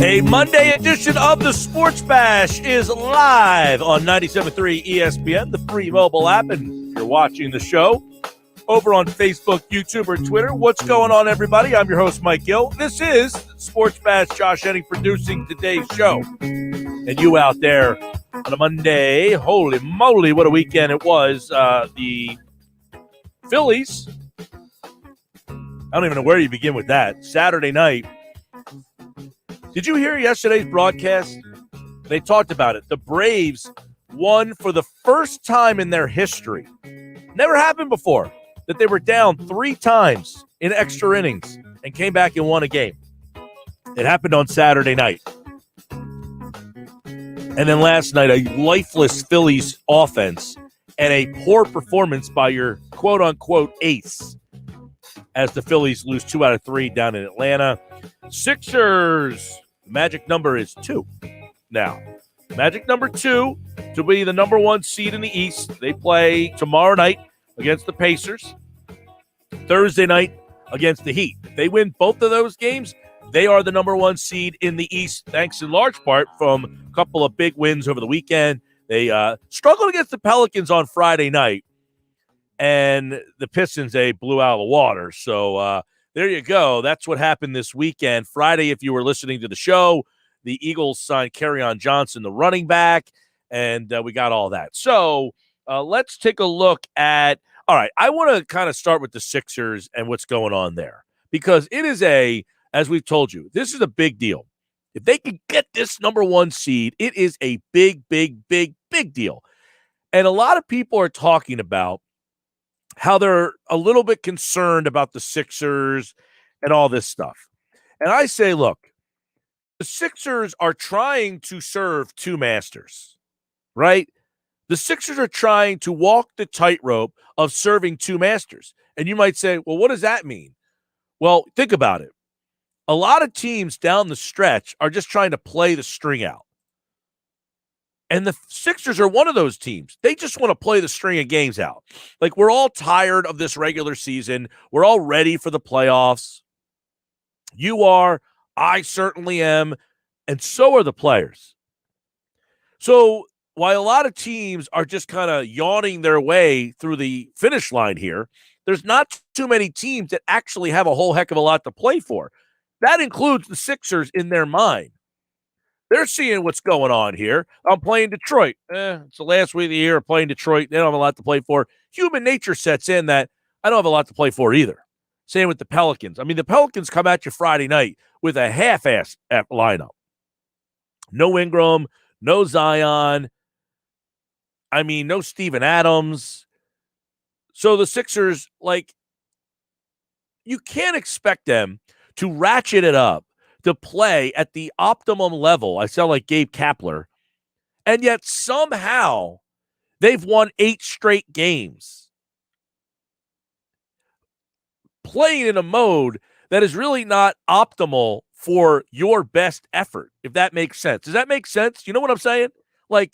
A Monday edition of the Sports Bash is live on 97.3 ESPN, the free mobile app, and you're watching the show over on Facebook, YouTube, or Twitter. What's going on, everybody? I'm your host, Mike Gill. This is Sports Bash. Josh Henning producing today's show. And you out there on a Monday, holy moly, what a weekend it was. The Phillies, I don't even know where you begin with that. Saturday night. Did you hear yesterday's broadcast? They talked about it. The Braves won for the first time in their history. Never happened before that they were down 3 times in extra innings and came back and won a game. It happened on Saturday night. And then last night, a lifeless Phillies offense and a poor performance by your quote-unquote ace as the Phillies lose 2 out of 3 down in Atlanta. Sixers, magic number is 2 now. Magic number 2 to be the number 1 seed in the East. They play tomorrow night against the Pacers, Thursday night against the Heat. If they win both of those games, they are the number 1 seed in the East, thanks in large part from a couple of big wins over the weekend. They struggled against the Pelicans on Friday night, and the Pistons, they blew out of the water. So there you go. That's what happened this weekend. Friday, if you were listening to the show, the Eagles signed Kerryon Johnson, the running back, and we got all that. So let's take a look at – all right, I want to kind of start with the Sixers and what's going on there, because it is as we've told you, this is a big deal. If they can get this number 1 seed, it is a big, big, big, big deal. And a lot of people are talking about how they're a little bit concerned about the Sixers and all this stuff. And I say, look, the Sixers are trying to serve 2 masters, right? The Sixers are trying to walk the tightrope of serving 2 masters. And you might say, well, what does that mean? Well, think about it. A lot of teams down the stretch are just trying to play the string out. And the Sixers are one of those teams. They just want to play the string of games out. Like, we're all tired of this regular season. We're all ready for the playoffs. You are. I certainly am. And so are the players. So while a lot of teams are just kind of yawning their way through the finish line here, there's not too many teams that actually have a whole heck of a lot to play for. That includes the Sixers in their mind. They're seeing what's going on here. I'm playing Detroit. It's the last week of the year. I'm playing Detroit. They don't have a lot to play for. Human nature sets in that I don't have a lot to play for either. Same with the Pelicans. I mean, the Pelicans come at you Friday night with a half-ass lineup. No Ingram, no Zion. I mean, no Steven Adams. So the Sixers, like, you can't expect them to ratchet it up, to play at the optimum level. I sound like Gabe Kapler. And yet somehow they've won 8 straight games, playing in a mode that is really not optimal for your best effort, if that makes sense. Does that make sense? You know what I'm saying? Like,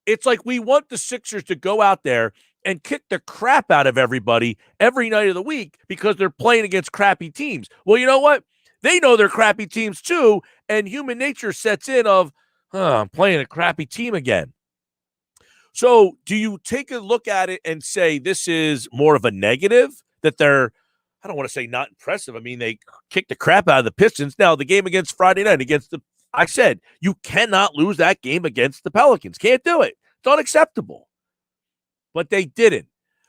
it's like we want the Sixers to go out there and kick the crap out of everybody every night of the week because they're playing against crappy teams. Well, you know what? They know they're crappy teams too, and human nature sets in of, I'm playing a crappy team again. So do you take a look at it and say this is more of a negative, that they're, I don't want to say not impressive. I mean, they kicked the crap out of the Pistons. Now, the game against Friday night against I said, you cannot lose that game against the Pelicans. Can't do it. It's unacceptable. But they didn't.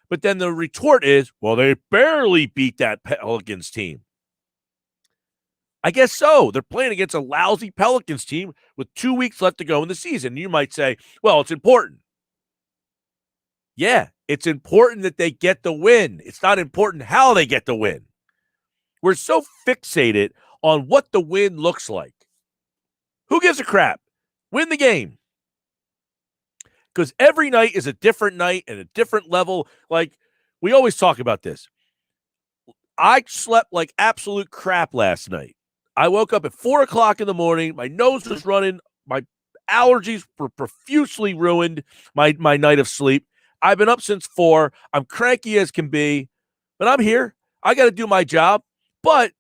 But then the retort is, well, they barely beat that Pelicans team. I guess so. They're playing against a lousy Pelicans team with 2 weeks left to go in the season. You might say, well, it's important. Yeah, it's important that they get the win. It's not important how they get the win. We're so fixated on what the win looks like. Who gives a crap? Win the game. Because every night is a different night and a different level. Like, we always talk about this. I slept like absolute crap last night. I woke up at 4 o'clock in the morning. My nose was running. My allergies were profusely ruined my night of sleep. I've been up since 4. I'm cranky as can be, but I'm here. I got to do my job. But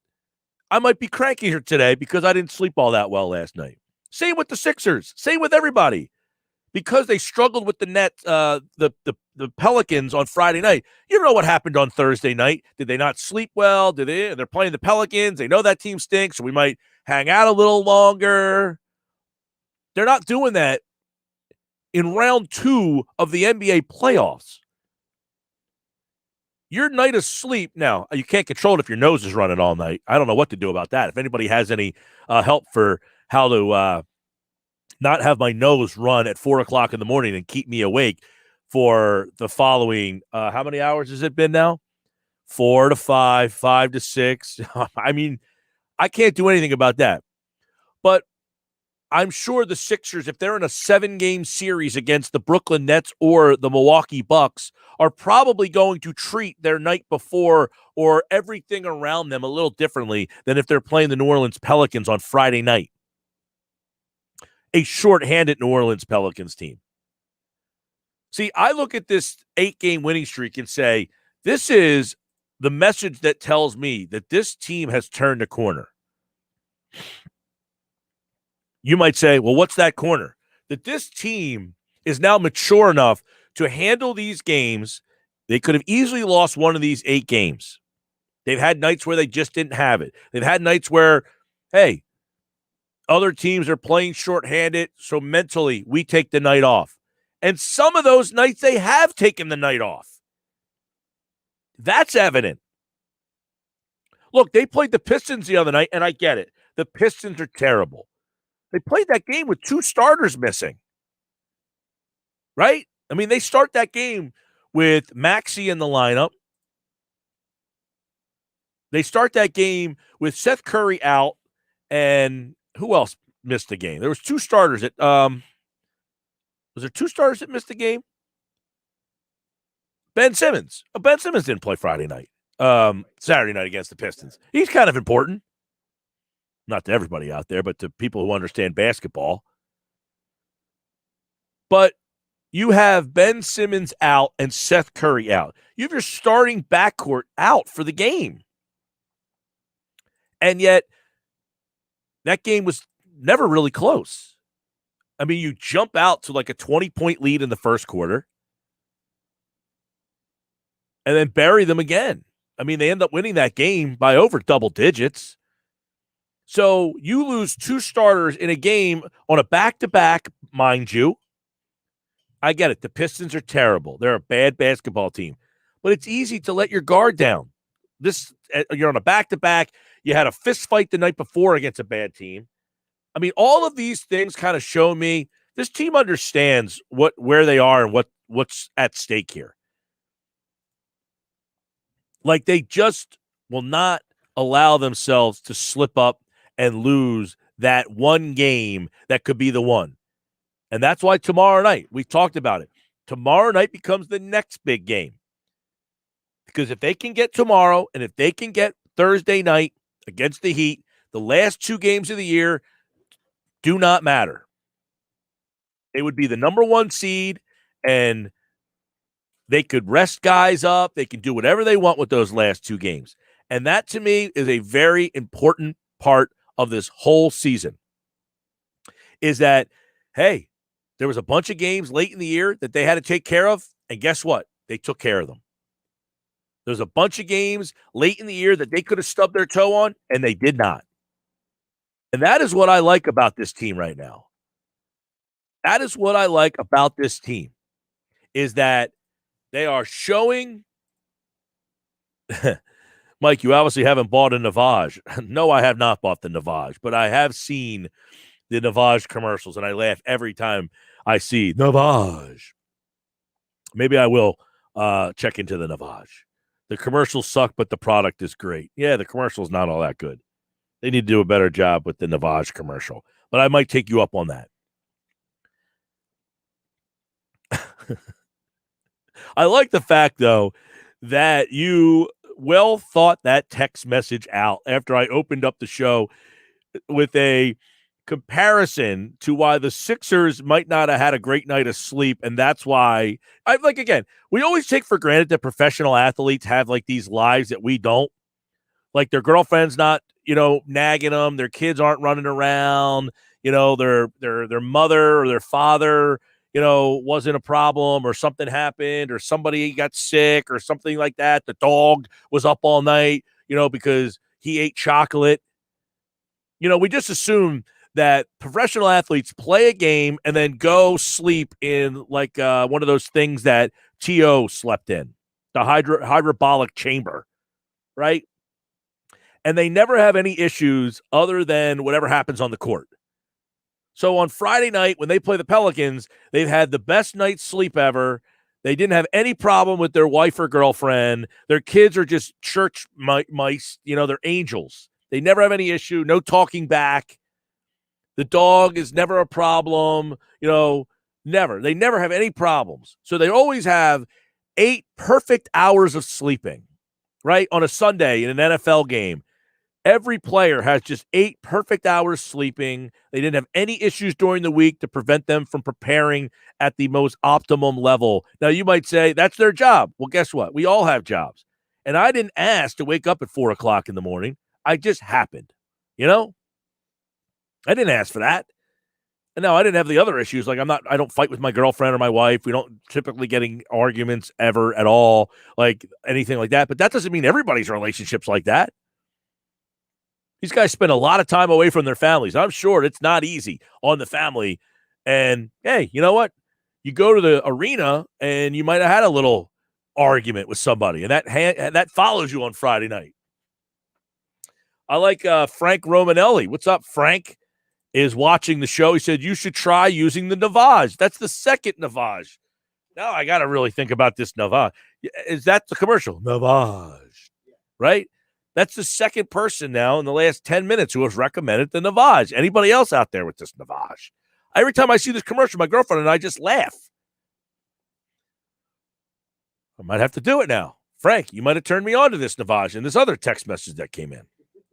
I might be crankier today because I didn't sleep all that well last night. Same with the Sixers. Same with everybody. Because they struggled with the Nets, the Pelicans on Friday night. You don't know what happened on Thursday night. Did they not sleep well? They're playing the Pelicans. They know that team stinks, so we might hang out a little longer. They're not doing that in round 2 of the NBA playoffs. Your night of sleep, now, you can't control it if your nose is running all night. I don't know what to do about that. If anybody has any help for how to not have my nose run at 4 o'clock in the morning and keep me awake for the following, how many hours has it been now? 4 to 5, 5 to 6. I mean, I can't do anything about that. But I'm sure the Sixers, if they're in a 7-game series against the Brooklyn Nets or the Milwaukee Bucks, are probably going to treat their night before or everything around them a little differently than if they're playing the New Orleans Pelicans on Friday night. A shorthanded New Orleans Pelicans team. See, I look at this 8-game winning streak and say, this is the message that tells me that this team has turned a corner. You might say, well, what's that corner? That this team is now mature enough to handle these games. They could have easily lost one of these 8 games. They've had nights where they just didn't have it. They've had nights where, hey, other teams are playing shorthanded, so mentally we take the night off. And some of those nights they have taken the night off. That's evident. Look, they played the Pistons the other night, and I get it. The Pistons are terrible. They played that game with 2 starters missing, right? I mean, they start that game with Maxey in the lineup. They start that game with Seth Curry out, and who else missed the game? There was 2 starters that was there 2 starters that missed the game? Ben Simmons. Ben Simmons didn't play Friday night. Saturday night against the Pistons. He's kind of important. Not to everybody out there, but to people who understand basketball. But you have Ben Simmons out and Seth Curry out. You have your starting backcourt out for the game. And yet, that game was never really close. I mean, you jump out to like a 20-point lead in the first quarter and then bury them again. I mean, they end up winning that game by over double digits. So you lose 2 starters in a game on a back-to-back, mind you. I get it. The Pistons are terrible. They're a bad basketball team. But it's easy to let your guard down. You're on a back-to-back. You had a fist fight the night before against a bad team. I mean, all of these things kind of show me this team understands where they are and what's at stake here. Like, they just will not allow themselves to slip up and lose that one game that could be the one. And that's why tomorrow night, we talked about it. Tomorrow night becomes the next big game. Because if they can get tomorrow and if they can get Thursday night against the Heat, the last 2 games of the year do not matter. They would be the number 1 seed, and they could rest guys up. They can do whatever they want with those last 2 games. And that, to me, is a very important part of this whole season. Is that, hey, there was a bunch of games late in the year that they had to take care of, and guess what? They took care of them. There's a bunch of games late in the year that they could have stubbed their toe on, and they did not. And that is what I like about this team right now. That is what I like about this team, is that they are showing Mike, you obviously haven't bought a Navage. No, I have not bought the Navage, but I have seen the Navage commercials, and I laugh every time I see Navage. Maybe I will check into the Navage. The commercials suck, but the product is great. Yeah, the commercial is not all that good. They need to do a better job with the Navage commercial, but I might take you up on that. I like the fact, though, that you well thought that text message out after I opened up the show with a comparison to why the Sixers might not have had a great night of sleep, and that's why again, we always take for granted that professional athletes have like these lives that we don't. Like their girlfriend's not, nagging them. Their kids aren't running around. Their mother or their father, wasn't a problem, or something happened, or somebody got sick or something like that. The dog was up all night, because he ate chocolate. We just assume that professional athletes play a game and then go sleep in like one of those things that T.O. slept in, the hyperbolic chamber, right? And they never have any issues other than whatever happens on the court. So on Friday night, when they play the Pelicans, they've had the best night's sleep ever. They didn't have any problem with their wife or girlfriend. Their kids are just church mice. They're angels. They never have any issue, no talking back. The dog is never a problem, never. They never have any problems. So they always have 8 perfect hours of sleeping, right? On a Sunday in an NFL game. Every player has just 8 perfect hours sleeping. They didn't have any issues during the week to prevent them from preparing at the most optimum level. Now, you might say that's their job. Well, guess what? We all have jobs. And I didn't ask to wake up at 4 o'clock in the morning. I just happened, I didn't ask for that. And no, I didn't have the other issues. Like I don't fight with my girlfriend or my wife. We don't typically get in arguments ever at all, like anything like that. But that doesn't mean everybody's relationship's like that. These guys spend a lot of time away from their families. I'm sure it's not easy on the family. And hey, you know what? You go to the arena and you might have had a little argument with somebody, and that follows you on Friday night. I like Frank Romanelli. What's up, Frank? Is watching the show. He said, you should try using the Navage. That's the second Navage. Now I got to really think about this Navage. Is that the commercial? Navage, right? That's the second person now in the last 10 minutes who has recommended the Navage. Anybody else out there with this Navage? Every time I see this commercial, my girlfriend and I just laugh. I might have to do it now. Frank, you might have turned me on to this Navage and this other text message that came in.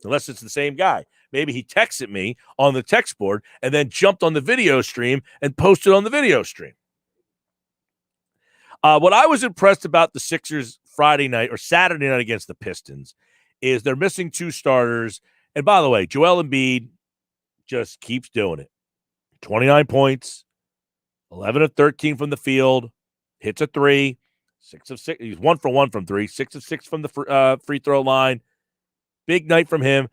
Unless it's the same guy. Maybe he texted me on the text board and then jumped on the video stream and posted on the video stream. What I was impressed about the Sixers Friday night or Saturday night against the Pistons is they're missing 2 starters. And by the way, Joel Embiid just keeps doing it. 29 points, 11 of 13 from the field, hits a 3, 6 of 6. He's 1 for 1 from 3, 6 of 6 from the free throw line. Big night from him.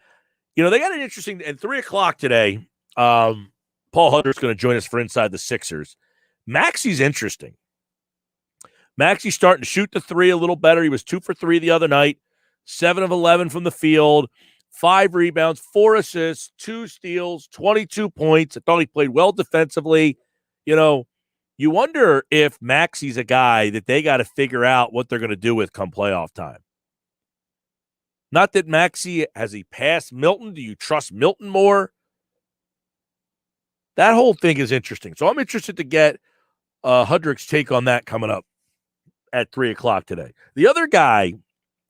They got an interesting – at 3 o'clock today, Paul Hudrick's going to join us for Inside the Sixers. Maxi's interesting. Maxi's starting to shoot the 3 a little better. He was 2 for 3 the other night, 7 of 11 from the field, 5 rebounds, 4 assists, 2 steals, 22 points. I thought he played well defensively. You wonder if Maxi's a guy that they got to figure out what they're going to do with come playoff time. Not that Maxey, has he passed Milton? Do you trust Milton more? That whole thing is interesting. So I'm interested to get Hudrick's take on that coming up at 3 o'clock today. The other guy,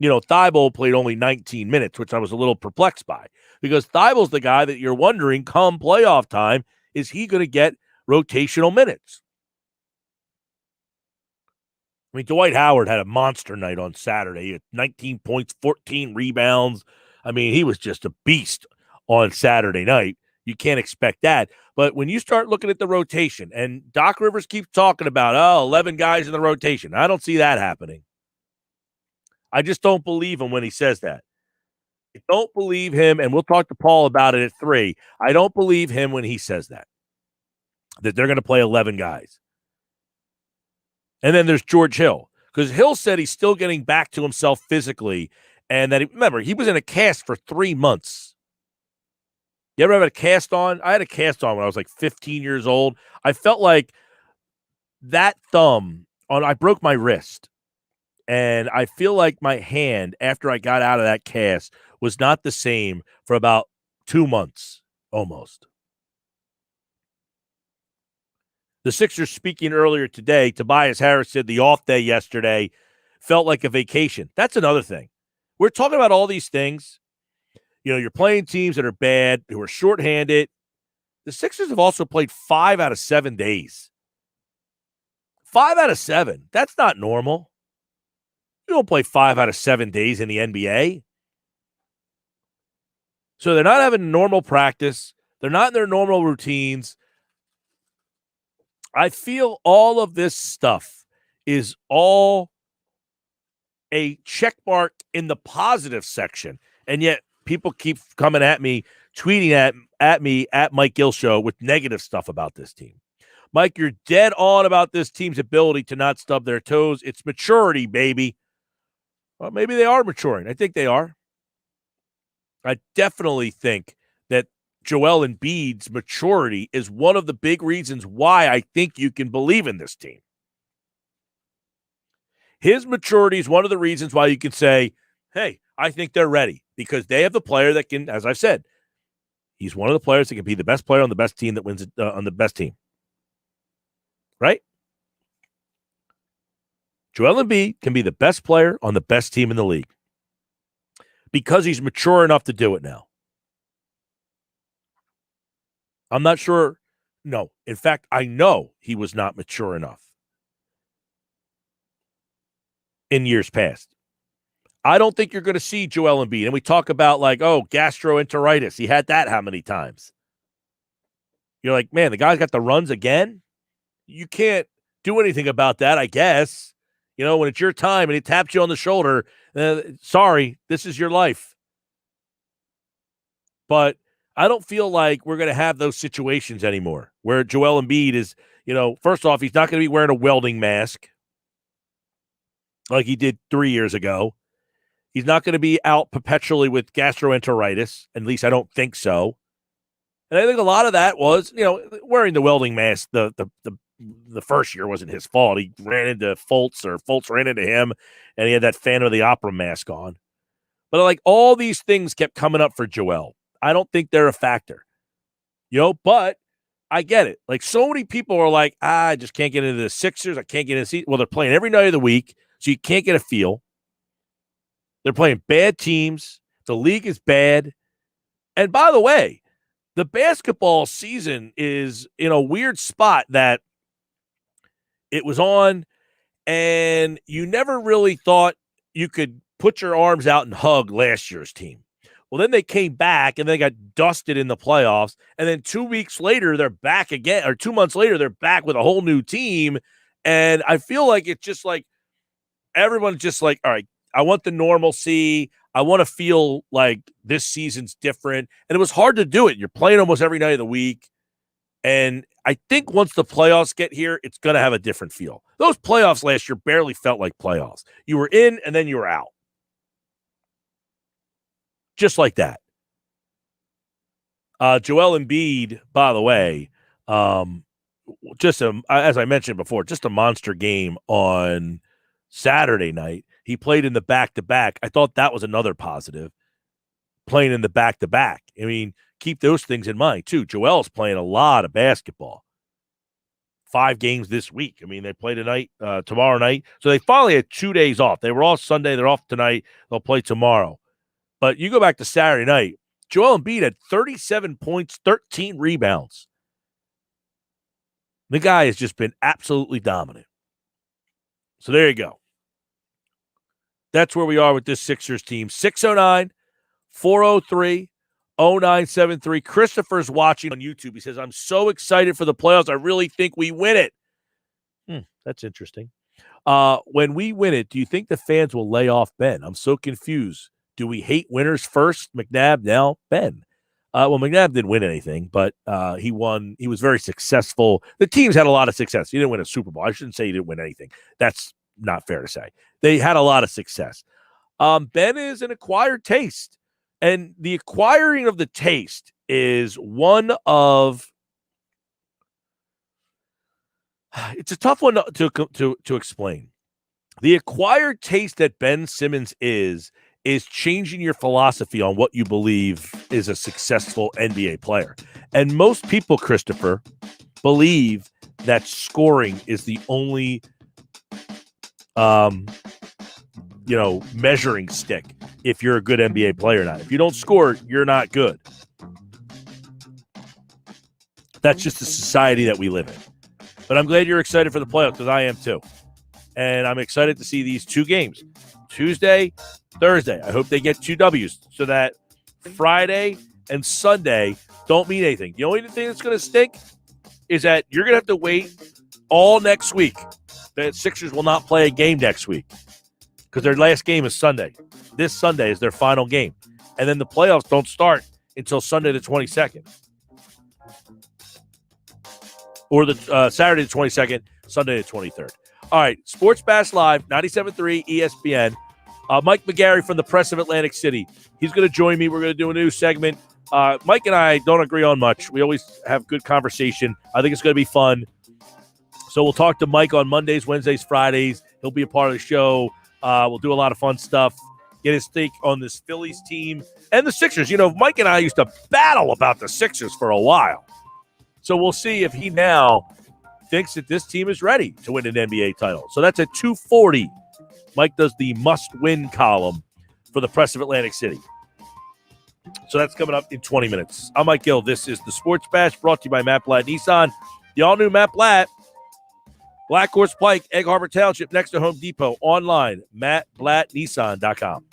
Thibault played only 19 minutes, which I was a little perplexed by. Because Thibault's the guy that you're wondering, come playoff time, is he going to get rotational minutes? I mean, Dwight Howard had a monster night on Saturday. He had 19 points, 14 rebounds. I mean, he was just a beast on Saturday night. You can't expect that. But when you start looking at the rotation, and Doc Rivers keeps talking about, 11 guys in the rotation. I don't see that happening. I just don't believe him when he says that. I don't believe him, and we'll talk to Paul about it at 3. I don't believe him when he says that they're going to play 11 guys. And then there's George Hill, because Hill said he's still getting back to himself physically, and that remember, he was in a cast for 3 months. You ever have a cast on? I had a cast on when I was like 15 years old. I felt like that I broke my wrist, and I feel like my hand, after I got out of that cast, was not the same for about 2 months, almost. The Sixers speaking earlier today, Tobias Harris said the off day yesterday felt like a vacation. That's another thing. We're talking about all these things. You're playing teams that are bad, who are shorthanded. The Sixers have also played 5 out of 7 days. 5 out of 7. That's not normal. You don't play 5 out of 7 days in the NBA. So they're not having normal practice. They're not in their normal routines. I feel all of this stuff is all a check mark in the positive section. And yet people keep coming at me, tweeting at me at Mike Gill Show with negative stuff about this team. Mike, you're dead on about this team's ability to not stub their toes. It's maturity, baby. Well, maybe they are maturing. I think they are. I definitely think that Joel Embiid's maturity is one of the big reasons why I think you can believe in this team. His maturity is one of the reasons why you can say, hey, I think they're ready, because they have the player that can, as I've said, he's one of the players that can be the best player on the best team that wins on the best team. Right? Joel Embiid can be the best player on the best team in the league because he's mature enough to do it now. I'm not sure. No. In fact, I know he was not mature enough in years past. I don't think you're going to see Joel Embiid. And we talk about gastroenteritis. He had that how many times? You're like, man, the guy's got the runs again? You can't do anything about that, I guess. When it's your time and he taps you on the shoulder, sorry, this is your life. But I don't feel like we're going to have those situations anymore where Joel Embiid is, first off, he's not going to be wearing a welding mask like he did 3 years ago. He's not going to be out perpetually with gastroenteritis. At least I don't think so. And I think a lot of that was, wearing the welding mask, the first year wasn't his fault. He ran into Fultz, or Fultz ran into him, and he had that Phantom of the Opera mask on. But all these things kept coming up for Joel. I don't think they're a factor. But I get it. So many people are like, I just can't get into the Sixers. I can't get into Well, they're playing every night of the week, so you can't get a feel. They're playing bad teams. The league is bad. And by the way, the basketball season is in a weird spot that it was on, and you never really thought you could put your arms out and hug last year's team. Well, then they came back, and they got dusted in the playoffs, and then 2 weeks later, they're back again, or 2 months later, they're back with a whole new team, and I feel like it's just like everyone's just like, all right, I want the normalcy. I want to feel like this season's different, and it was hard to do it. You're playing almost every night of the week, and I think once the playoffs get here, it's going to have a different feel. Those playoffs last year barely felt like playoffs. You were in, and then you were out. Just like that. Joel Embiid, by the way, as I mentioned before, just a monster game on Saturday night. He played in the back-to-back. I thought that was another positive, playing in the back-to-back. I mean, keep those things in mind, too. Joel's playing a lot of basketball. 5 games this week. I mean, they play tonight, tomorrow night. So they finally had 2 days off. They were off Sunday. They're off tonight. They'll play tomorrow. But you go back to Saturday night, Joel Embiid had 37 points, 13 rebounds. The guy has just been absolutely dominant. So there you go. That's where we are with this Sixers team. 609-403-0973. Christopher's watching on YouTube. He says, I'm so excited for the playoffs. I really think we win it. That's interesting. When we win it, do you think the fans will lay off Ben? I'm so confused. Do we hate winners first? McNabb, now Ben. Well, McNabb didn't win anything, but he won. He was very successful. The teams had a lot of success. He didn't win a Super Bowl. I shouldn't say he didn't win anything. That's not fair to say. They had a lot of success. Ben is an acquired taste, and the acquiring of the taste is one of. It's a tough one to explain. The acquired taste that Ben Simmons is changing your philosophy on what you believe is a successful NBA player. And most people, Christopher, believe that scoring is the only measuring stick if you're a good NBA player or not. If you don't score, you're not good. That's just the society that we live in. But I'm glad you're excited for the playoffs, because I am too. And I'm excited to see these 2 games. Tuesday, Thursday. I hope they get 2 W's so that Friday and Sunday don't mean anything. The only thing that's going to stink is that you're going to have to wait all next week. The Sixers will not play a game next week because their last game is Sunday. This Sunday is their final game. And then the playoffs don't start until Sunday the 22nd. Or the Saturday the 22nd, Sunday the 23rd. All right, Sports Bash Live, 97.3 ESPN. Mike McGarry from the Press of Atlantic City. He's going to join me. We're going to do a new segment. Mike and I don't agree on much. We always have good conversation. I think it's going to be fun. So we'll talk to Mike on Mondays, Wednesdays, Fridays. He'll be a part of the show. We'll do a lot of fun stuff. Get his take on this Phillies team and the Sixers. You know, Mike and I used to battle about the Sixers for a while. So we'll see if he now thinks that this team is ready to win an NBA title. So that's at 2:40. Mike does the must-win column for the Press of Atlantic City. So that's coming up in 20 minutes. I'm Mike Gill. This is the Sports Bash brought to you by Matt Blatt Nissan. The all-new Matt Blatt, Black Horse Pike, Egg Harbor Township, next to Home Depot. Online, mattblattnissan.com.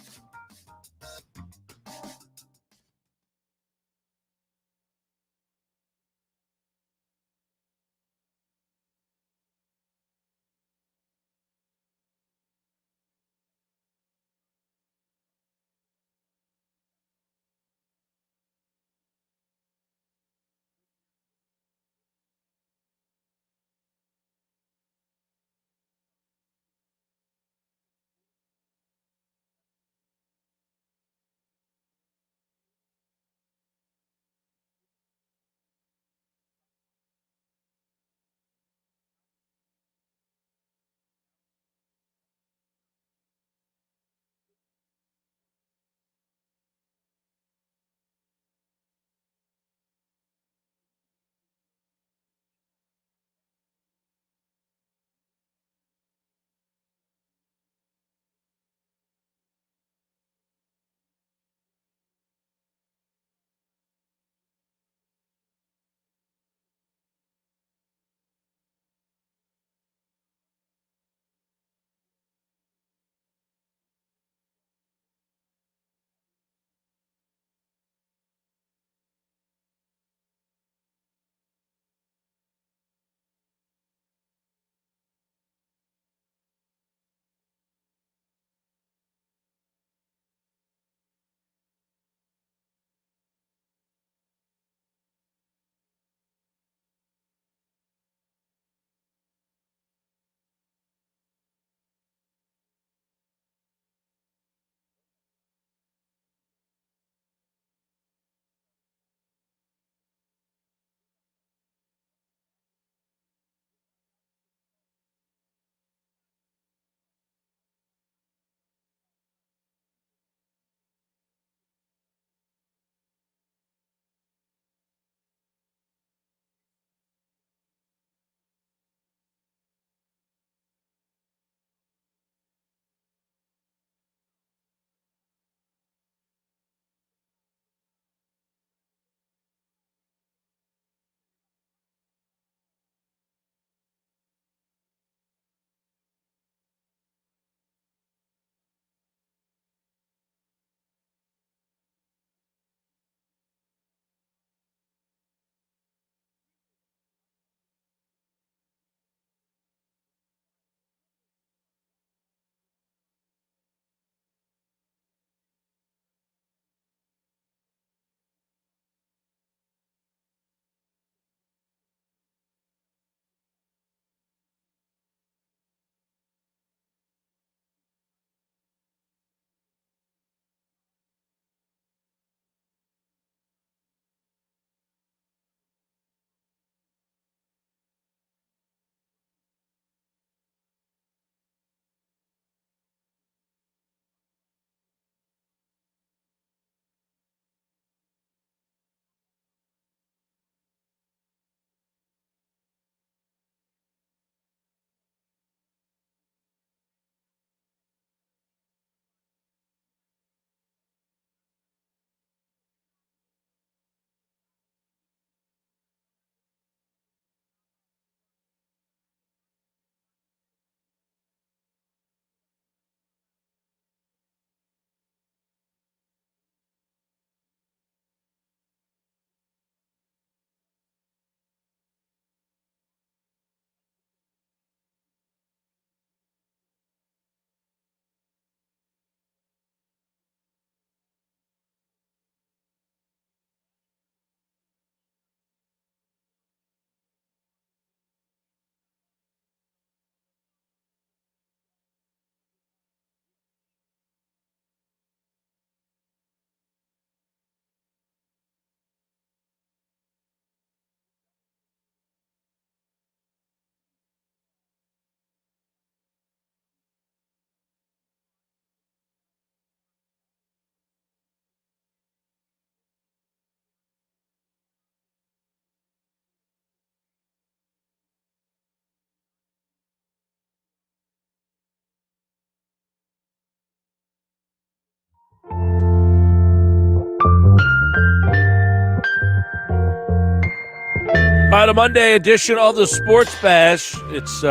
right, a Monday edition of the Sports Bash. It's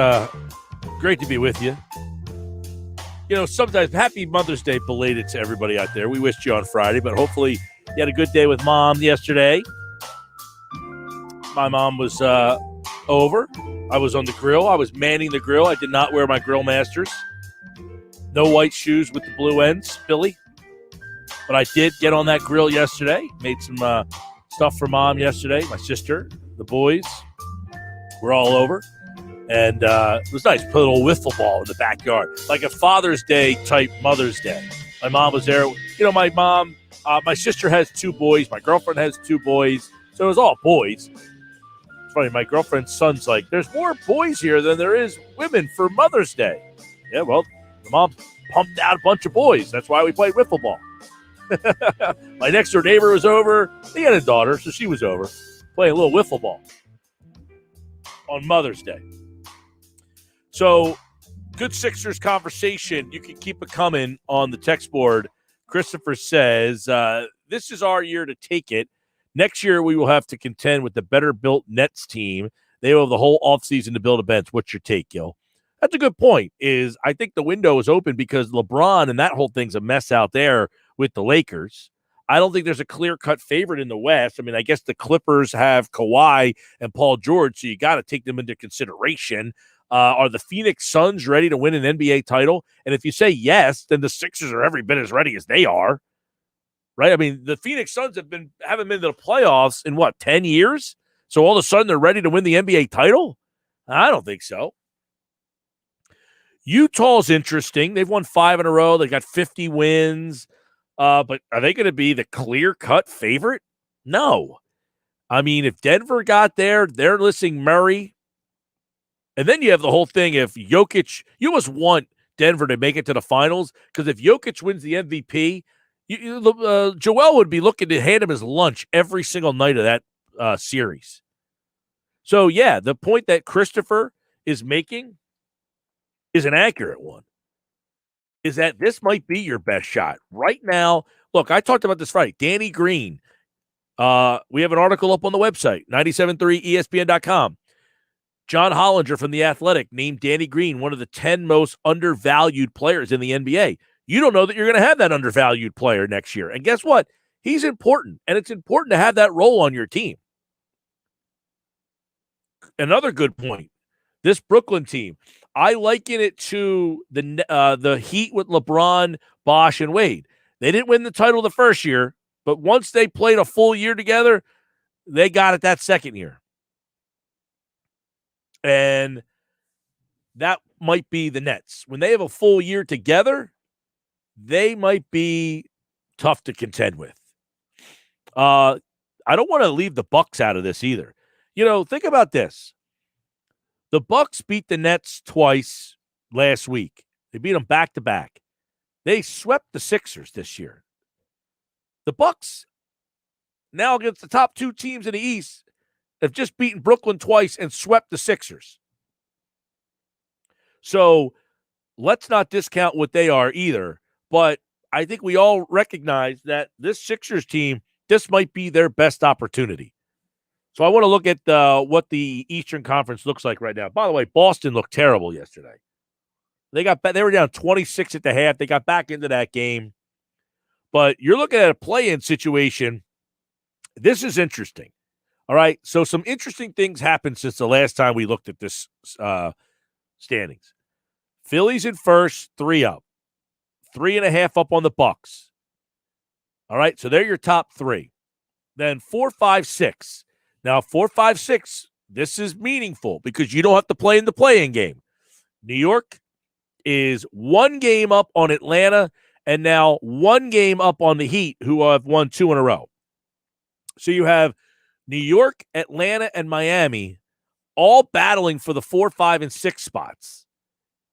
great to be with you. You know, sometimes happy Mother's Day belated to everybody out there. We wished you on Friday, but hopefully you had a good day with Mom yesterday. My mom was over. I was on the grill. I was manning the grill. I did not wear my grill masters. No white shoes with the blue ends, Billy. But I did get on that grill yesterday. Made some stuff for Mom yesterday. My sister, the boys, were all over. And it was nice. Put a little wiffle ball in the backyard. Like a Father's Day type Mother's Day. My mom was there. You know, my mom, my sister has 2 boys. My girlfriend has 2 boys. So it was all boys. It's funny. My girlfriend's son's like, there's more boys here than there is women for Mother's Day. Yeah, well, the mom pumped out a bunch of boys. That's why we played wiffle ball. My next door neighbor was over. He had a daughter, so she was over. Playing a little wiffle ball on Mother's Day. So, good Sixers conversation. You can keep it coming on the text board. Christopher says, this is our year to take it. Next year, we will have to contend with the better-built Nets team. They will have the whole offseason to build a bench. What's your take, Gil? That's a good point. I think the window is open because LeBron and that whole thing's a mess out there with the Lakers. I don't think there's a clear-cut favorite in the West. I mean, I guess the Clippers have Kawhi and Paul George, so you got to take them into consideration. Are the Phoenix Suns ready to win an NBA title? And if you say yes, then the Sixers are every bit as ready as they are, right? I mean, the Phoenix Suns haven't been to the playoffs in, 10 years? So all of a sudden they're ready to win the NBA title? I don't think so. Utah's interesting. They've won 5 in a row. They got 50 wins. But are they going to be the clear-cut favorite? No. I mean, if Denver got there, they're listing Murray. And then you have the whole thing. If Jokic, you must want Denver to make it to the finals because if Jokic wins the MVP, Joel would be looking to hand him his lunch every single night of that series. So, yeah, the point that Christopher is making is an accurate one, is that this might be your best shot. Right now, look, I talked about this Friday. Danny Green, we have an article up on the website, 973ESPN.com. John Hollinger from The Athletic named Danny Green one of the 10 most undervalued players in the NBA. You don't know that you're going to have that undervalued player next year. And guess what? He's important, and it's important to have that role on your team. Another good point, this Brooklyn team, I liken it to the Heat with LeBron, Bosh, and Wade. They didn't win the title the first year, but once they played a full year together, they got it that second year. And that might be the Nets. When they have a full year together, they might be tough to contend with. I don't want to leave the Bucks out of this either. You know, think about this. The Bucks beat the Nets twice last week. They beat them back-to-back. They swept the Sixers this year. The Bucks, now against the top 2 teams in the East, have just beaten Brooklyn twice and swept the Sixers. So let's not discount what they are either. But I think we all recognize that this Sixers team, this might be their best opportunity. So I want to look at what the Eastern Conference looks like right now. By the way, Boston looked terrible yesterday. They were down 26 at the half. They got back into that game. But you're looking at a play-in situation. This is interesting. All right, so some interesting things happened since the last time we looked at this standings. Phillies in first, 3 up. 3.5 up on the Bucks. All right, so they're your top 3. Then 4, 5, 6. Now, 4, 5, 6, this is meaningful because you don't have to play in the play-in game. New York is 1 game up on Atlanta and now 1 game up on the Heat, who have won 2 in a row. So you have New York, Atlanta, and Miami all battling for the 4, 5, and 6 spots.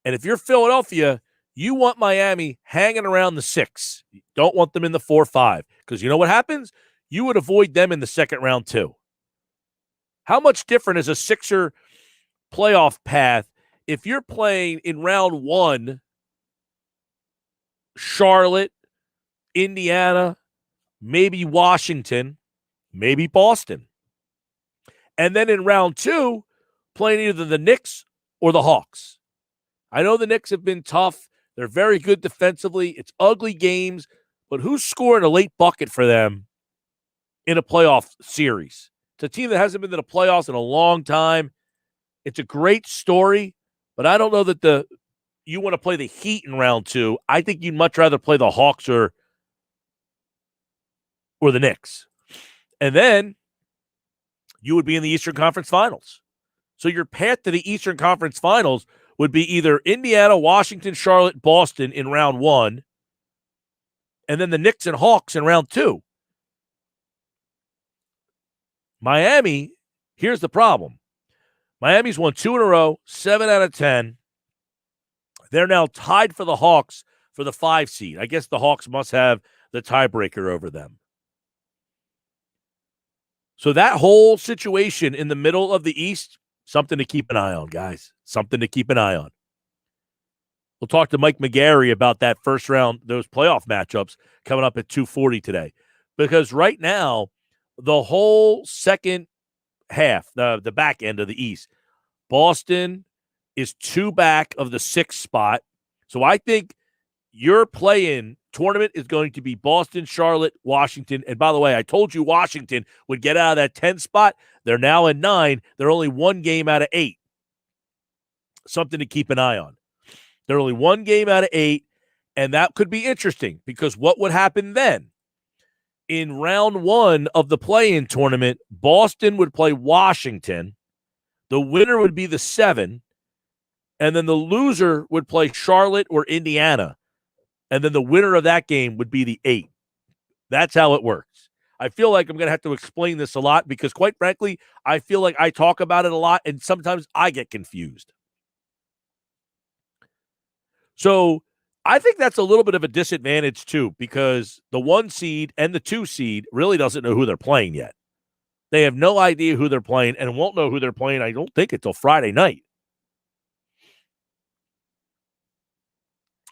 And if you're Philadelphia, you want Miami hanging around the 6. You don't want them in the 4, 5. Because you know what happens? You would avoid them in the second round too. How much different is a Sixer playoff path if you're playing in round 1, Charlotte, Indiana, maybe Washington, maybe Boston. And then in round 2, playing either the Knicks or the Hawks. I know the Knicks have been tough. They're very good defensively. It's ugly games, but who's scoring a late bucket for them in a playoff series? It's a team that hasn't been to the playoffs in a long time. It's a great story, but I don't know that you want to play the Heat in round 2. I think you'd much rather play the Hawks or the Knicks. And then you would be in the Eastern Conference Finals. So your path to the Eastern Conference Finals would be either Indiana, Washington, Charlotte, Boston in round 1, and then the Knicks and Hawks in round 2. Miami, here's the problem. Miami's won 2 in a row, 7 out of 10. They're now tied for the Hawks for the 5 seed. I guess the Hawks must have the tiebreaker over them. So that whole situation in the middle of the East, something to keep an eye on, guys. Something to keep an eye on. We'll talk to Mike McGarry about that first round, those playoff matchups coming up at 2:40 today. Because right now, the whole second half, the back end of the East, Boston is 2 back of the 6th spot. So I think your play-in tournament is going to be Boston, Charlotte, Washington. And by the way, I told you Washington would get out of that 10 spot. They're now at 9. They're only 1 game out of 8. Something to keep an eye on. They're only 1 game out of 8, and that could be interesting because what would happen then? In round 1 of the play-in tournament, Boston would play Washington. The winner would be the 7, and then the loser would play Charlotte or Indiana, and then the winner of that game would be the 8. That's how it works. I feel like I'm going to have to explain this a lot because, quite frankly, I feel like I talk about it a lot, and sometimes I get confused. So I think that's a little bit of a disadvantage, too, because the 1 seed and the 2 seed really doesn't know who they're playing yet. They have no idea who they're playing and won't know who they're playing, I don't think, until Friday night.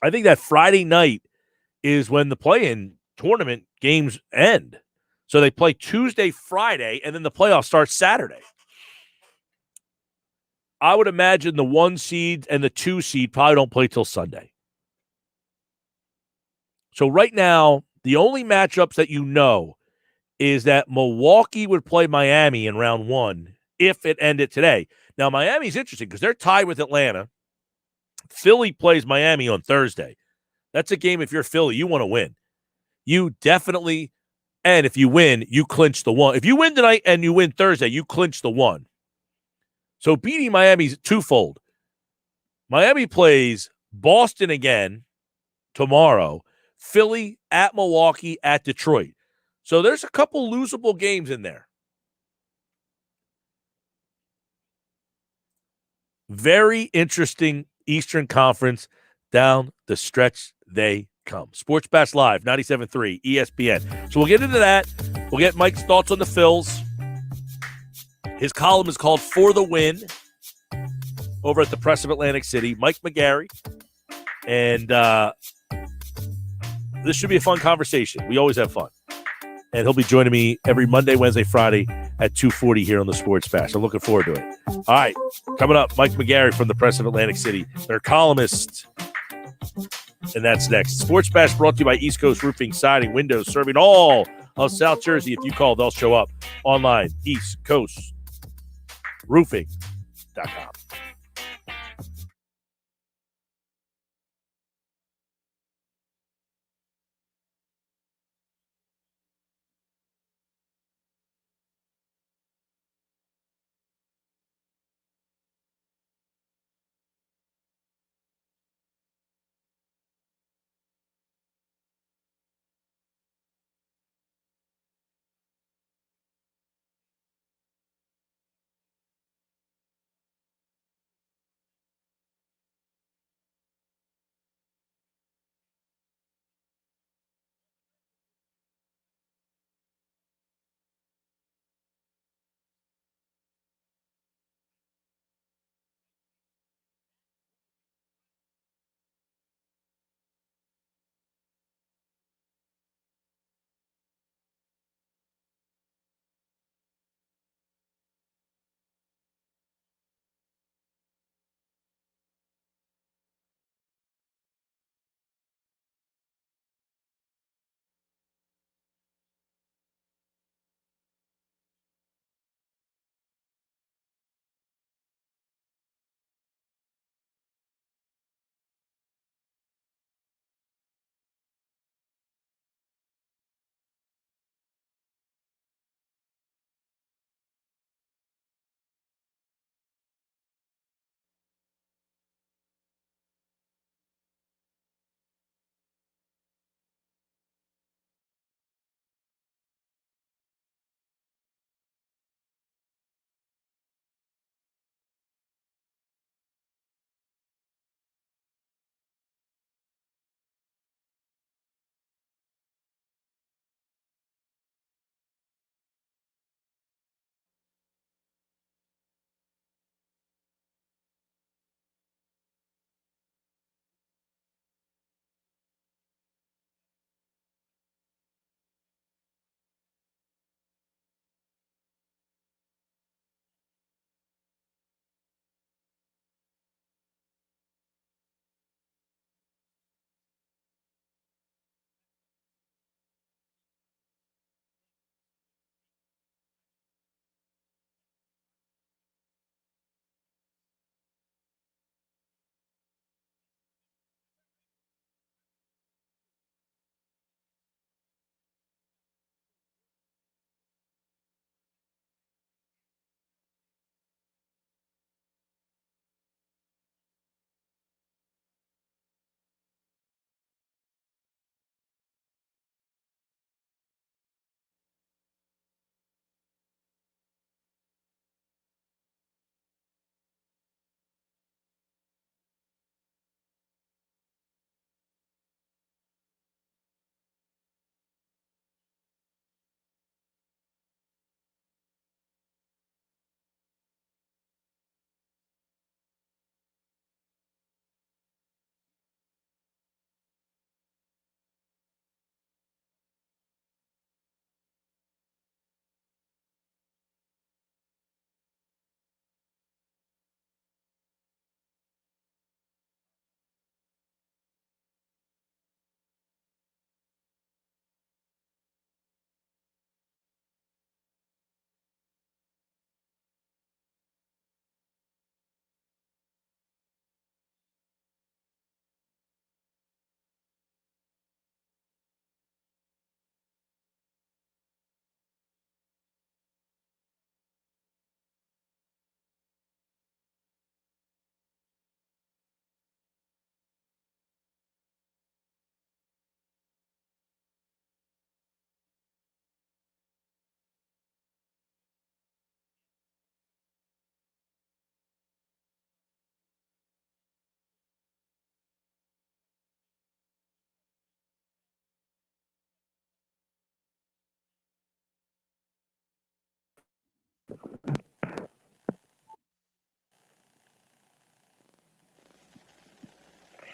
I think that Friday night is when the play-in tournament games end. So they play Tuesday, Friday, and then the playoffs start Saturday. I would imagine the 1 seed and the 2 seed probably don't play till Sunday. So right now, the only matchups that you know is that Milwaukee would play Miami in round 1 if it ended today. Now, Miami's interesting because they're tied with Atlanta. Philly plays Miami on Thursday. That's a game, if you're Philly, you want to win. You definitely, and if you win, you clinch the 1. If you win tonight and you win Thursday, you clinch the 1. So beating Miami's twofold. Miami plays Boston again tomorrow, Philly at Milwaukee at Detroit. So there's a couple losable games in there. Very interesting Eastern Conference down the stretch they come. Sports Bash Live, 97.3 ESPN. So we'll get into that. We'll get Mike's thoughts on the Phils. His column is called For the Win over at the Press of Atlantic City. Mike McGarry. And this should be a fun conversation. We always have fun. And he'll be joining me every Monday, Wednesday, Friday at 2:40 here on the Sports Bash. I'm looking forward to it. All right, coming up, Mike McGarry from the Press of Atlantic City. Their columnist. And that's next. Sports Bash brought to you by East Coast Roofing, Siding, Windows, serving all of South Jersey. If you call, they'll show up online. EastCoastRoofing.com.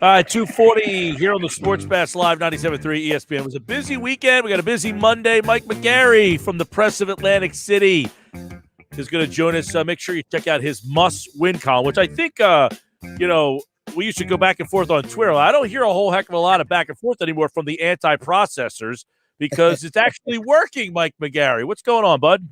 All right, 2:40 here on the Sports Bash Live 97.3 ESPN. It was a busy weekend. We got a busy Monday. Mike McGarry from the Press of Atlantic City is going to join us. Make sure you check out his must-win column, which I think, we used to go back and forth on Twitter. I don't hear a whole heck of a lot of back and forth anymore from the anti-processors because it's actually working, Mike McGarry. What's going on, bud?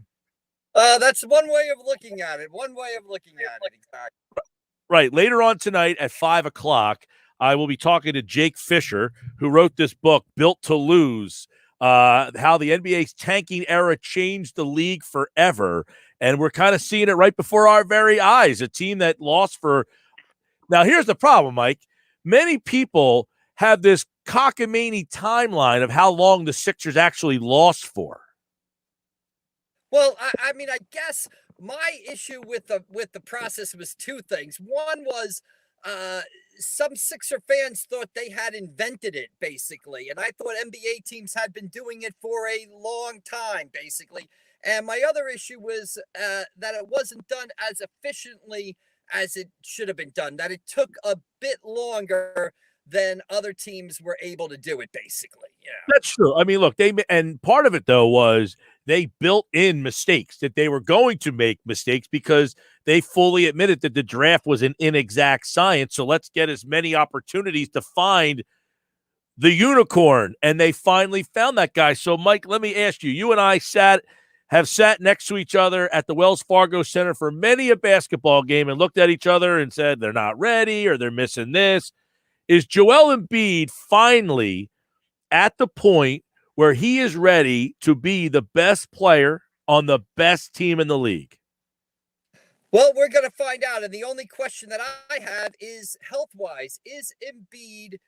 That's one way of looking at it. Exactly. Right. Later on tonight at 5 o'clock, I will be talking to Jake Fisher, who wrote this book, Built to Lose, how the NBA's tanking era changed the league forever. And we're kind of seeing it right before our very eyes, a team that lost for – now, here's the problem, Mike. Many people have this cockamamie timeline of how long the Sixers actually lost for. Well, I mean, I guess my issue with the process was two things. One was some Sixer fans thought they had invented it, basically. And I thought NBA teams had been doing it for a long time, basically. And my other issue was that it wasn't done as efficiently as it should have been done, that it took a bit longer than other teams were able to do it, basically. Yeah, that's true. I mean, look, and part of it, though, was they built in mistakes, that they were going to make mistakes because they fully admitted that the draft was an inexact science. So let's get as many opportunities to find the unicorn. And they finally found that guy. So, Mike, let me ask you, you and I have sat next to each other at the Wells Fargo Center for many a basketball game and looked at each other and said they're not ready or they're missing this. Is Joel Embiid finally at the point where he is ready to be the best player on the best team in the league? Well, we're going to find out. And the only question that I have is health-wise. Is Embiid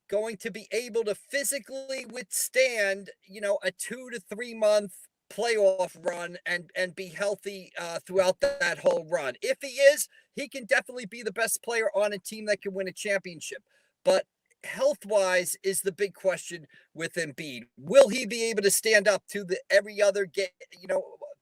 going to be able to physically withstand, a 2 to 3 month playoff run and be healthy throughout that whole run? If he is, he can definitely be the best player on a team that can win a championship. But health-wise is the big question with Embiid. Will he be able to stand up to every other game,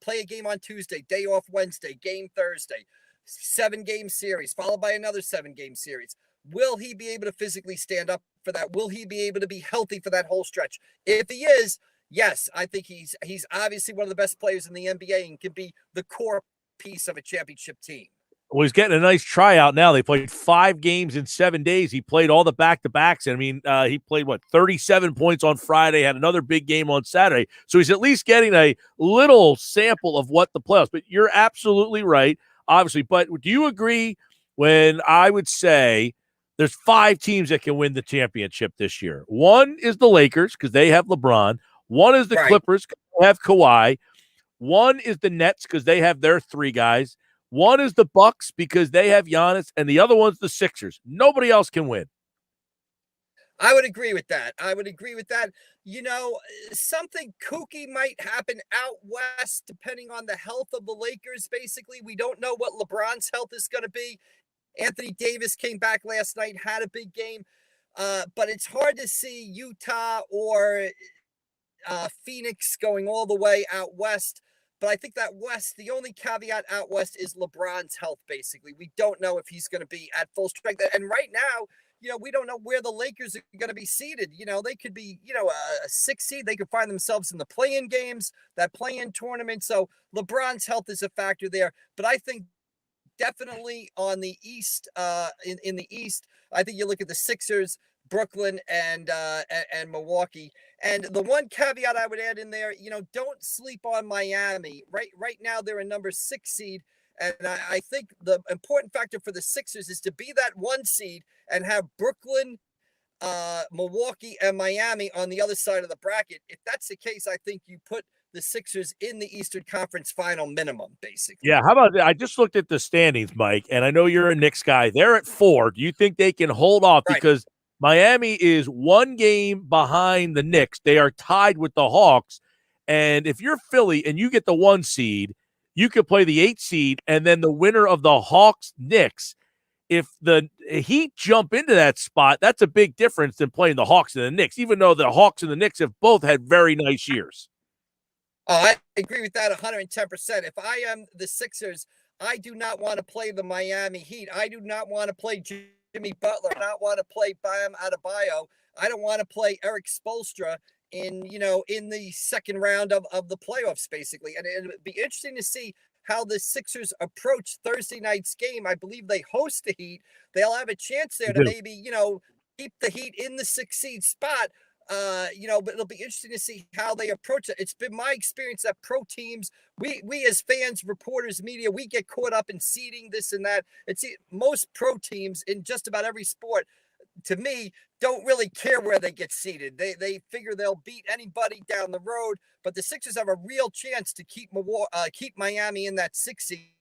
play a game on Tuesday, day off Wednesday, game Thursday, 7-game series, followed by another 7-game series? Will he be able to physically stand up for that? Will he be able to be healthy for that whole stretch? If he is, yes, I think he's obviously one of the best players in the NBA and can be the core piece of a championship team. Well, he's getting a nice tryout now. They played 5 games in 7 days. He played all the back-to-backs. I mean, he played, 37 points on Friday, had another big game on Saturday. So he's at least getting a little sample of what the playoffs. But you're absolutely right, obviously. But do you agree when I would say there's 5 teams that can win the championship this year? One is the Lakers because they have LeBron. One is the Clippers because they have Kawhi. One is the Nets because they have their 3 guys. One is the Bucks because they have Giannis, and the other one's the Sixers. Nobody else can win. I would agree with that. Something kooky might happen out west depending on the health of the Lakers, basically. We don't know what LeBron's health is going to be. Anthony Davis came back last night, had a big game. But it's hard to see Utah or Phoenix going all the way out west. But I think that west, the only caveat out west is LeBron's health, basically. We don't know if he's going to be at full strength. And right now, we don't know where the Lakers are going to be seated. They could be, a 6 seed. They could find themselves in the play-in games, that play-in tournament. So LeBron's health is a factor there. But I think definitely on the East, in the East, I think you look at the Sixers, Brooklyn, and Milwaukee. And the one caveat I would add in there, don't sleep on Miami. Right now, they're a number 6 seed. And I think the important factor for the Sixers is to be that 1 seed and have Brooklyn, Milwaukee, and Miami on the other side of the bracket. If that's the case, I think you put the Sixers in the Eastern Conference final minimum, basically. Yeah, how about that? I just looked at the standings, Mike, and I know you're a Knicks guy. They're at 4. Do you think they can hold off? Right. Because Miami is 1 game behind the Knicks. They are tied with the Hawks. And if you're Philly and you get the 1 seed, you could play the 8 seed, and then the winner of the Hawks-Knicks. If the Heat jump into that spot, that's a big difference than playing the Hawks and the Knicks, even though the Hawks and the Knicks have both had very nice years. Oh, I agree with that 110%. If I am the Sixers, I do not want to play the Miami Heat. I do not want to play Jimmy Butler. I don't want to play Bam Adebayo. I don't want to play Eric Spoelstra in the second round of the playoffs, basically. And it would be interesting to see how the Sixers approach Thursday night's game. I believe they host the Heat. They'll have a chance there to maybe, keep the Heat in the 6th seed spot. But it'll be interesting to see how they approach it. It's been my experience that pro teams, we as fans, reporters, media, we get caught up in seeding, this and that. It's most pro teams in just about every sport, to me, don't really care where they get seated. They figure they'll beat anybody down the road. But the Sixers have a real chance to keep Miami in that 6th seed.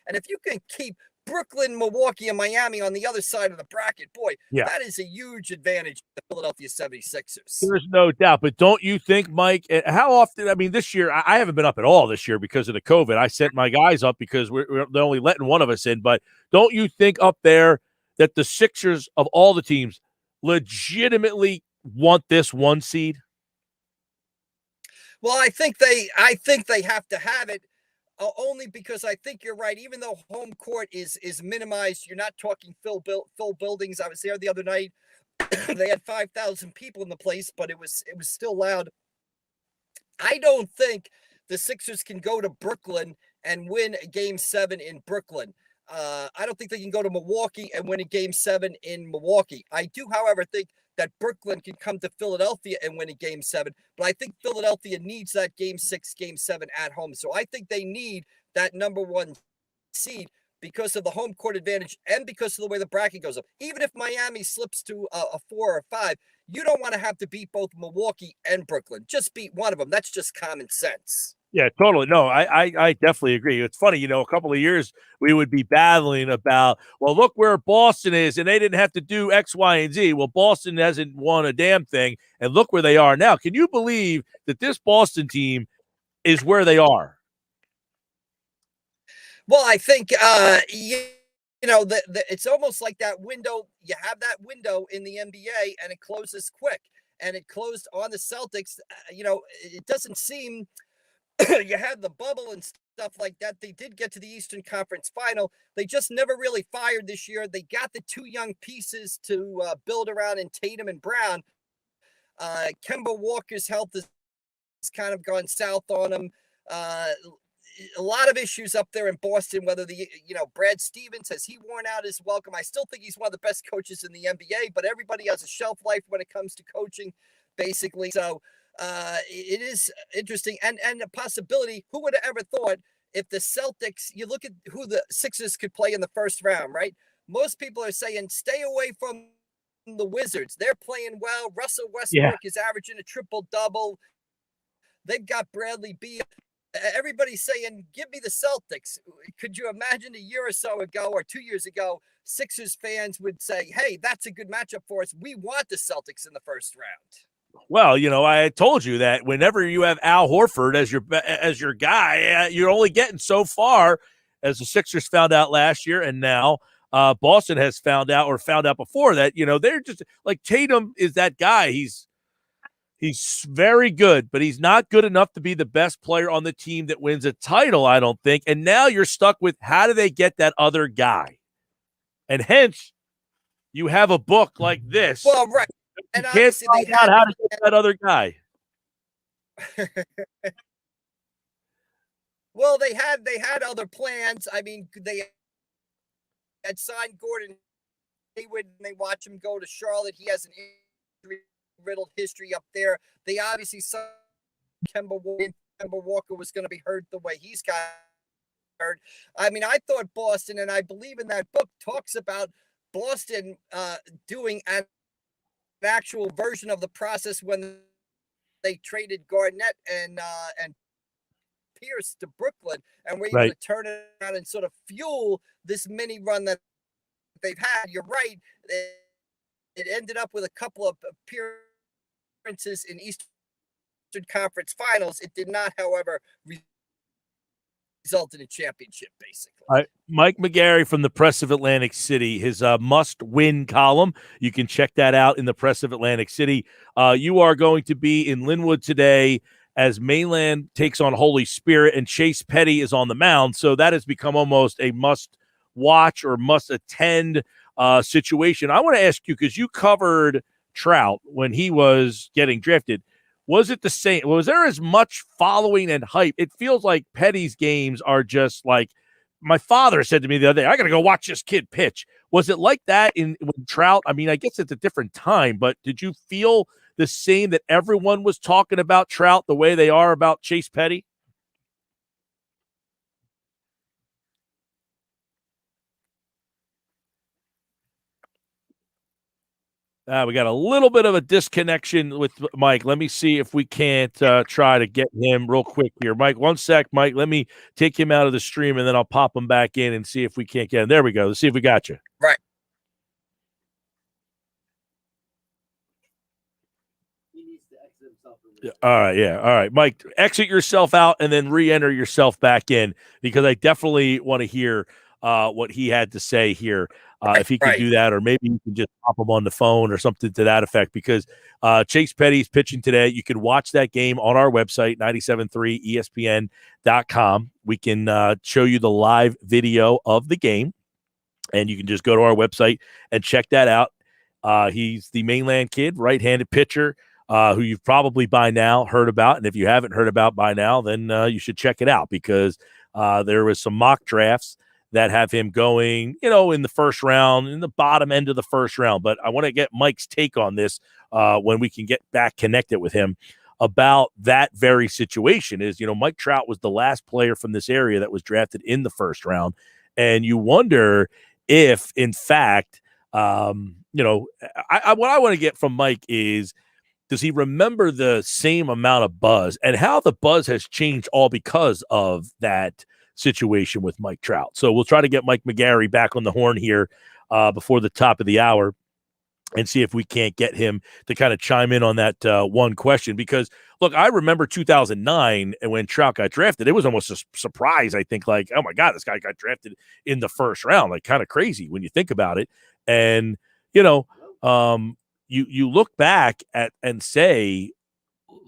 And if you can keep Brooklyn, Milwaukee, and Miami on the other side of the bracket, boy, that is a huge advantage to the Philadelphia 76ers. There's no doubt. But don't you think, Mike, how often, I mean, this year, I haven't been up at all this year because of the COVID. I sent my guys up because they're only letting one of us in. But don't you think up there that the Sixers, of all the teams, legitimately want this 1 seed? Well, I think they have to have it. Only because I think you're right. Even though home court is minimized, you're not talking full buildings. I was there the other night. They had 5,000 people in the place, but it was still loud. I don't think the Sixers can go to Brooklyn and win a Game 7 in Brooklyn. I don't think they can go to Milwaukee and win a Game 7 in Milwaukee. I do, however, think that Brooklyn can come to Philadelphia and win a Game 7. But I think Philadelphia needs that Game 6, Game 7 at home. So I think they need that number 1 seed because of the home court advantage and because of the way the bracket goes up. Even if Miami slips to a 4 or 5, you don't want to have to beat both Milwaukee and Brooklyn. Just beat one of them. That's just common sense. Yeah, totally. No, I definitely agree. It's funny, a couple of years we would be battling about, well, look where Boston is, and they didn't have to do X, Y, and Z. Well, Boston hasn't won a damn thing, and look where they are now. Can you believe that this Boston team is where they are? Well, I think it's almost like that window. You have that window in the NBA, and it closes quick, and it closed on the Celtics. It doesn't seem. You had the bubble and stuff like that. They did get to the Eastern Conference Final. They just never really fired this year. They got the 2 young pieces to build around in Tatum and Brown. Kemba Walker's health has kind of gone south on him. A lot of issues up there in Boston, whether Brad Stevens, has he worn out his welcome? I still think he's one of the best coaches in the NBA, but everybody has a shelf life when it comes to coaching, basically. So it is interesting and a possibility. Who would have ever thought if the Celtics, you look at who the Sixers could play in the first round, right? Most people are saying stay away from the Wizards. They're playing well. Russell Westbrook is averaging a triple-double. They've got Bradley Beal. Everybody's saying, give me the Celtics. Could you imagine a year or so ago or 2 years ago, Sixers fans would say, hey, that's a good matchup for us. We want the Celtics in the first round. Well, I told you that whenever you have Al Horford as your guy, you're only getting so far, as the Sixers found out last year, and now Boston has found out before that. They're just like Tatum is that guy. He's very good, but he's not good enough to be the best player on the team that wins a title, I don't think. And now you're stuck with how do they get that other guy? And hence, you have a book like this. Well, right. And you can't find out how to get that other guy. Well, they had other plans. I mean, they had signed Gordon Hayward, and they watch him go to Charlotte. He has an injury-riddled history up there. They obviously saw Kemba Walker was going to be hurt the way he's got hurt. I mean, I thought Boston, and I believe in that book, talks about Boston doing an actual version of the process when they traded Garnett and Pierce to Brooklyn, and were able to turn it around and sort of fuel this mini run that they've had. You're right. It ended up with a couple of appearances in Eastern Conference Finals. It did not, however, result in a championship, basically. Mike McGarry from the Press of Atlantic City, his must-win column. You can check that out in the Press of Atlantic City. You are going to be in Linwood today as Mainland takes on Holy Spirit, and Chase Petty is on the mound. So that has become almost a must-watch or must-attend situation. I want to ask you, because you covered Trout when he was getting drafted. Was it the same? Was there as much following and hype? It feels like Petty's games are just like, my father said to me the other day, I got to go watch this kid pitch. Was it like that in Trout? I mean, I guess it's a different time, but did you feel the same that everyone was talking about Trout the way they are about Chase Petty? We got a little bit of a disconnection with Mike. Let me see if we can't try to get him real quick here. Mike, one sec, Mike. Let me take him out of the stream, and then I'll pop him back in and see if we can't get him. There we go. Let's see if we got you. Right. All right, yeah. All right, Mike, exit yourself out and then re-enter yourself back in, because I definitely want to hear what he had to say here. If he can do that, or maybe you can just pop him on the phone or something to that effect, because Chase Petty's pitching today. You can watch that game on our website, 973ESPN.com. We can show you the live video of the game, and you can just go to our website and check that out. He's the mainland kid, right-handed pitcher, who you've probably by now heard about. And if you haven't heard about by now, then you should check it out, because there was some mock drafts that have him going, in the first round, in the bottom end of the first round. But I want to get Mike's take on this when we can get back connected with him about that very situation. Is, Mike Trout was the last player from this area that was drafted in the first round. And you wonder if, in fact, what I want to get from Mike is, does he remember the same amount of buzz, and how the buzz has changed all because of that situation with Mike Trout? So we'll try to get Mike McGarry back on the horn here before the top of the hour, and see if we can't get him to kind of chime in on that one question. Because, look, I remember 2009, and when Trout got drafted, it was almost a surprise, I think, like, oh my God, this guy got drafted in the first round, like kind of crazy when you think about it. And, you look back at and say,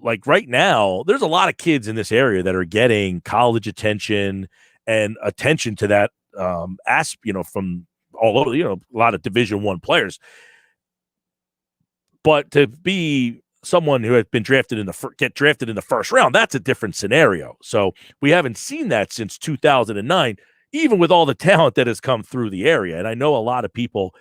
like, right now, there's a lot of kids in this area that are getting college attention to that from all over, a lot of Division I players. But to be someone who had been drafted get drafted in the first round, that's a different scenario. So we haven't seen that since 2009, even with all the talent that has come through the area. And I know a lot of people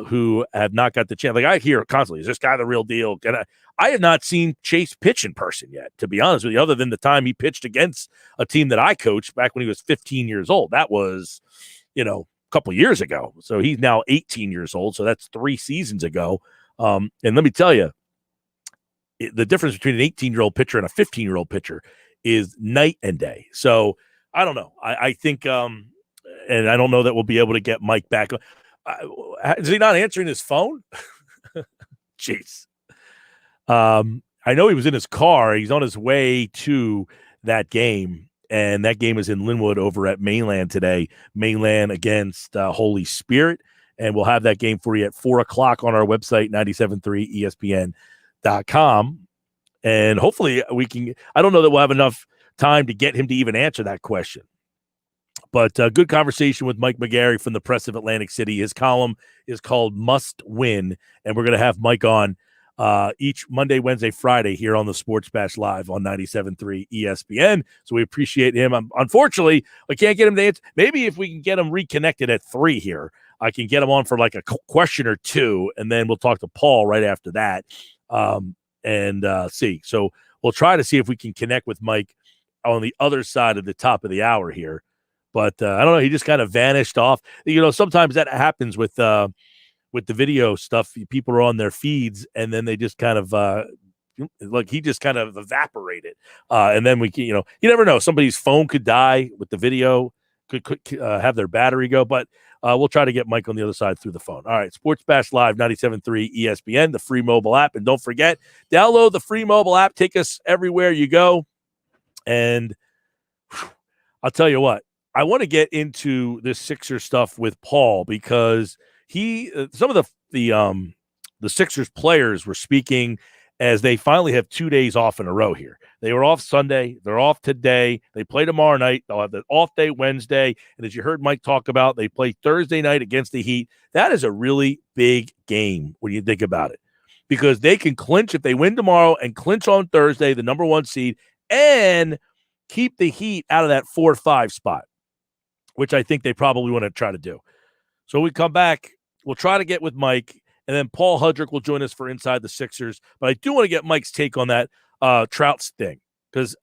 who have not got the chance. Like, I hear constantly, is this guy the real deal? And I have not seen Chase pitch in person yet, to be honest with you, other than the time he pitched against a team that I coached back when he was 15 years old. That was, a couple years ago. So he's now 18 years old. So that's 3 seasons ago. And let me tell you, the difference between an 18-year-old pitcher and a 15-year-old pitcher is night and day. So I don't know. I think, and I don't know that we'll be able to get Mike back. Is he not answering his phone? Jeez. I know he was in his car. He's on his way to that game, and that game is in Linwood over at Mainland today. Mainland against Holy Spirit, and we'll have that game for you at 4:00 on our website, 973ESPN.com. And hopefully we can – I don't know that we'll have enough time to get him to even answer that question. But good conversation with Mike McGarry from the Press of Atlantic City. His column is called Must Win, and we're going to have Mike on each Monday, Wednesday, Friday here on the Sports Bash Live on 97.3 ESPN. So we appreciate him. Unfortunately, I can't get him to answer. Maybe if we can get him reconnected at 3 here, I can get him on for like a question or two, and then we'll talk to Paul right after that and see. So we'll try to see if we can connect with Mike on the other side of the top of the hour here. But I don't know. He just kind of vanished off. Sometimes that happens with the video stuff. People are on their feeds, and then they just kind of he just kind of evaporated. And then you never know. Somebody's phone could die with the video, could have their battery go. But we'll try to get Mike on the other side through the phone. All right, Sports Bash Live, 97.3 ESPN, the free mobile app. And don't forget, download the free mobile app. Take us everywhere you go. And I'll tell you what. I want to get into this Sixers stuff with Paul, because some of the Sixers players were speaking, as they finally have 2 days off in a row here. They were off Sunday. They're off today. They play tomorrow night. They'll have the off day Wednesday. And as you heard Mike talk about, they play Thursday night against the Heat. That is a really big game when you think about it, because they can clinch if they win tomorrow and clinch on Thursday, the number 1 seed, and keep the Heat out of that 4-5 spot, which I think they probably want to try to do. So we come back. We'll try to get with Mike, and then Paul Hudrick will join us for Inside the Sixers. But I do want to get Mike's take on that Trouts thing, because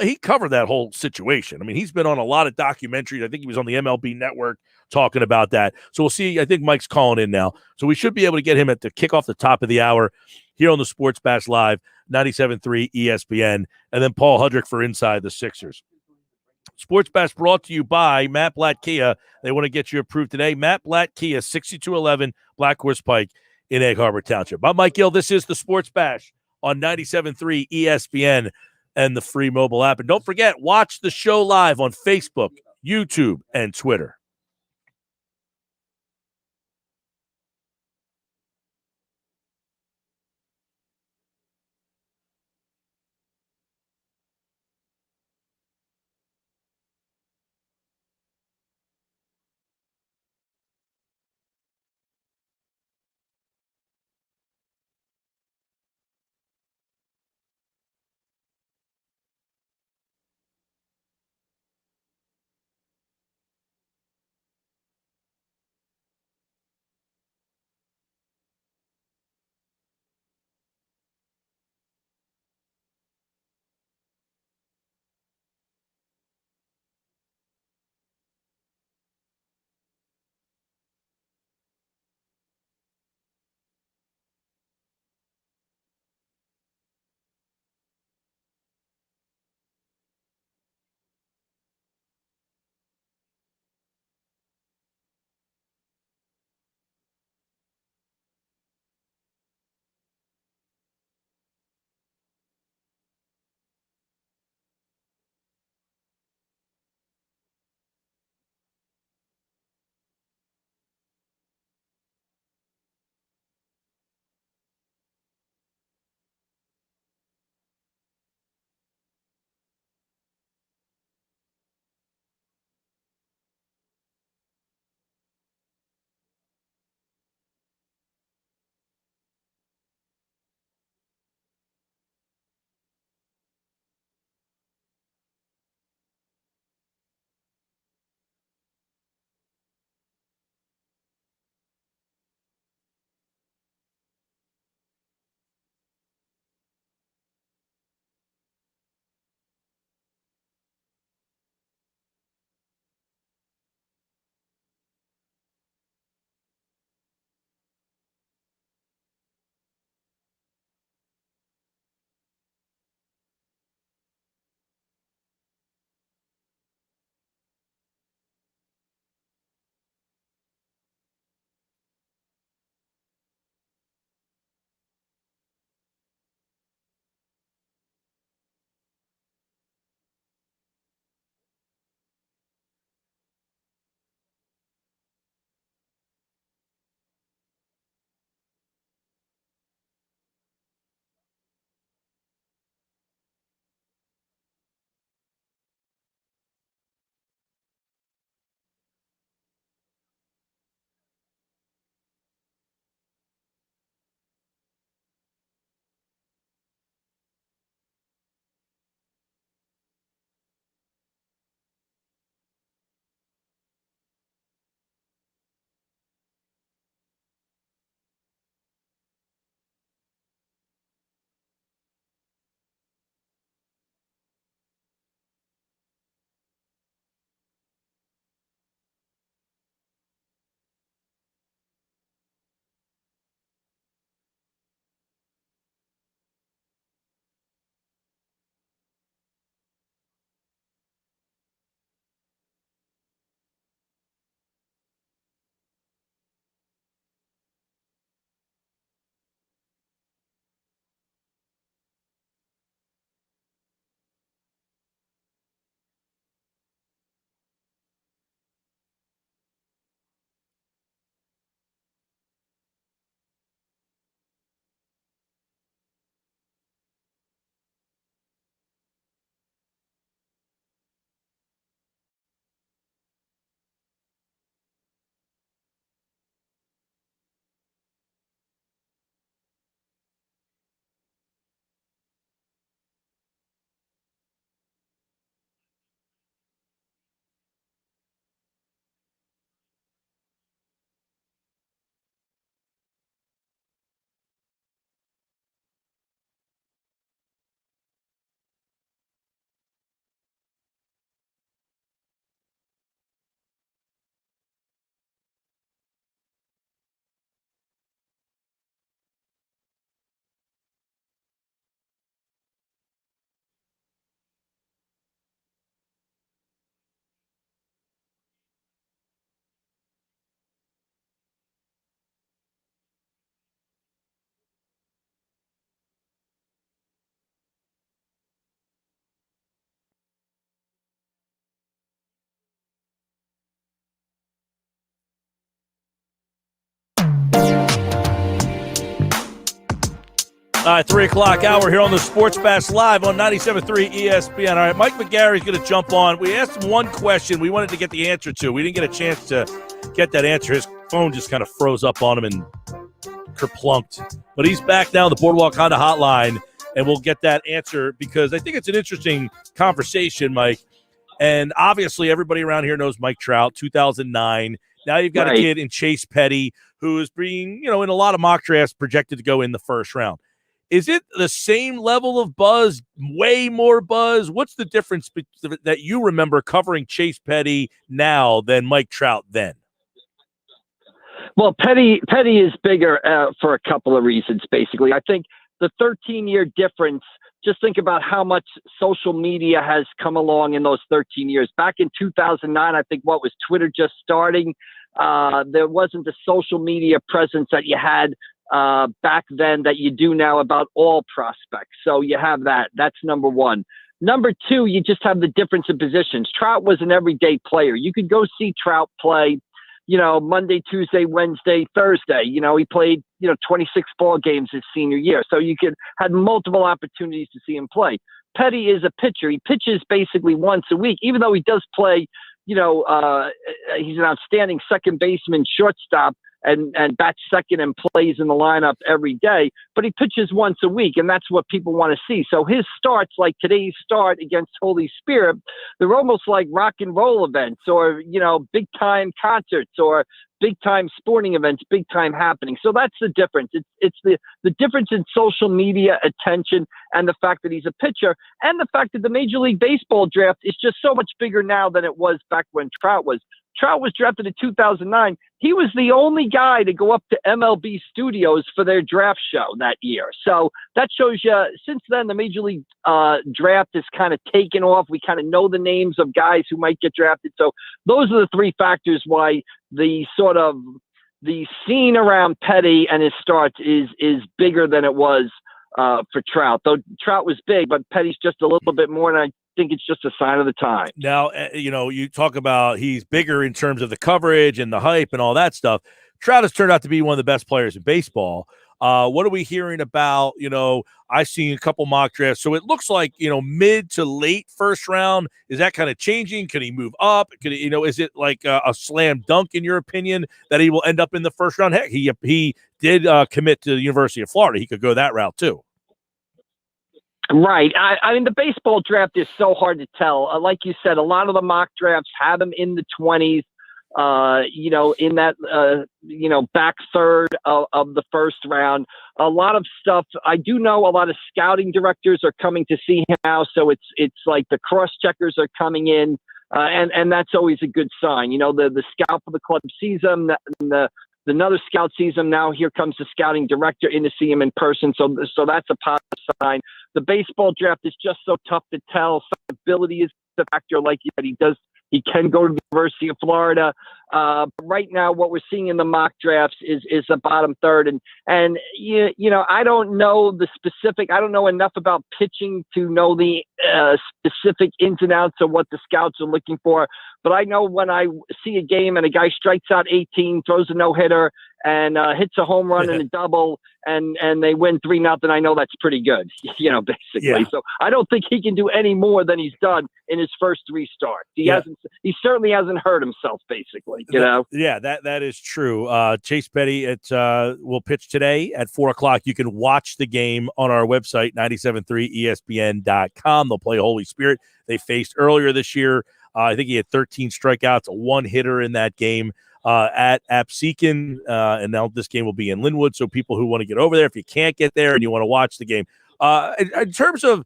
he covered that whole situation. I mean, he's been on a lot of documentaries. I think he was on the MLB Network talking about that. So we'll see. I think Mike's calling in now. So we should be able to get him at the kickoff the top of the hour here on the Sports Bash Live, 97.3 ESPN, and then Paul Hudrick for Inside the Sixers. Sports Bash brought to you by Matt Blatt Kia. They want to get you approved today. Matt Blatt Kia, 6211 Black Horse Pike in Egg Harbor Township. I'm Mike Gill. This is the Sports Bash on 97.3 ESPN and the free mobile app. And don't forget, watch the show live on Facebook, YouTube, and Twitter. All right, 3 o'clock hour here on the Sports Bash Live on 97.3 ESPN. All right, Mike McGarry's going to jump on. We asked him one question we wanted to get the answer to. We didn't get a chance to get that answer. His phone just kind of froze up on him and kerplunked. But he's back now on the Boardwalk Honda hotline, and we'll get that answer because I think it's an interesting conversation, Mike. And obviously everybody around here knows Mike Trout, 2009. Now you've got a kid in Chase Petty who is being, in a lot of mock drafts projected to go in the first round. Is it the same level of buzz, way more buzz? What's the difference that you remember covering Chase Petty now than Mike Trout then? Well, Petty is bigger for a couple of reasons, basically. I think the 13-year difference, just think about how much social media has come along in those 13 years. Back in 2009, I think, was Twitter just starting? There wasn't the social media presence that you had back then that you do now about all prospects. So you have that. That's number one. Number two, you just have the difference in positions. Trout was an everyday player. You could go see Trout play, Monday, Tuesday, Wednesday, Thursday. He played, 26 ball games his senior year. So you had multiple opportunities to see him play. Petty is a pitcher. He pitches basically once a week, even though he does play, he's an outstanding second baseman, shortstop, and bats second and plays in the lineup every day, but he pitches once a week, and that's what people want to see. So his starts, like today's start against Holy Spirit, they're almost like rock and roll events or, big time concerts or big time sporting events, big time happening. So that's the difference. It's the difference in social media attention and the fact that he's a pitcher and the fact that the Major League Baseball draft is just so much bigger now than it was back when Trout was. Trout was drafted in 2009. He was the only guy to go up to MLB Studios for their draft show that year. So that shows you, since then, the Major League draft has kind of taken off. We kind of know the names of guys who might get drafted. So those are the three factors why the scene around Petty and his starts is bigger than it was for Trout. Though Trout was big, but Petty's just a little bit more, and I think it's just a sign of the time. Now, you talk about he's bigger in terms of the coverage and the hype and all that stuff. Trout has turned out to be one of the best players in baseball. What are we hearing about? I've seen a couple mock drafts. So it looks like, mid to late first round. Is that kind of changing? Can he move up? Is it like a slam dunk in your opinion that he will end up in the first round? Heck, he did commit to the University of Florida. He could go that route too. Right. I mean, the baseball draft is so hard to tell. Like you said, a lot of the mock drafts have him in the 20s, in that, back third of the first round. A lot of stuff. I do know a lot of scouting directors are coming to see him now. So it's like the cross checkers are coming in, and that's always a good sign. The scout for the club sees him, and another scout sees him. Now here comes the scouting director in to see him in person. So that's a positive sign. The baseball draft is just so tough to tell. Some ability is the factor, like you said, he can go to the University of Florida. But right now, what we're seeing in the mock drafts is the bottom third. And I don't know the specific. I don't know enough about pitching to know the specific ins and outs of what the scouts are looking for. But I know when I see a game and a guy strikes out 18, throws a no-hitter, and hits a home run and a double, and they win 3-0, I know that's pretty good, basically. Yeah. So I don't think he can do any more than he's done in his first 3 starts. He certainly hasn't hurt himself, basically, Yeah, that is true. Chase Petty will pitch today at 4:00. You can watch the game on our website, 973ESPN.com. They'll play Holy Spirit. They faced earlier this year. I think he had 13 strikeouts, a 1-hitter in that game at Absecon. And now this game will be in Linwood. So people who want to get over there, if you can't get there and you want to watch the game. In terms of,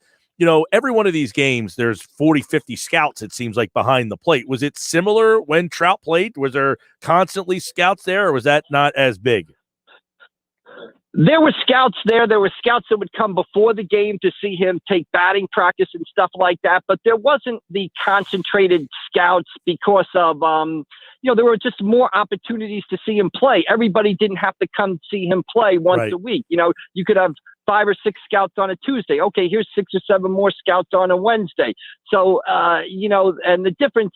every one of these games, there's 40, 50 scouts, it seems like, behind the plate. Was it similar when Trout played? Was there constantly scouts there, or was that not as big? There were scouts there. There were scouts that would come before the game to see him take batting practice and stuff like that. But there wasn't the concentrated scouts because of, there were just more opportunities to see him play. Everybody didn't have to come see him play once a week. You could have 5 or 6 scouts on a Tuesday. Okay, here's 6 or 7 more scouts on a Wednesday. So, and the difference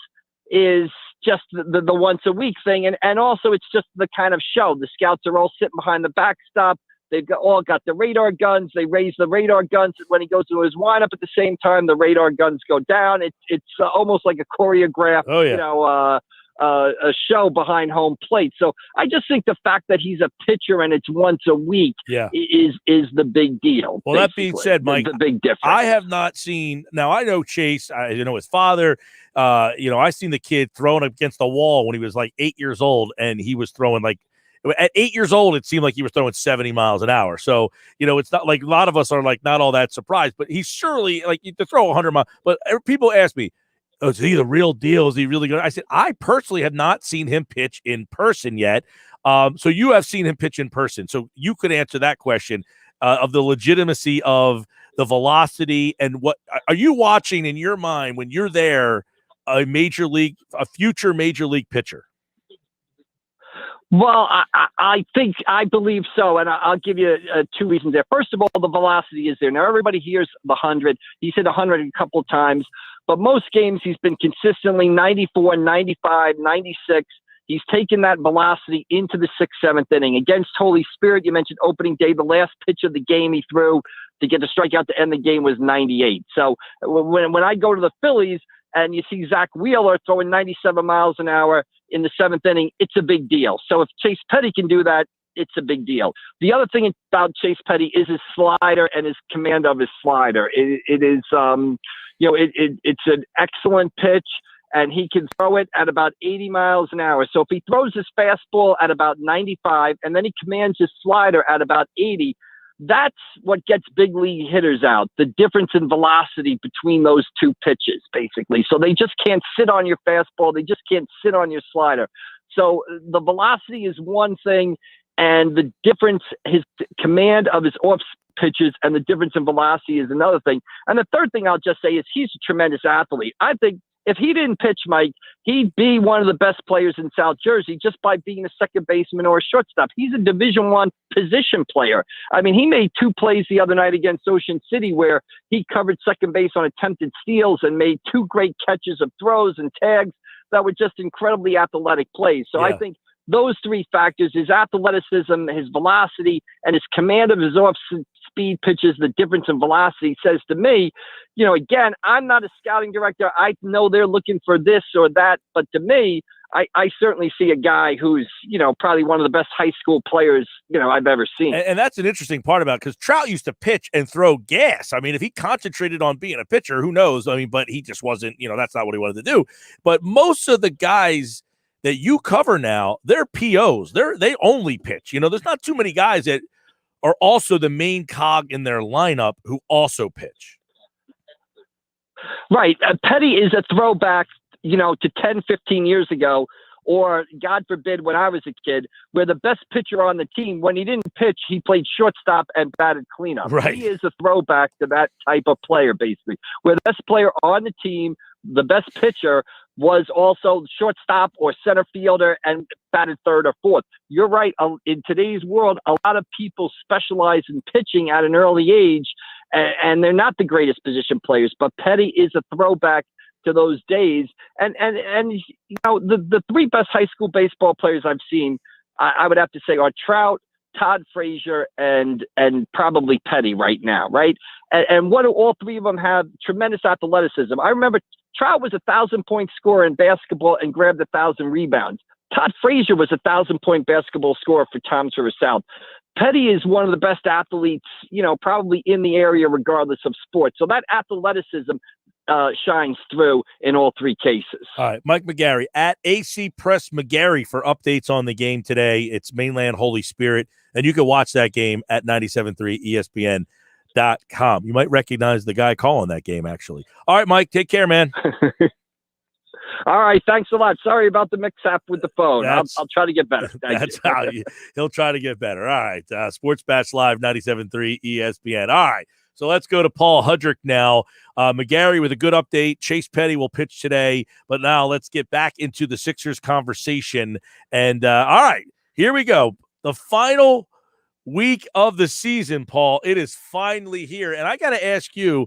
is just the once a week thing. And also it's just the kind of show. The scouts are all sitting behind the backstop. They've all got the radar guns. They raise the radar guns when he goes to his windup. At the same time, the radar guns go down. It's almost like a choreographed, a show behind home plate. So I just think the fact that he's a pitcher and it's once a week is the big deal. Well, that being said, Mike, the big difference. I have not seen. Now I know Chase. I know his father. I seen the kid throwing against the wall when he was like 8 years old, and he was throwing like. At 8 years old, it seemed like he was throwing 70 miles an hour. So, it's not like a lot of us are like not all that surprised, but he's surely like to throw 100 miles. But people ask me, is he the real deal? Is he really good? I said, I personally have not seen him pitch in person yet. So you have seen him pitch in person. So you could answer that question of the legitimacy of the velocity and what are you watching in your mind when you're there, a future major league pitcher? Well, I believe so, and I'll give you two reasons there. First of all, the velocity is there. Now, everybody hears the 100. He's hit 100 a couple of times, but most games he's been consistently 94, 95, 96. He's taken that velocity into the 6th, 7th inning. Against Holy Spirit, you mentioned opening day, the last pitch of the game he threw to get the strikeout to end the game was 98. So when I go to the Phillies and you see Zach Wheeler throwing 97 miles an hour in the 7th inning, it's a big deal. So if Chase Petty can do that, it's a big deal. The other thing about Chase Petty is his slider and his command of his slider. It is, it's an excellent pitch, and he can throw it at about 80 miles an hour. So if he throws his fastball at about 95 and then he commands his slider at about 80, that's what gets big league hitters out, the difference in velocity between those two pitches, basically. So they just can't sit on your fastball. They just can't sit on your slider. So the velocity is one thing, and the difference, his command of his off pitches and the difference in velocity is another thing. And the third thing I'll just say is he's a tremendous athlete. I think if he didn't pitch, Mike, he'd be one of the best players in South Jersey just by being a second baseman or a shortstop. He's a Division I position player. I mean, he made 2 plays the other night against Ocean City where he covered second base on attempted steals and made 2 great catches of throws and tags that were just incredibly athletic plays. So I think those 3 factors, his athleticism, his velocity, and his command of his off-speed pitches, the difference in velocity says to me, again, I'm not a scouting director. I know they're looking for this or that, but to me, I certainly see a guy who's, probably one of the best high school players, I've ever seen. And that's an interesting part about it, because Trout used to pitch and throw gas. I mean, if he concentrated on being a pitcher, who knows? I mean, but he just wasn't, that's not what he wanted to do. But most of the guys that you cover now, they're POs. They only pitch. There's not too many guys that are also the main cog in their lineup who also pitch. Right. Petty is a throwback, to 10, 15 years ago, or God forbid, when I was a kid, where the best pitcher on the team, when he didn't pitch, he played shortstop and batted cleanup. Right. He is a throwback to that type of player, basically, where the best player on the team, the best pitcher, was also shortstop or center fielder and batted third or fourth. You're right. In today's world, a lot of people specialize in pitching at an early age, and they're not the greatest position players, but Petty is a throwback to those days. And the 3 best high school baseball players I've seen, I would have to say, are Trout, Todd Frazier, and probably Petty right now, right? And what do all 3 of them have? Tremendous athleticism. I remember Trout was 1,000-point scorer in basketball and grabbed 1,000 rebounds. Todd Frazier was 1,000-point basketball scorer for Toms River South. Petty is one of the best athletes, probably in the area, regardless of sport. So that athleticism shines through in all 3 cases. All right, Mike McGarry at AC Press McGarry for updates on the game today. It's Mainland Holy Spirit, and you can watch that game at 97.3 ESPN.com. You might recognize the guy calling that game, actually. All right, Mike, take care, man. All right, thanks a lot. Sorry about the mix-up with the phone. I'll try to get better. He'll try to get better. All right, Sports Batch Live, 97.3 ESPN. All right. So let's go to Paul Hudrick now. McGarry with a good update. Chase Petty will pitch today. But now let's get back into the Sixers conversation. And all right, here we go. The final week of the season, Paul. It is finally here. And I got to ask you,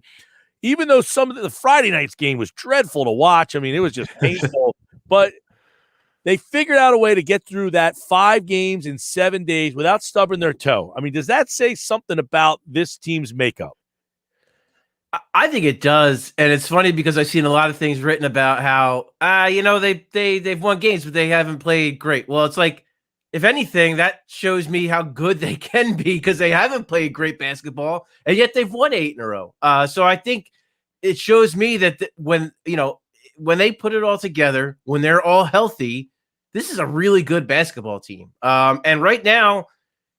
even though some of the Friday night's game was dreadful to watch, I mean, it was just painful. But They figured out a way to get through that 5 games in 7 days without stubbing their toe. I mean, does that say something about this team's makeup? I think it does, and it's funny because I've seen a lot of things written about how they've won games, but they haven't played great. Well, it's like, if anything, that shows me how good they can be because they haven't played great basketball, and yet they've won 8 in a row. So I think it shows me that when they put it all together, when they're all healthy, this is a really good basketball team. And right now,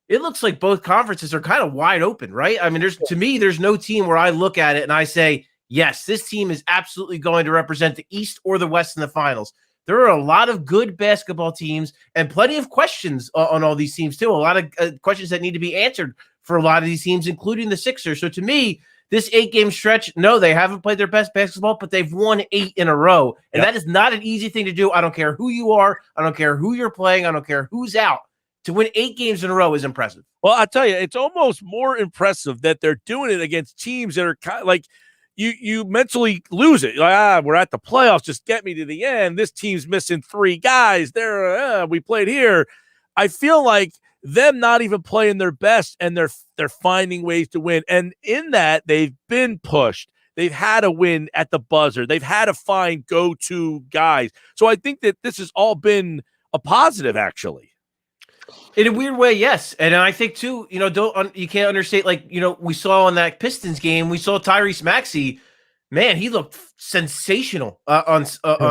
it looks like both conferences are kind of wide open, right? I mean, there's no team where I look at it and I say, yes, this team is absolutely going to represent the East or the West in the finals. There are a lot of good basketball teams and plenty of questions on all these teams too. A lot of questions that need to be answered for a lot of these teams, including the Sixers. So to me, this 8-game stretch, no, they haven't played their best basketball, but they've won 8 in a row. And that is not an easy thing to do. I don't care who you are. I don't care who you're playing. I don't care who's out. To win 8 games in a row is impressive. Well, I tell you, it's almost more impressive that they're doing it against teams that are kind of like you mentally lose it. Like, we're at the playoffs. Just get me to the end. This team's missing 3 guys. We played here. I feel like them not even playing their best, and they're finding ways to win. And in that, they've been pushed. They've had to win at the buzzer. They've had to find go-to guys. So I think that this has all been a positive, actually. In a weird way, yes. And I think, too, you can't understate, we saw in that Pistons game, we saw Tyrese Maxey. Man, he looked sensational on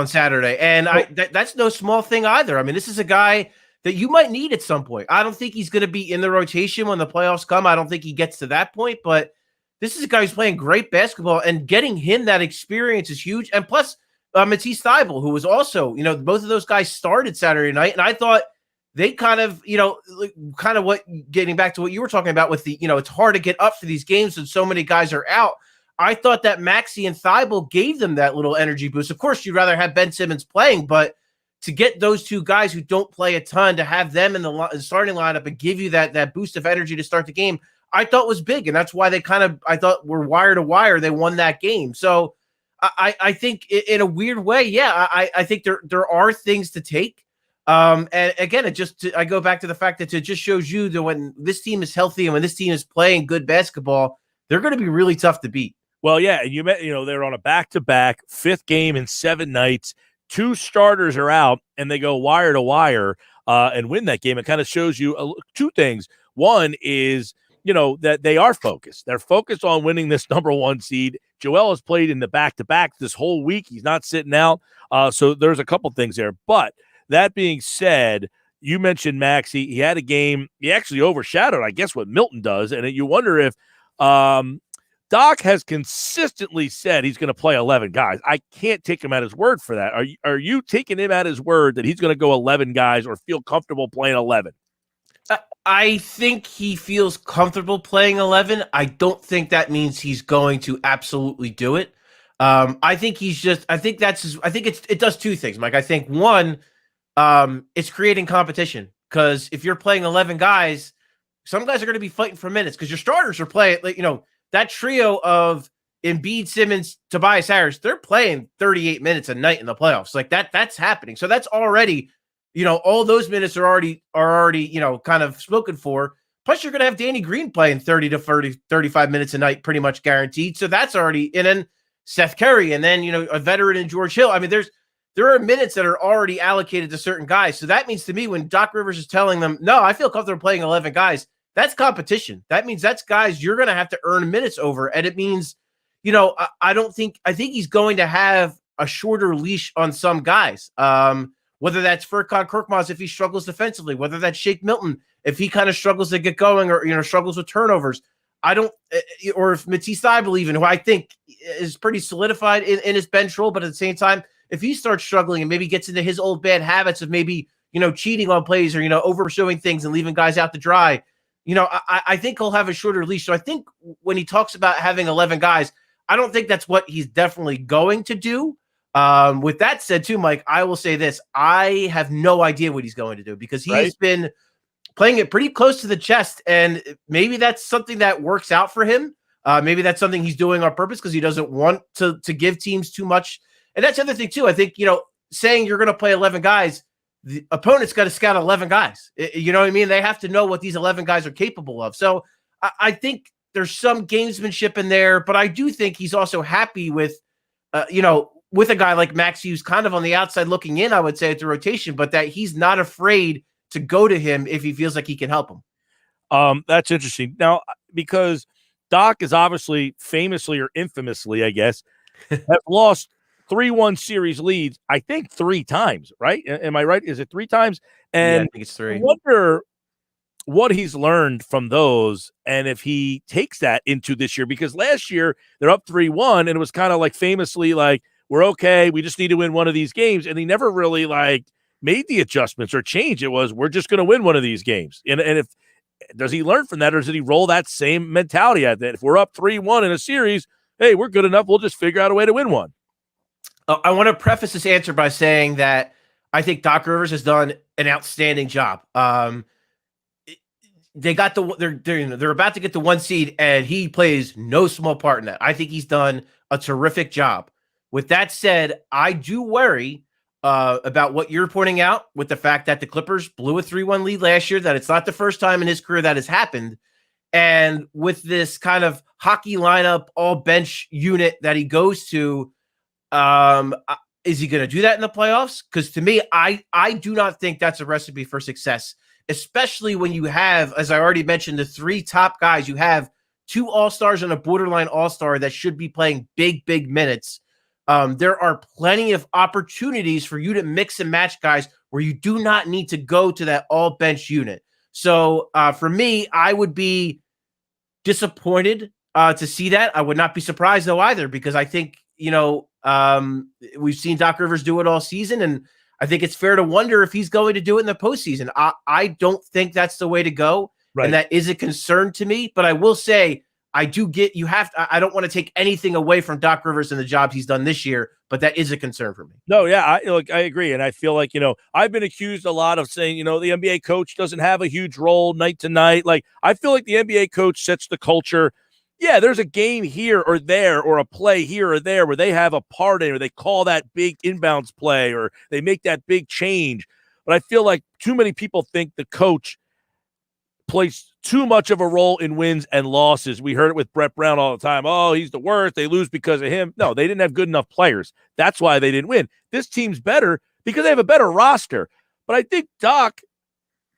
Saturday. And that's no small thing either. I mean, this is a guy that you might need at some point. I don't think he's going to be in the rotation when the playoffs come. I don't think he gets to that point. But this is a guy who's playing great basketball, and getting him that experience is huge. And plus, Matisse Thybulle, who was also, both of those guys started Saturday night. And I thought they kind of getting back to what you were talking about with the, it's hard to get up for these games and so many guys are out. I thought that Maxey and Thybulle gave them that little energy boost. Of course, you'd rather have Ben Simmons playing, but to get those 2 guys who don't play a ton, to have them in the starting lineup and give you that boost of energy to start the game, I thought was big. And that's why they I thought were wire to wire. They won that game. So I think in a weird way, I think there are things to take. And again, I go back to the fact that it just shows you that when this team is healthy and when this team is playing good basketball, they're going to be really tough to beat. Well, yeah, and they're on a back-to-back 5th game in 7 nights. 2 starters are out, and they go wire to wire and win that game. It kind of shows you 2 things. One is, that they are focused. They're focused on winning this number 1 seed. Joel has played in the back-to-back this whole week. He's not sitting out. So there's a couple things there. But that being said, you mentioned Maxey. He had a game. He actually overshadowed, I guess, what Milton does. And you wonder if Doc has consistently said he's going to play 11 guys. I can't take him at his word for that. Are you taking him at his word that he's going to go 11 guys or feel comfortable playing 11? I think he feels comfortable playing 11. I don't think that means he's going to absolutely do it. I think it does 2 things, Mike. I think one, it's creating competition, because if you're playing 11 guys, some guys are going to be fighting for minutes because your starters are playing, that trio of Embiid, Simmons, Tobias Harris, they're playing 38 minutes a night in the playoffs. Like that's happening. So that's already, all those minutes are already, kind of spoken for. Plus you're going to have Danny Green playing 30 to 35 minutes a night, pretty much guaranteed. So that's already, and then Seth Curry, and then, a veteran in George Hill. I mean, there are minutes that are already allocated to certain guys. So that means to me, when Doc Rivers is telling them, no, I feel comfortable playing 11 guys, that's competition. That means that's guys you're going to have to earn minutes over. And it means, I think he's going to have a shorter leash on some guys. Whether that's Furkan Korkmaz if he struggles defensively, whether that's Shake Milton if he kind of struggles to get going or struggles with turnovers. Or if Matisse Thybulle, even, who I think is pretty solidified in his bench role, but at the same time, if he starts struggling and maybe gets into his old bad habits of maybe, cheating on plays or, over pursuing things and leaving guys out to dry, I think he'll have a shorter leash. So I think when he talks about having 11 guys, I don't think that's what he's definitely going to do. With that said, too, Mike, I will say this. I have no idea what he's going to do because he's been playing it pretty close to the chest, and maybe that's something that works out for him. Maybe that's something he's doing on purpose because he doesn't want to give teams too much. And that's the other thing, too. I think, saying you're going to play 11 guys, the opponent's got to scout 11 guys. You know what I mean? They have to know what these 11 guys are capable of. So I think there's some gamesmanship in there, but I do think he's also happy with, with a guy like Max Hughes kind of on the outside looking in, I would say, at the rotation, but that he's not afraid to go to him if he feels like he can help him. That's interesting. Now, because Doc is obviously famously or infamously, I guess, have lost 3-1 series leads, I think 3 times, right? Am I right? Is it 3 times? And I think it's 3. I wonder what he's learned from those and if he takes that into this year, because last year they're up 3-1 and it was kind of like famously like, we're okay, we just need to win one of these games. And he never really like made the adjustments or change. It was, we're just going to win one of these games. And if, does he learn from that, or does he roll that same mentality at that? If we're up 3-1 in a series, hey, we're good enough, we'll just figure out a way to win one. I want to preface this answer by saying that I think Doc Rivers has done an outstanding job. They got they're about to get the 1 seed, and he plays no small part in that. I think he's done a terrific job. With that said, I do worry about what you're pointing out with the fact that the Clippers blew a 3-1 lead last year, that it's not the first time in his career that has happened. And with this kind of hockey lineup, all bench unit that he goes to, is he going to do that in the playoffs? Because to me, I do not think that's a recipe for success, especially when you have, as I already mentioned, the 3 top guys. You have 2 all-stars and a borderline all-star that should be playing big minutes. There are plenty of opportunities for you to mix and match guys where you do not need to go to that all-bench unit. So for me, I would be disappointed to see that. I would not be surprised, though, either, because I think, we've seen Doc Rivers do it all season, and I think it's fair to wonder if he's going to do it in the postseason. I don't think that's the way to go, right. And that is a concern to me. But I will say, I do get I don't want to take anything away from Doc Rivers and the jobs he's done this year, but that is a concern for me. No, yeah, I agree, and I feel like I've been accused a lot of saying the NBA coach doesn't have a huge role night to night. Like I feel like the NBA coach sets the culture. Yeah, there's a game here or there or a play here or there where they have a part in, or they call that big inbounds play, or they make that big change. But I feel like too many people think the coach plays too much of a role in wins and losses. We heard it with Brett Brown all the time. Oh, he's the worst. They lose because of him. No, they didn't have good enough players. That's why they didn't win. This team's better because they have a better roster. But I think Doc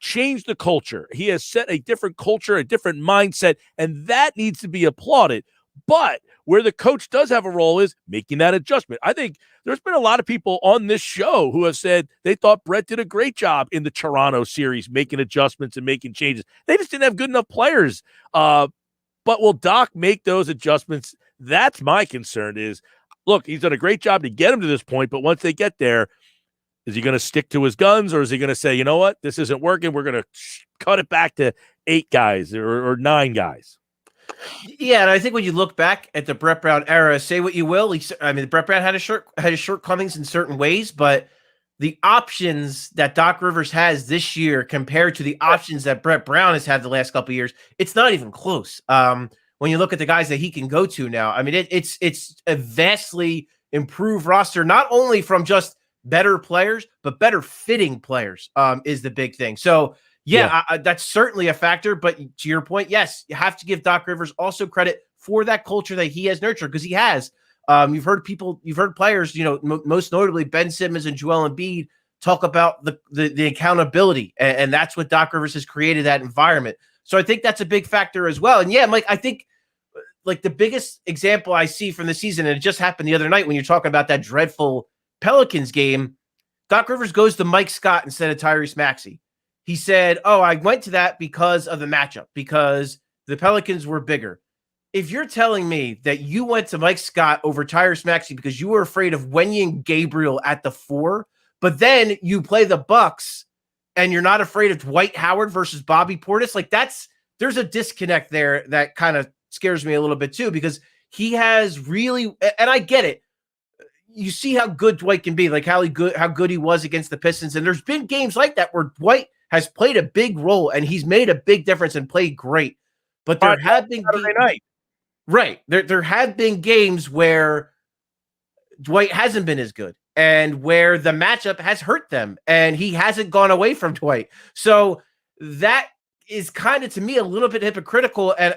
changed the culture. He has set a different culture, a different mindset, and that needs to be applauded. But where the coach does have a role is making that adjustment. I think there's been a lot of people on this show who have said they thought Brett did a great job in the Toronto series, making adjustments and making changes. They just didn't have good enough players. But will Doc make those adjustments? That's my concern is, look, he's done a great job to get him to this point, but once they get there, is he going to stick to his guns, or is he going to say, you know what, this isn't working, we're going to cut it back to 8 guys or 9 guys? Yeah, and I think when you look back at the Brett Brown era, say what you will, Brett Brown had his shortcomings in certain ways, but the options that Doc Rivers has this year compared to the options that Brett Brown has had the last couple of years, it's not even close. When you look at the guys that he can go to now, it's a vastly improved roster, not only from just better players, but better fitting players is the big thing. So that's certainly a factor. But to your point, yes, you have to give Doc Rivers also credit for that culture that he has nurtured, because he has. You've heard players, most notably Ben Simmons and Joel Embiid talk about the accountability, and that's what Doc Rivers has created, that environment. So I think that's a big factor as well. And yeah, Mike, I think like the biggest example I see from the season, and it just happened the other night when you're talking about that dreadful Pelicans game, Doc Rivers goes to Mike Scott instead of Tyrese Maxey. He said, I went to that because of the matchup, because the Pelicans were bigger. If you're telling me that you went to Mike Scott over Tyrese Maxey because you were afraid of Wenyen Gabriel at the 4, but then you play the Bucks and you're not afraid of Dwight Howard versus Bobby Portis, like there's a disconnect there that kind of scares me a little bit too, because he has really, and I get it, you see how good Dwight can be, like how good he was against the Pistons. And there's been games like that where Dwight has played a big role and he's made a big difference and played great. But there have been There have been games where Dwight hasn't been as good. and where the matchup has hurt them, and he hasn't gone away from Dwight. So that is kind of, to me, a little bit hypocritical. And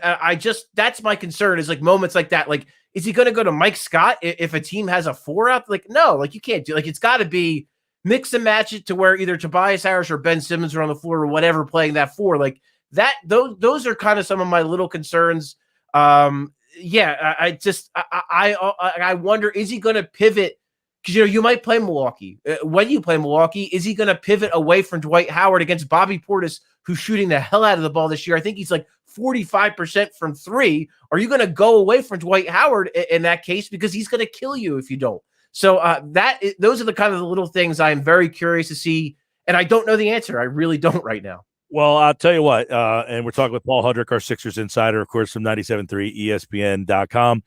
that's my concern, is like moments like that. Like, is he going to go to Mike Scott if a team has a 4 out? Like, no, like you can't do, like, it's got to be mix and match it to where either Tobias Harris or Ben Simmons are on the floor or whatever playing that 4. Like that, those are kind of some of my little concerns. I wonder, is he going to pivot? Because, you might play Milwaukee. When you play Milwaukee, is he going to pivot away from Dwight Howard against Bobby Portis, who's shooting the hell out of the ball this year? I think he's like 45% from 3. Are you going to go away from Dwight Howard in that case? Because he's going to kill you if you don't. So those are the kind of the little things I'm very curious to see. And I don't know the answer. I really don't right now. Well, I'll tell you what, and we're talking with Paul Hudrick, our Sixers insider, of course, from 97.3 ESPN.com.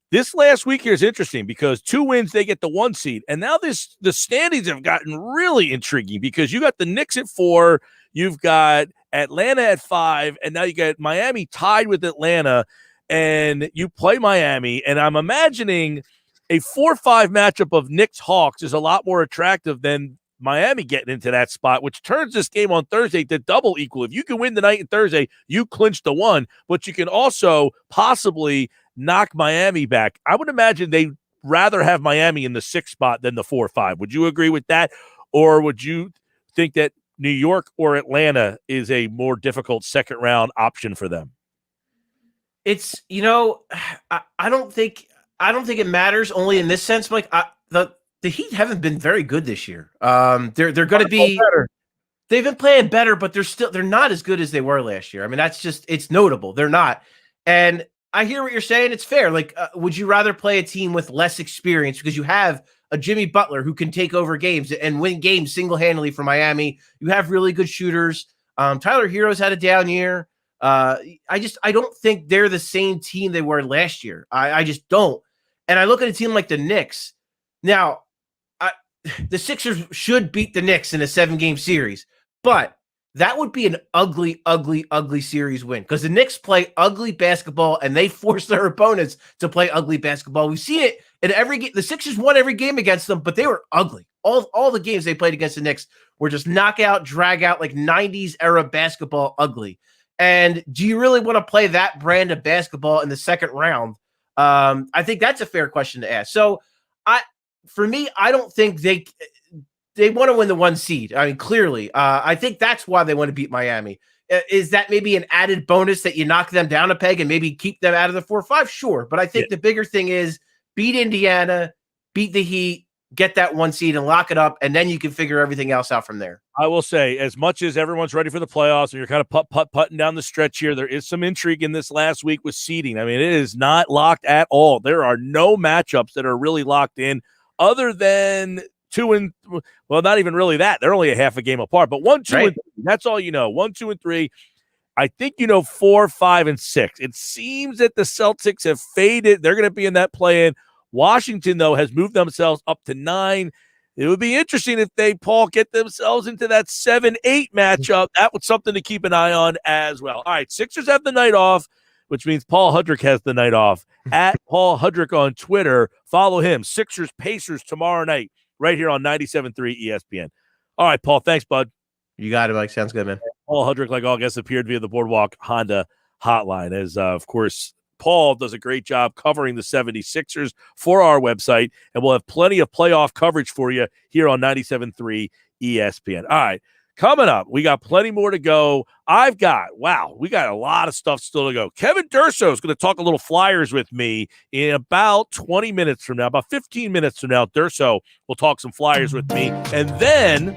This last week here is interesting because 2 wins, they get the 1 seed. And now the standings have gotten really intriguing because you got the Knicks at 4, you've got Atlanta at 5, and now you got Miami tied with Atlanta, and you play Miami. And I'm imagining a 4-5 matchup of Knicks-Hawks is a lot more attractive than Miami getting into that spot, which turns this game on Thursday to double equal. If you can win the night and Thursday, you clinch the 1, but you can also possibly knock Miami back. I would imagine they'd rather have Miami in the 6th spot than the 4-5. Would you agree with that? Or would you think that New York or Atlanta is a more difficult second round option for them? It's, I don't think it matters only in this sense, Mike. The Heat haven't been very good this year. They're going to be better. They've been playing better, but they're not as good as they were last year. I mean, it's notable. They're not. And I hear what you're saying. It's fair. Like, would you rather play a team with less experience because you have a Jimmy Butler who can take over games and win games single-handedly for Miami? You have really good shooters. Tyler Hero's had a down year. I don't think they're the same team they were last year. I just don't. And I look at a team like the Knicks. Now, the Sixers should beat the Knicks in a 7-game series, but that would be an ugly, ugly, ugly series win because the Knicks play ugly basketball and they force their opponents to play ugly basketball. We've seen it in every game. The Sixers won every game against them, but they were ugly. All the games they played against the Knicks were just knockout, drag out, like 90s era basketball ugly. And do you really want to play that brand of basketball in the second round? I think that's a fair question to ask. So for me, I don't think they want to win the 1 seed. I mean, clearly, I think that's why they want to beat Miami. Is that maybe an added bonus that you knock them down a peg and maybe keep them out of the 4-5? Sure. But I think the bigger thing is beat Indiana, beat the Heat, get that 1 seed and lock it up. And then you can figure everything else out from there. I will say, as much as everyone's ready for the playoffs and you're kind of putting down the stretch here, there is some intrigue in this last week with seeding. I mean, it is not locked at all. There are no matchups that are really locked in other than 2 and not even really that. They're only a half a game apart, but 1, 2, and 3. That's all you know. 1, 2, and 3. I think 4, 5, and 6. It seems that the Celtics have faded. They're going to be in that play-in. Washington, though, has moved themselves up to 9. It would be interesting if they, Paul, get themselves into that 7-8 matchup. That was something to keep an eye on as well. All right, Sixers have the night off, which means Paul Hudrick has the night off. At Paul Hudrick on Twitter. Follow him. Sixers Pacers tomorrow night right here on 97.3 ESPN. All right, Paul, thanks, bud. You got it, Mike. Sounds good, man. Paul Hudrick, like all guests, appeared via the Boardwalk Honda hotline as, of course, Paul does a great job covering the 76ers for our website, and we'll have plenty of playoff coverage for you here on 97.3 ESPN. All right, coming up, we got plenty more to go. We got a lot of stuff still to go. Kevin Durso is going to talk a little Flyers with me in about 20 minutes from now, about 15 minutes from now. Durso will talk some Flyers with me, and then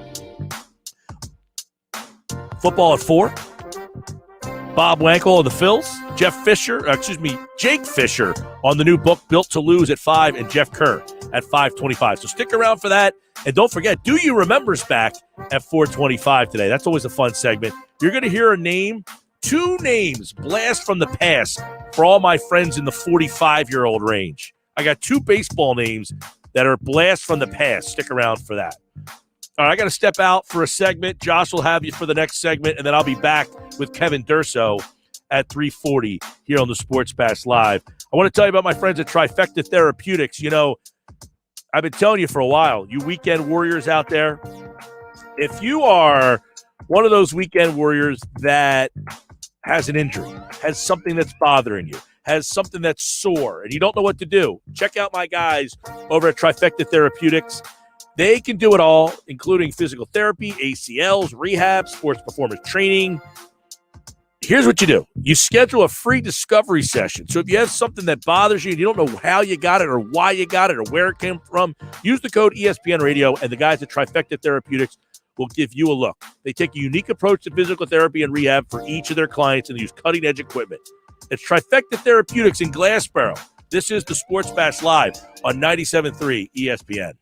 football at 4. Bob Wankel of the Phils, Jake Fisher on the new book, Built to Lose at 5, and Jeff Kerr at 5:25. So stick around for that. And don't forget, Do You Remember's back at 4:25 today. That's always a fun segment. You're going to hear a name, 2 names, blast from the past for all my friends in the 45-year-old range. I got 2 baseball names that are blast from the past. Stick around for that. All right, I got to step out for a segment. Josh will have you for the next segment, and then I'll be back with Kevin Durso at 3:40 here on the Sports Pass Live. I want to tell you about my friends at Trifecta Therapeutics. I've been telling you for a while, you weekend warriors out there, if you are one of those weekend warriors that has an injury, has something that's bothering you, has something that's sore, and you don't know what to do, check out my guys over at Trifecta Therapeutics. They can do it all, including physical therapy, ACLs, rehab, sports performance training. Here's what you do. You schedule a free discovery session. So if you have something that bothers you and you don't know how you got it or why you got it or where it came from, use the code ESPN Radio, and the guys at Trifecta Therapeutics will give you a look. They take a unique approach to physical therapy and rehab for each of their clients, and they use cutting-edge equipment. It's Trifecta Therapeutics in Glassboro. This is the Sports Bash Live on 97.3 ESPN.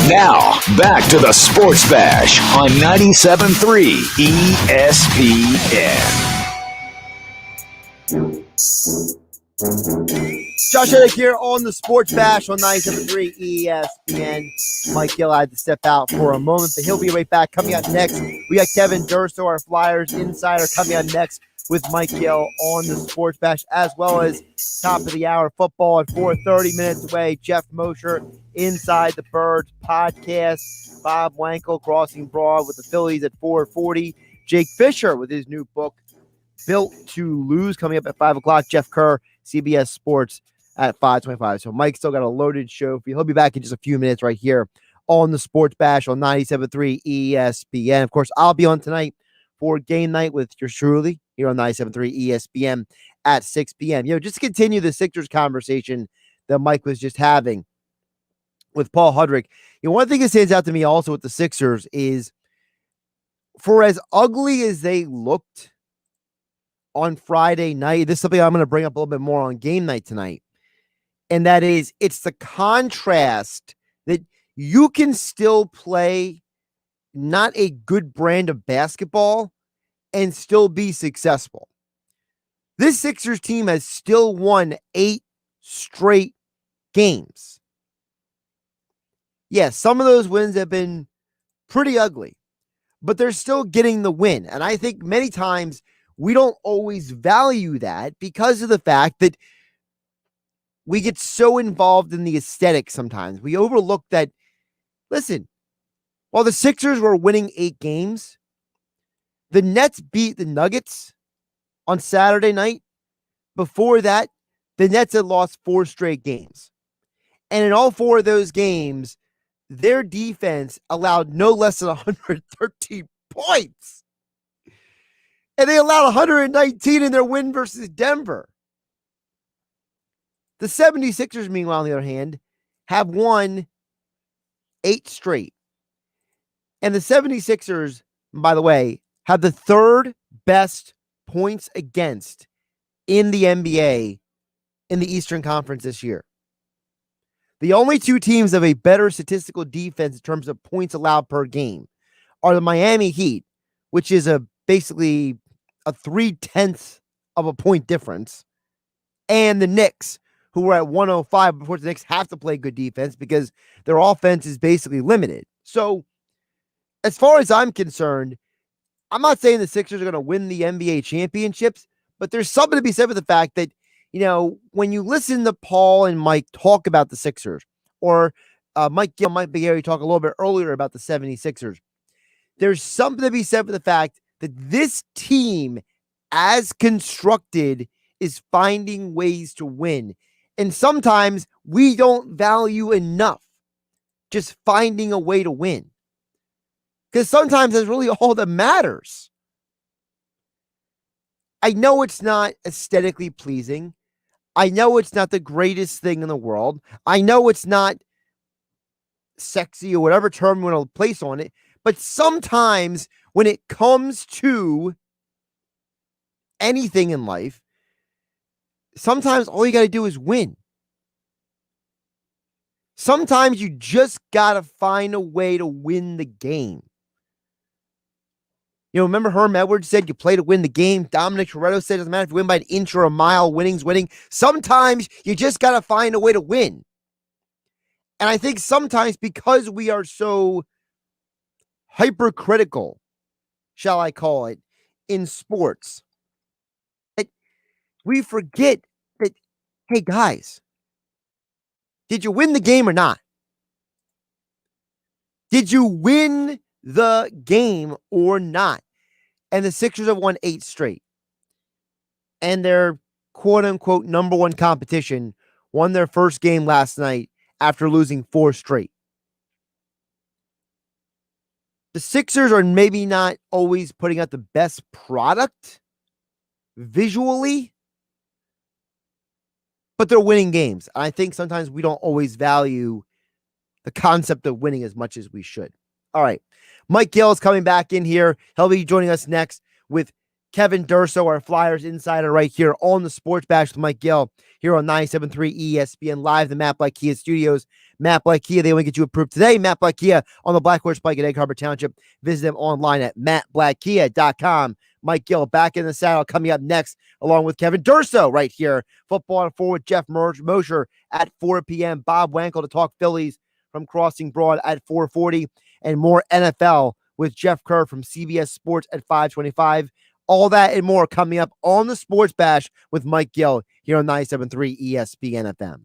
Now, back to the Sports Bash on 97.3 ESPN. Josh Hudrick here on the Sports Bash on 97.3 ESPN. Mike Gill had to step out for a moment, but he'll be right back. Coming up next, we got Kevin Durso, our Flyers insider, coming up next with Mike Gill on the Sports Bash, as well as top of the hour football at 4:30 minutes away. Geoff Mosher, Inside the Birds podcast. Bob Wankel, Crossing Broad with the Phillies at 4:40. Jake Fisher with his new book, Built to Lose, coming up at 5 o'clock. Jeff Kerr, CBS Sports at 5:25. So Mike's still got a loaded show for you. He'll be back in just a few minutes right here on the Sports Bash on 97.3 ESPN. Of course, I'll be on tonight for game night with yours truly here on 97.3 ESPN at 6 p.m. Just to continue the Sixers conversation that Mike was just having with Paul Hudrick. One thing that stands out to me also with the Sixers is, for as ugly as they looked on Friday night, this is something I'm going to bring up a little bit more on game night tonight. And that is, it's the contrast that you can still play not a good brand of basketball and still be successful. This Sixers team has still won 8 straight games. Yes, some of those wins have been pretty ugly, but they're still getting the win. And I think many times we don't always value that because of the fact that we get so involved in the aesthetic sometimes. We overlook that, listen, while the Sixers were winning 8 games, the Nets beat the Nuggets on Saturday night. Before that, the Nets had lost 4 straight games. And in all 4 of those games, their defense allowed no less than 113 points. And they allowed 119 in their win versus Denver. The 76ers, meanwhile, on the other hand, have won 8 straight. And the 76ers, by the way, have the 3rd best points against in the NBA in the Eastern Conference this year. The only 2 teams that have a better statistical defense in terms of points allowed per game are the Miami Heat, which is basically a 0.3 of a point difference, and the Knicks, who were at 105 before the Knicks have to play good defense because their offense is basically limited. So, as far as I'm concerned, I'm not saying the Sixers are going to win the NBA championships, but there's something to be said for the fact that, when you listen to Paul and Mike talk about the Sixers, or Mike Gill, Mike McGarry talk a little bit earlier about the 76ers, there's something to be said for the fact that this team, as constructed, is finding ways to win. And sometimes we don't value enough just finding a way to win. Because sometimes that's really all that matters. I know it's not aesthetically pleasing. I know it's not the greatest thing in the world. I know it's not sexy or whatever term you want to place on it. But sometimes when it comes to anything in life, sometimes all you got to do is win. Sometimes you just got to find a way to win the game. Remember Herm Edwards said you play to win the game. Dominic Toretto said it doesn't matter if you win by an inch or a mile, winning's winning. Sometimes you just got to find a way to win. And I think sometimes because we are so hypercritical, shall I call it, in sports, that we forget that, hey guys, did you win the game or not? Did you win the game or not? And the Sixers have won 8 straight. And their quote-unquote number 1 competition won their first game last night after losing 4 straight. The Sixers are maybe not always putting out the best product visually, but they're winning games. I think sometimes we don't always value the concept of winning as much as we should. All right. Mike Gill is coming back in here. He'll be joining us next with Kevin Durso, our Flyers insider, right here on the Sports Bash with Mike Gill here on 97.3 ESPN live, the Matt Black Kia studios. Matt Black Kia, they want to get you approved today. Matt Black Kia on the Black Horse Pike in Egg Harbor Township. Visit them online at mattblackkia.com. Mike Gill back in the saddle coming up next, along with Kevin Durso right here. Football on 4 with Geoff Mosher at 4 p.m. Bob Wankel to talk Phillies from Crossing Broad at 4:40, and more NFL with Jeff Kerr from CBS Sports at 5:25. All that and more coming up on the Sports Bash with Mike Gill here on 97.3 ESPN FM.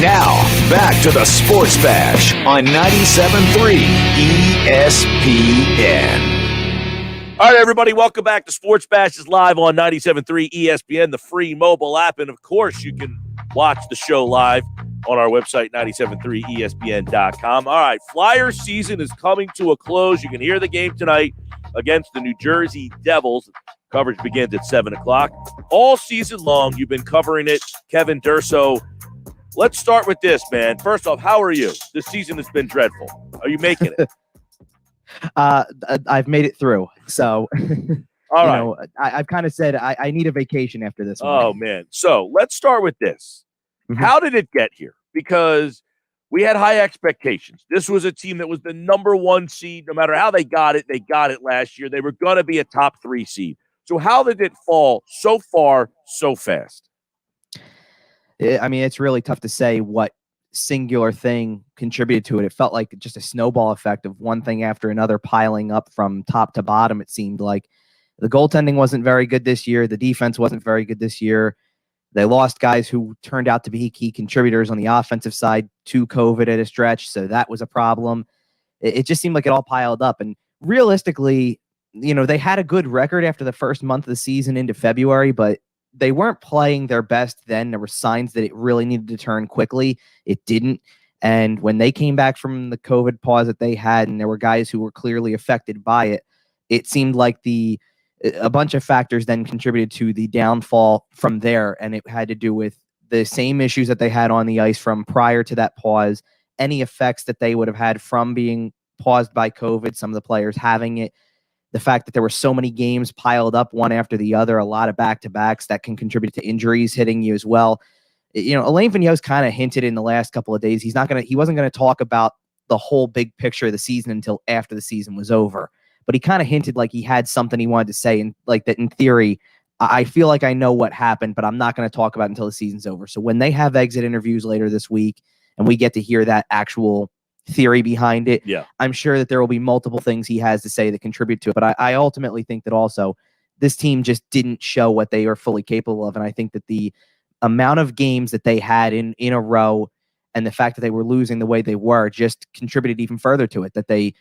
Now, back to the Sports Bash on 97.3 ESPN. All right, everybody, welcome back to Sports Bash is live on 97.3 ESPN, the free mobile app. And, of course, you can watch the show live on our website, 973ESPN.com. All right, Flyers season is coming to a close. You can hear the game tonight against the New Jersey Devils. Coverage begins at 7 o'clock. All season long, you've been covering it. Kevin Durso, let's start with this, man. First off, how are you? This season has been dreadful. Are you making it? I've made it through. So, All right. I've kind of said I need a vacation after this one. Oh, man. So let's start with this. Mm-hmm. How did it get here? Because we had high expectations. This was a team that was the number one seed. No matter how they got it last year. They were going to be a top 3 seed. So how did it fall so far, so fast? I mean, it's really tough to say what singular thing contributed to it. It felt like just a snowball effect of one thing after another piling up from top to bottom. It seemed like the goaltending wasn't very good this year. The defense wasn't very good this year. They lost guys who turned out to be key contributors on the offensive side to COVID at a stretch. So that was a problem. It just seemed like it all piled up. And realistically, they had a good record after the first month of the season into February, but they weren't playing their best then. There were signs that it really needed to turn quickly. It didn't. And when they came back from the COVID pause that they had, and there were guys who were clearly affected by it, it seemed like a bunch of factors then contributed to the downfall from there. And it had to do with the same issues that they had on the ice from prior to that pause, any effects that they would have had from being paused by COVID, some of the players having it, the fact that there were so many games piled up one after the other, a lot of back-to-backs that can contribute to injuries hitting you as well. Alain Vigneault's kind of hinted in the last couple of days he wasn't going to talk about the whole big picture of the season until after the season was over. But he kind of hinted like he had something he wanted to say, and like that in theory, I feel like I know what happened, but I'm not going to talk about it until the season's over. So when they have exit interviews later this week and we get to hear that actual theory behind it, I'm sure that there will be multiple things he has to say that contribute to it. But I ultimately think that also this team just didn't show what they are fully capable of. And I think that the amount of games that they had in a row and the fact that they were losing the way they were just contributed even further to it, that they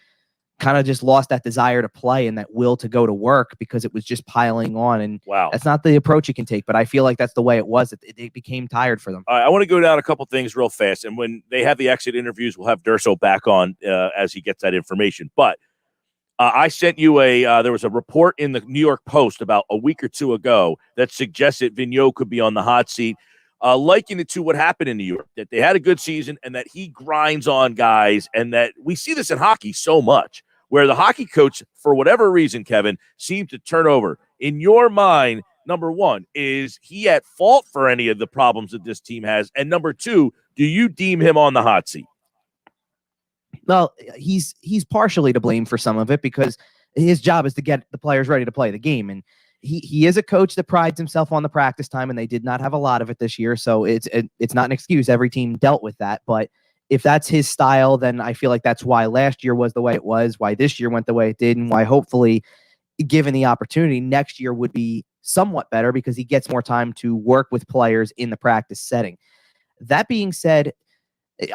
kind of just lost that desire to play and that will to go to work because it was just piling on. And that's not the approach you can take, but I feel like that's the way it was. It became tired for them. All right, I want to go down a couple things real fast. And when they have the exit interviews, we'll have Durso back on as he gets that information. But I sent you there was a report in the New York Post about a week or two ago that suggested Vigneault could be on the hot seat, liking it to what happened in New York, that they had a good season and that he grinds on guys, and that we see this in hockey so much, where the hockey coach, for whatever reason, Kevin, seemed to turn over. In your mind, number one, is he at fault for any of the problems that this team has? And number two, do you deem him on the hot seat? Well, he's partially to blame for some of it because his job is to get the players ready to play the game. And he is a coach that prides himself on the practice time, and they did not have a lot of it this year. So it's not an excuse. Every team dealt with that. But if that's his style, then I feel like that's why last year was the way it was, why this year went the way it did, and why hopefully, given the opportunity, next year would be somewhat better because he gets more time to work with players in the practice setting. That being said,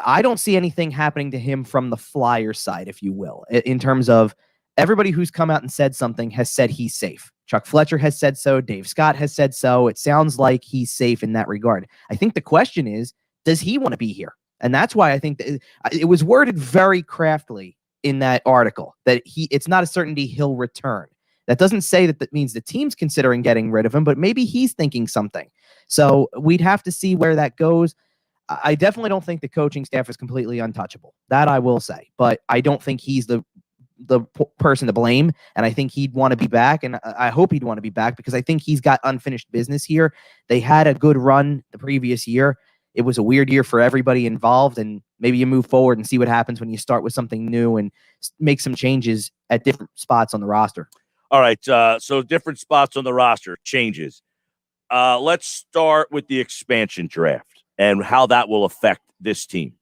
I don't see anything happening to him from the Flyers side, if you will, in terms of everybody who's come out and said something has said he's safe. Chuck Fletcher has said so. Dave Scott has said so. It sounds like he's safe in that regard. I think the question is, does he want to be here? And that's why I think that it was worded very craftily in that article that it's not a certainty he'll return. That doesn't say that means the team's considering getting rid of him, but maybe he's thinking something. So we'd have to see where that goes. I definitely don't think the coaching staff is completely untouchable. That I will say, but I don't think he's the person to blame. And I think he'd want to be back. And I hope he'd want to be back because I think he's got unfinished business here. They had a good run the previous year. It was a weird year for everybody involved, and maybe you move forward and see what happens when you start with something new and make some changes at different spots on the roster. All right, so different spots on the roster, changes. Let's start with the expansion draft and how that will affect this team.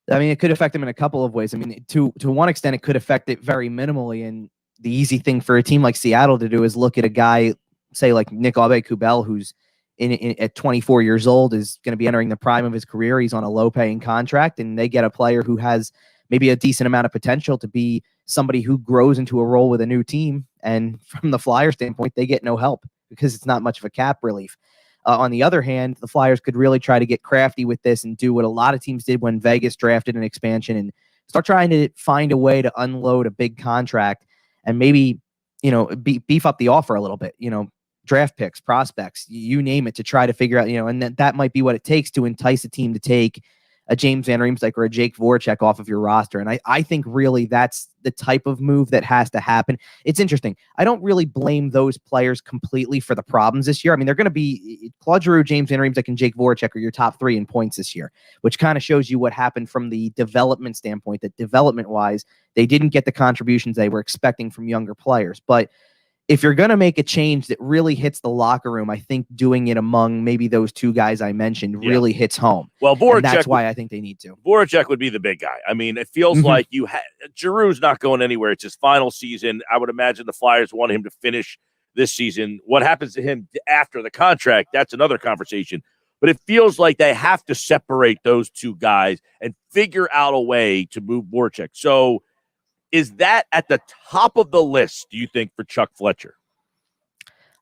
I mean, it could affect them in a couple of ways. I mean, to one extent, it could affect it very minimally, and the easy thing for a team like Seattle to do is look at a guy, say like Nick Aube-Kubel, who's at 24 years old is going to be entering the prime of his career. He's on a low-paying contract, and they get a player who has maybe a decent amount of potential to be somebody who grows into a role with a new team. And from the Flyers standpoint, they get no help because it's not much of a cap relief. On the other hand, the Flyers could really try to get crafty with this and do what a lot of teams did when Vegas drafted an expansion and start trying to find a way to unload a big contract and maybe, beef up the offer a little bit, draft picks, prospects, you name it, to try to figure out, and that might be what it takes to entice a team to take a James Van Riemsdyk or a Jake Voracek off of your roster. And I think really that's the type of move that has to happen. It's interesting. I don't really blame those players completely for the problems this year. I mean, they're going to be Claude Giroux, James Van Riemsdyk, and Jake Voracek are your top three in points this year, which kind of shows you what happened from the development standpoint, that development-wise, they didn't get the contributions they were expecting from younger players. But if you're going to make a change that really hits the locker room, I think doing it among maybe those two guys I mentioned really hits home. Well, Voracek, and that's why I think they need to. Voracek would be the big guy. I mean, it feels like Giroux's not going anywhere. It's his final season. I would imagine the Flyers want him to finish this season. What happens to him after the contract, that's another conversation. But it feels like they have to separate those two guys and figure out a way to move Voracek. So is that at the top of the list, do you think, for Chuck Fletcher?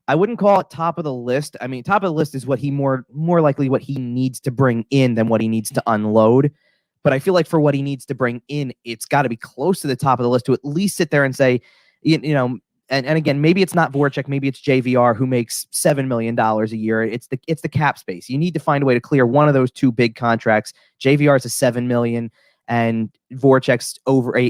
I wouldn't call it top of the list. I mean, top of the list is what he more likely what he needs to bring in than what he needs to unload. But I feel like for what he needs to bring in, it's got to be close to the top of the list to at least sit there and say, and again, maybe it's not Voracek, maybe it's JVR who makes $7 million a year. It's the cap space. You need to find a way to clear one of those two big contracts. JVR is a $7 million. And Voracek's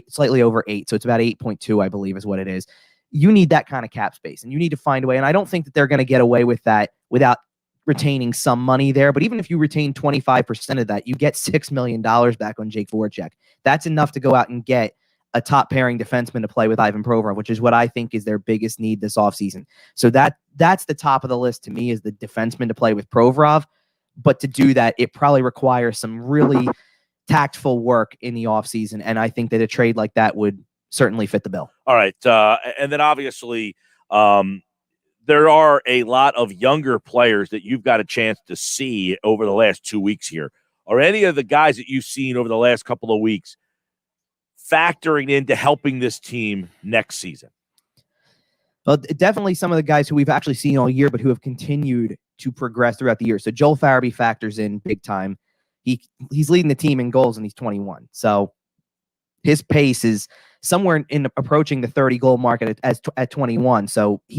slightly over 8. So it's about 8.2, I believe is what it is. You need that kind of cap space and you need to find a way. And I don't think that they're going to get away with that without retaining some money there. But even if you retain 25% of that, you get $6 million back on Jake Voracek. That's enough to go out and get a top pairing defenseman to play with Ivan Provorov, which is what I think is their biggest need this offseason. So that's the top of the list to me, is the defenseman to play with Provorov. But to do that, it probably requires some really tactful work in the offseason, and I think that a trade like that would certainly fit the bill. All right, and then obviously there are a lot of younger players that you've got a chance to see over the last 2 weeks here. Are any of the guys that you've seen over the last couple of weeks factoring into helping this team next season? Well, definitely some of the guys who we've actually seen all year, but who have continued to progress throughout the year. So Joel Farabee factors in big time. He's leading the team in goals, and he's 21. So his pace is somewhere in approaching the 30-goal mark at 21. So if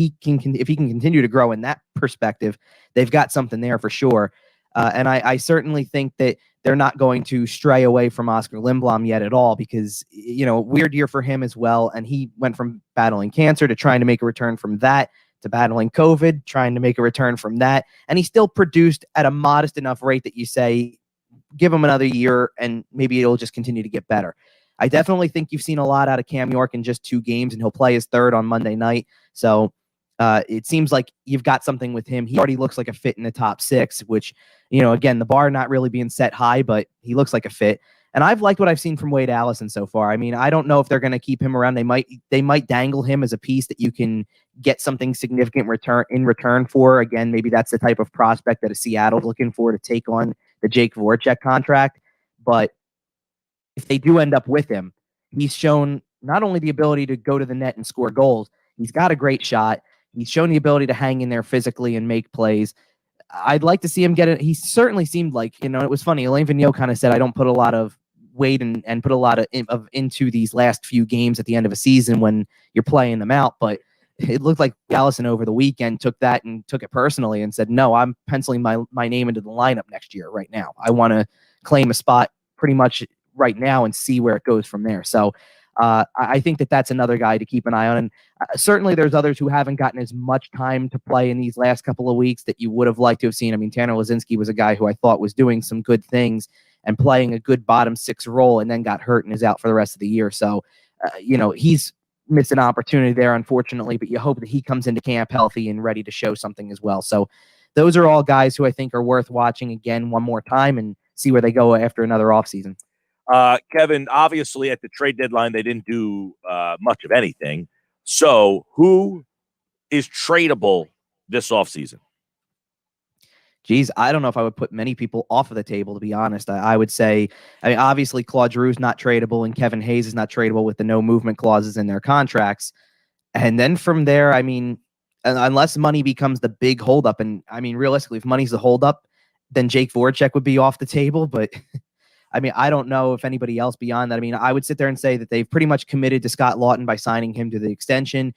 he can continue to grow in that perspective, they've got something there for sure. And I certainly think that they're not going to stray away from Oscar Lindblom yet at all, because, weird year for him as well. And he went from battling cancer to trying to make a return from that, to battling COVID, trying to make a return from that. And he still produced at a modest enough rate that you say, give him another year and maybe it'll just continue to get better. I definitely think you've seen a lot out of Cam York in just 2 games, and he'll play his third on Monday night. So it seems like you've got something with him. He already looks like a fit in the top 6, which, again, the bar not really being set high, but he looks like a fit. And I've liked what I've seen from Wade Allison so far. I mean, I don't know if they're going to keep him around. They might dangle him as a piece that you can get something significant in return for. Again, maybe that's the type of prospect that a Seattle's looking for to take on the Jake Voracek contract. But if they do end up with him, he's shown not only the ability to go to the net and score goals, he's got a great shot. He's shown the ability to hang in there physically and make plays. I'd like to see him get it. He certainly seemed like, it was funny. Elaine Vigneault kind of said, I don't put a lot of weight and put a lot of into these last few games at the end of a season when you're playing them out. But it looked like Allison over the weekend took it personally and said, no, I'm penciling my name into the lineup next year right now. I want to claim a spot pretty much right now and see where it goes from there. So I think that's another guy to keep an eye on. And certainly there's others who haven't gotten as much time to play in these last couple of weeks that you would have liked to have seen. I mean, Tanner Lazinski was a guy who I thought was doing some good things and playing a good bottom 6 role, and then got hurt and is out for the rest of the year. So, he's missed an opportunity there, unfortunately, but you hope that he comes into camp healthy and ready to show something as well. So those are all guys who I think are worth watching again one more time and see where they go after another offseason. Kevin, obviously at the trade deadline, they didn't do much of anything. So who is tradable this offseason? Geez, I don't know if I would put many people off of the table, to be honest. I would say, I mean, obviously Claude Giroux's not tradable and Kevin Hayes is not tradable with the no movement clauses in their contracts. And then from there, I mean, unless money becomes the big holdup, and I mean, realistically, if money's the holdup, then Jake Voracek would be off the table. But I mean, I don't know if anybody else beyond that. I mean, I would sit there and say that they've pretty much committed to Scott Lawton by signing him to the extension.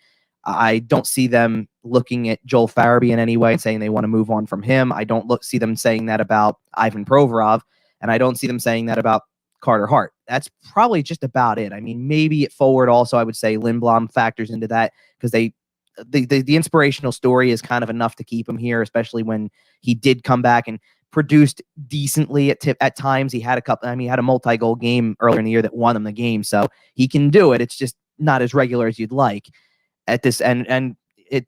I don't see them looking at Joel Farabee in any way and saying they want to move on from him. I don't see them saying that about Ivan Provorov, and I don't see them saying that about Carter Hart. That's probably just about it. I mean, maybe at forward also, I would say Lindblom factors into that because the inspirational story is kind of enough to keep him here, especially when he did come back and produced decently at times. He had a couple. I mean, he had a multi-goal game earlier in the year that won him the game, so he can do it. It's just not as regular as you'd like. At this and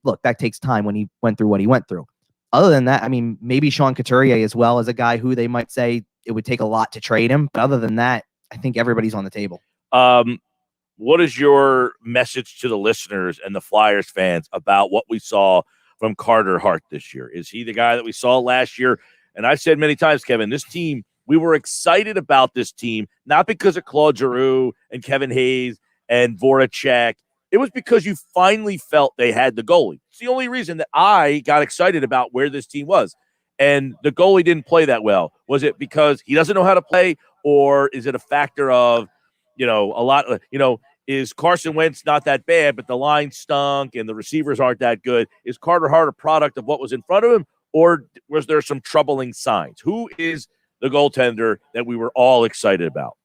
look, that takes time when he went through what he went through. Other than that, I mean, maybe Sean Couturier as well as a guy who they might say it would take a lot to trade him. But other than that, I think everybody's on the table. What is your message to the listeners and the Flyers fans about what we saw from Carter Hart this year? Is he the guy that we saw last year? And I've said many times, Kevin, this team, we were excited about this team, not because of Claude Giroux and Kevin Hayes and Voracek. It was because you finally felt they had the goalie. It's the only reason that I got excited about where this team was. And the goalie didn't play that well. Was it because he doesn't know how to play, or is it a factor of, is Carson Wentz not that bad, but the line stunk and the receivers aren't that good? Is Carter Hart a product of what was in front of him, or was there some troubling signs? Who is the goaltender that we were all excited about?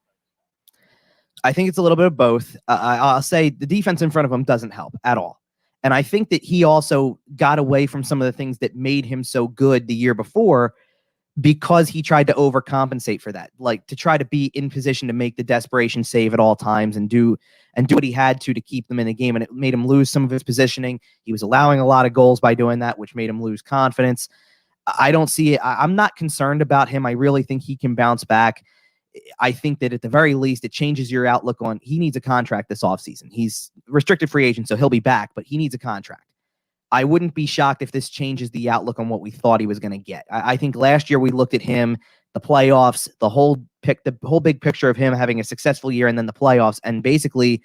I think it's a little bit of both. I'll say the defense in front of him doesn't help at all. And I think that he also got away from some of the things that made him so good the year before because he tried to overcompensate for that, like to try to be in position to make the desperation save at all times and do what he had to keep them in the game. And it made him lose some of his positioning. He was allowing a lot of goals by doing that, which made him lose confidence. I don't see it. I'm not concerned about him. I really think he can bounce back. I think that at the very least, it changes your outlook on he needs a contract this offseason. He's restricted free agent, so he'll be back, but he needs a contract. I wouldn't be shocked if this changes the outlook on what we thought he was going to get. I think last year we looked at him, the playoffs, the whole big picture of him having a successful year and then the playoffs, and basically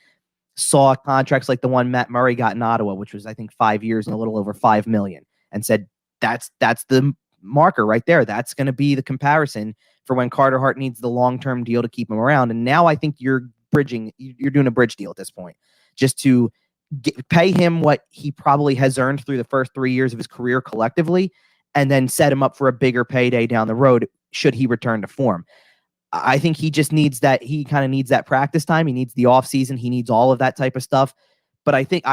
saw contracts like the one Matt Murray got in Ottawa, which was, I think, 5 years and a little over $5 million, and said, that's the marker right there. That's going to be the comparison for when Carter Hart needs the long-term deal to keep him around. And now I think you're doing a bridge deal at this point, just to pay him what he probably has earned through the first 3 years of his career collectively, and then set him up for a bigger payday down the road should he return to form. I think he just needs that. He kind of needs that practice time. He needs the offseason. He needs all of that type of stuff. But I think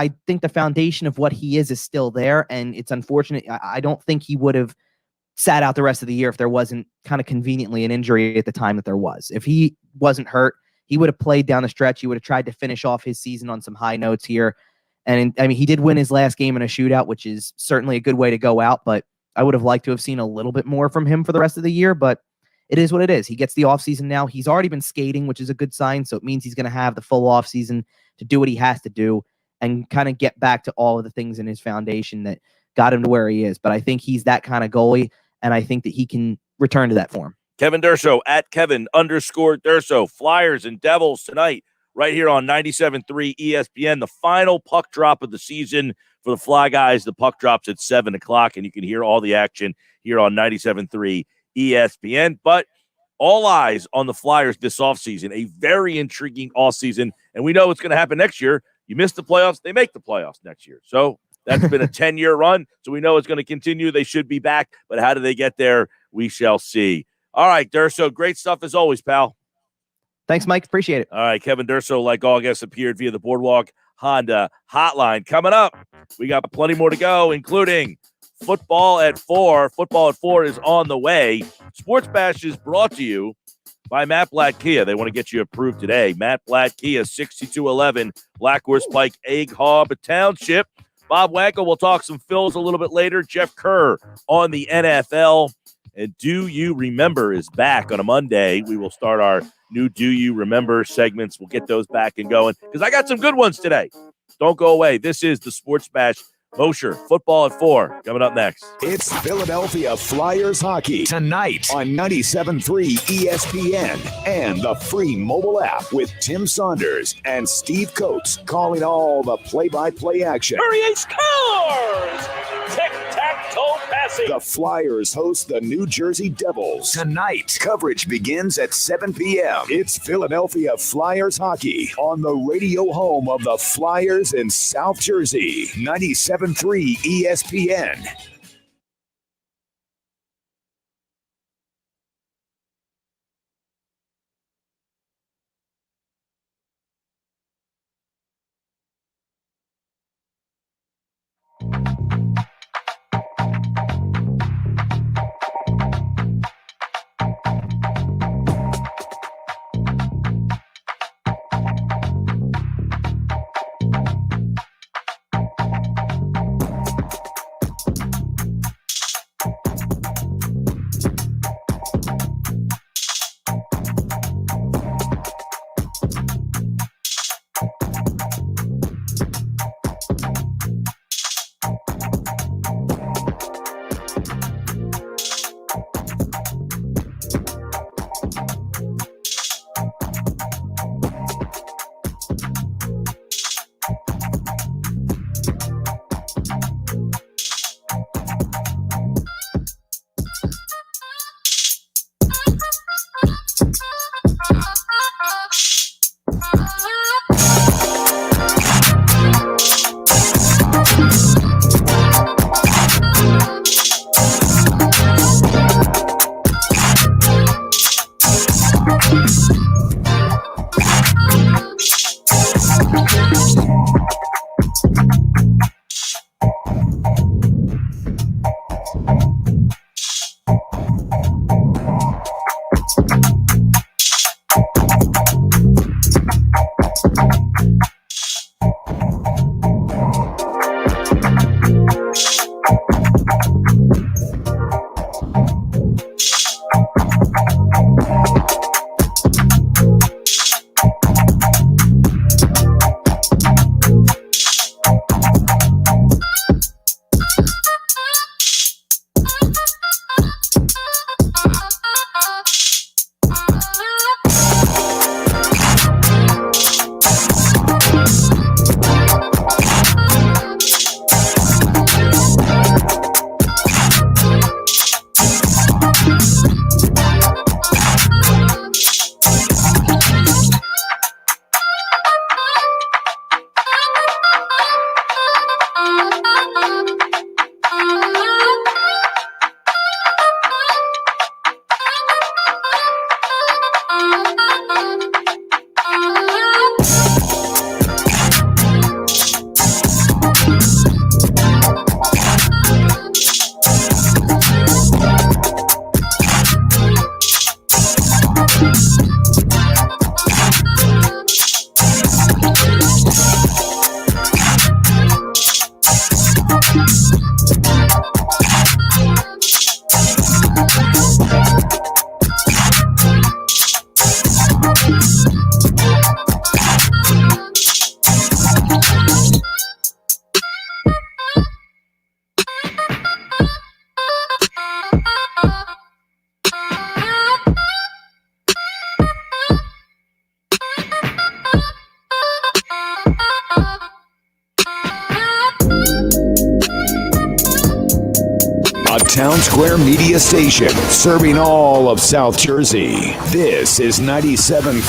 the foundation of what he is still there, and it's unfortunate. I don't think he would have sat out the rest of the year if there wasn't kind of conveniently an injury at the time that there was. If he wasn't hurt, he would have played down the stretch. He would have tried to finish off his season on some high notes here. And I mean, he did win his last game in a shootout, which is certainly a good way to go out, but I would have liked to have seen a little bit more from him for the rest of the year, but it is what it is. He gets the offseason now. He's already been skating, which is a good sign, so it means he's going to have the full offseason to do what he has to do and kind of get back to all of the things in his foundation that got him to where he is. But I think he's that kind of goalie, and I think that he can return to that form. Kevin Durso at Kevin_Durso. Flyers and Devils tonight, right here on 97.3 ESPN. The final puck drop of the season for the Fly Guys. The puck drops at 7 o'clock, and you can hear all the action here on 97.3 ESPN. But all eyes on the Flyers this offseason, a very intriguing offseason, and we know what's going to happen next year. You miss the playoffs, they make the playoffs next year. So that's been a 10-year run, so we know it's going to continue. They should be back, but how do they get there? We shall see. All right, Durso, great stuff as always, pal. Thanks, Mike. Appreciate it. All right, Kevin Durso, like all guests, appeared via the Boardwalk Honda hotline. Coming up, we got plenty more to go, including football at 4. Football at 4 is on the way. Sports Bash is brought to you by Matt Blatt Kia. They want to get you approved today. Matt Blatt Kia, 6211 Black Horse Pike, Egg Harbor Township. Bob Wankel will talk some Phils a little bit later. Jeff Kerr on the NFL. And Do You Remember is back on a Monday. We will start our new Do You Remember segments. We'll get those back and going because I got some good ones today. Don't go away. This is the Sports Bash Mosher, football at 4, coming up next. It's Philadelphia Flyers hockey tonight on 97.3 ESPN and the free mobile app with Tim Saunders and Steve Coates calling all the play-by-play action. Hurry, scores! Tic-tac-toe passing. The Flyers host the New Jersey Devils tonight. Coverage begins at 7 p.m. It's Philadelphia Flyers hockey on the radio home of the Flyers in South Jersey. 97.3 ESPN. A Town Square media station serving all of South Jersey. This is 97.3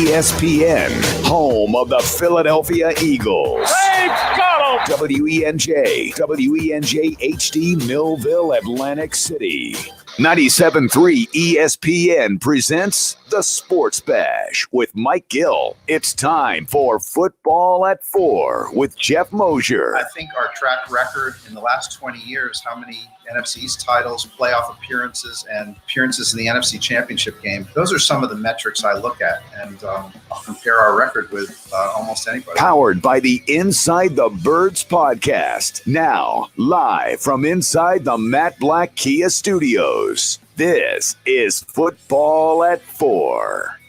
ESPN, home of the Philadelphia Eagles. They've got him! WENJ HD Millville, Atlantic City. 97.3 ESPN presents The Sports Bash with Mike Gill. It's time for Football at 4 with Geoff Mosher. I think our track record in the last 20 years, how many NFC East titles, playoff appearances, and appearances in the NFC Championship game, those are some of the metrics I look at, and I'll compare our record with almost anybody. Powered by the Inside the Birds podcast. Now, live from inside the Matt Black Kia Studios. This is Football at 4.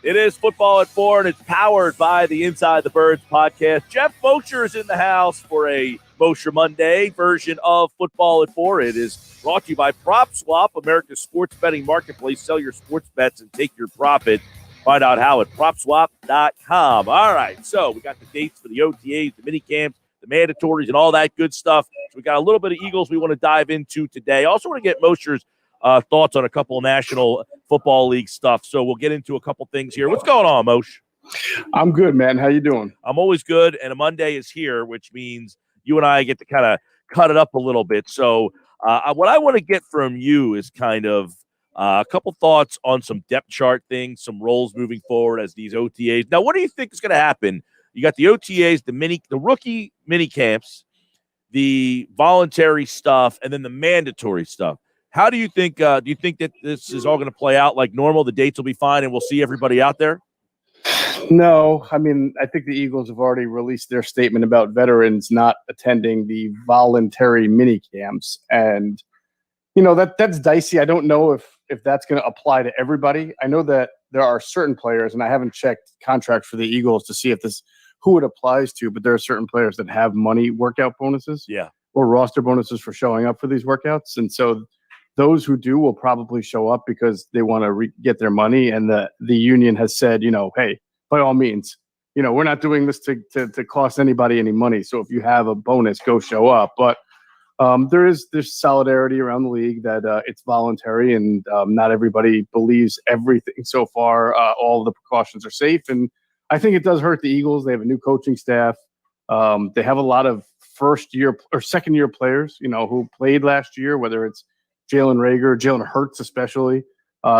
It is Football at 4, and it's powered by the Inside the Birds podcast. Geoff Mosher is in the house for a Mosher Monday version of Football at 4. It is brought to you by PropSwap, America's sports betting marketplace. Sell your sports bets and take your profit. Find out how at PropSwap.com. All right, so we got the dates for the OTAs, the mini camps, the mandatories, and all that good stuff. So we got a little bit of Eagles we want to dive into today. Also want to get Mosher's thoughts on a couple of National Football League stuff. So we'll get into a couple things here. What's going on, Moshe? I'm good, man. How you doing? I'm always good, and a Monday is here, which means you and I get to kind of cut it up a little bit. So what I want to get from you is kind of a couple thoughts on some depth chart things, some roles moving forward as these OTAs. Now, what do you think is going to happen? You got the OTAs, the rookie mini camps, the voluntary stuff, and then the mandatory stuff. How do you think that this is all going to play out like normal? The dates will be fine and we'll see everybody out there? No, I mean, I think the Eagles have already released their statement about veterans not attending the voluntary mini camps. And, you know, that's dicey. I don't know if that's going to apply to everybody. I know that there are certain players, and I haven't checked contracts for the Eagles to see who it applies to, but there are certain players that have money workout bonuses or roster bonuses for showing up for these workouts. And so those who do will probably show up because they want to get their money. And the union has said, you know, hey, by all means, you know, we're not doing this to cost anybody any money. So if you have a bonus, go show up. But there's solidarity around the league that it's voluntary, and not everybody believes everything so far. All the precautions are safe. And I think it does hurt the Eagles. They have a new coaching staff. They have a lot of first-year or second-year players, you know, who played last year, whether it's Jalen Reagor, Jalen Hurts especially,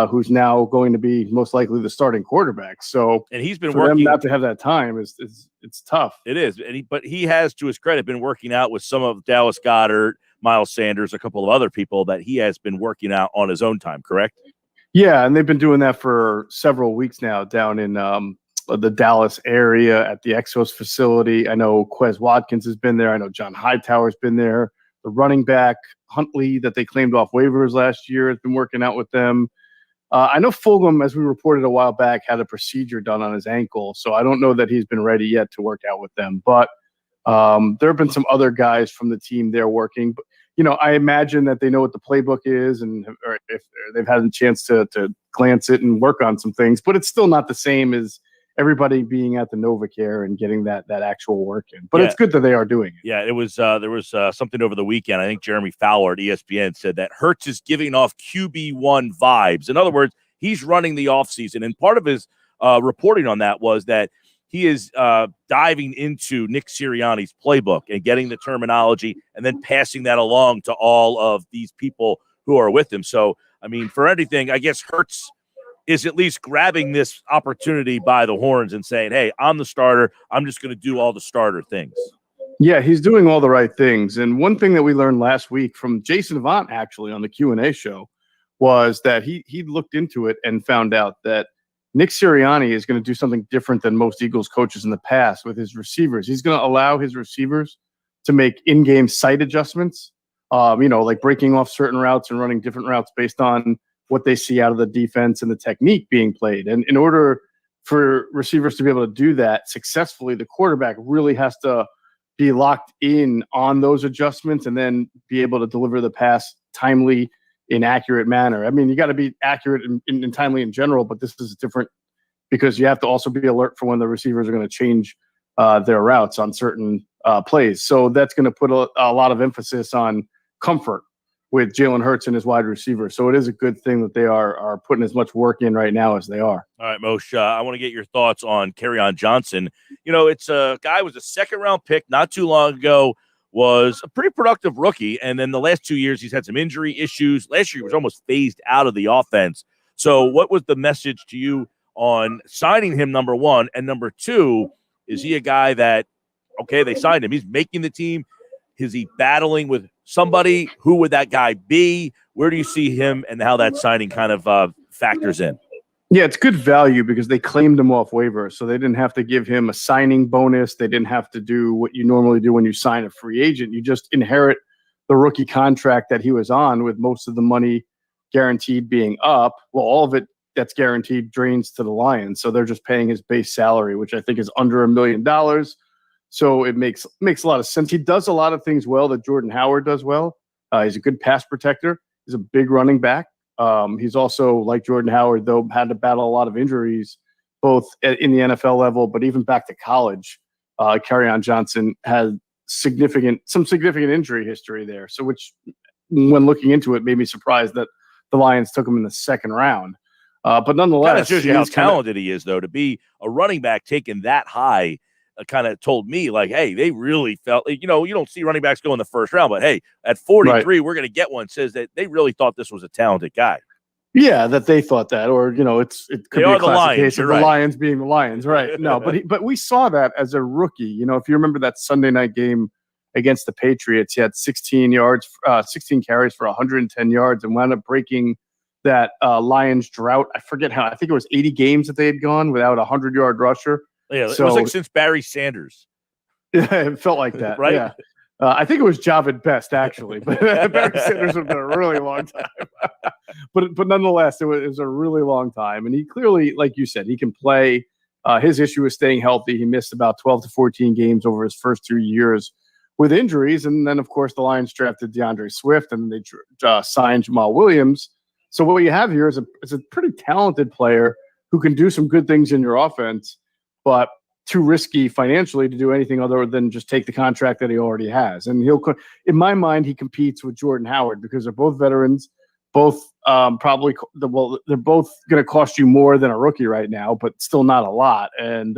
who's now going to be most likely the starting quarterback. So, and he's been for working. them not to have that time it's tough. It is, but he has, to his credit, been working out with some of Dallas Goedert, Miles Sanders, a couple of other people that he has been working out on his own time. Correct? Yeah, and they've been doing that for several weeks now down in the Dallas area at the Exos facility. I know Quez Watkins has been there. I know John Hightower's been there. The running back Huntley that they claimed off waivers last year has been working out with them. I know Fulgham, as we reported a while back, had a procedure done on his ankle, so I don't know that he's been ready yet to work out with them. But there have been some other guys from the team there working. But, you know, I imagine that they know what the playbook is, and or if they've had a chance to glance it and work on some things. But it's still not the same as everybody being at the NovaCare and getting that actual work in. But it's good that they are doing it. Yeah, it was there was something over the weekend. I think Jeremy Fowler at ESPN said that Hurts is giving off QB1 vibes. In other words, he's running the offseason. And part of his reporting on that was that he is diving into Nick Sirianni's playbook and getting the terminology and then passing that along to all of these people who are with him. So, I mean, for anything, I guess Hurts is at least grabbing this opportunity by the horns and saying, hey, I'm the starter. I'm just going to do all the starter things. Yeah, he's doing all the right things. And one thing that we learned last week from Jason Avant, actually, on the Q&A show, was that he looked into it and found out that Nick Sirianni is going to do something different than most Eagles coaches in the past with his receivers. He's going to allow his receivers to make in-game sight adjustments, you know, like breaking off certain routes and running different routes based on what they see out of the defense and the technique being played. And in order for receivers to be able to do that successfully, the quarterback really has to be locked in on those adjustments and then be able to deliver the pass timely in accurate manner. I mean, you got to be accurate and timely in general, but this is different because you have to also be alert for when the receivers are going to change their routes on certain plays. So that's going to put a lot of emphasis on comfort with Jalen Hurts and his wide receiver. So it is a good thing that they are putting as much work in right now as they are. All right, Moshe, I want to get your thoughts on Kerryon Johnson. You know, it's a guy was a second-round pick not too long ago, was a pretty productive rookie, and then the last 2 years he's had some injury issues. Last year he was almost phased out of the offense. So what was the message to you on signing him, number one? And number two, is he a guy that, okay, they signed him, he's making the team, is he battling with somebody? Who would that guy be? Where do you see him and how that signing kind of factors in? Yeah, it's good value because they claimed him off waivers, so they didn't have to give him a signing bonus. They didn't have to do what you normally do when you sign a free agent. You just inherit the rookie contract that he was on with most of the money guaranteed being up. Well, all of it that's guaranteed drains to the Lions. So they're just paying his base salary, which I think is under $1 million. So it makes a lot of sense. He does a lot of things well that Jordan Howard does well. He's a good pass protector. He's a big running back. He's also, like Jordan Howard, though, had to battle a lot of injuries, both in the NFL level, but even back to college. Kerryon Johnson had some significant injury history there. So which, when looking into it, made me surprised that the Lions took him in the second round. But nonetheless, kind of shows you how talented he is, though, to be a running back taken that high. Kind of told me, like, hey, they really felt, you don't see running backs go in the first round, but hey, at 43, we're going to get one. Says that they really thought this was a talented guy. Yeah, that they thought that, or it could be a classic case of the Lions being the Lions, right? No, but we saw that as a rookie. If you remember that Sunday night game against the Patriots, he had 16 carries for 110 yards, and wound up breaking that Lions drought. I forget how. I think it was 80 games that they had gone without a 100-yard rusher. Yeah, it was like since Barry Sanders. Yeah, it felt like that, right? Yeah. I think it was Javid Best, actually, but Barry Sanders would have been a really long time. but nonetheless, it was a really long time. And he clearly, like you said, he can play. His issue is staying healthy. He missed about 12 to 14 games over his first 2 years with injuries. And then, of course, the Lions drafted DeAndre Swift, and they signed Jamal Williams. So what you have here is a pretty talented player who can do some good things in your offense, but too risky financially to do anything other than just take the contract that he already has. And in my mind, he competes with Jordan Howard because they're both veterans, both they're both going to cost you more than a rookie right now, but still not a lot. And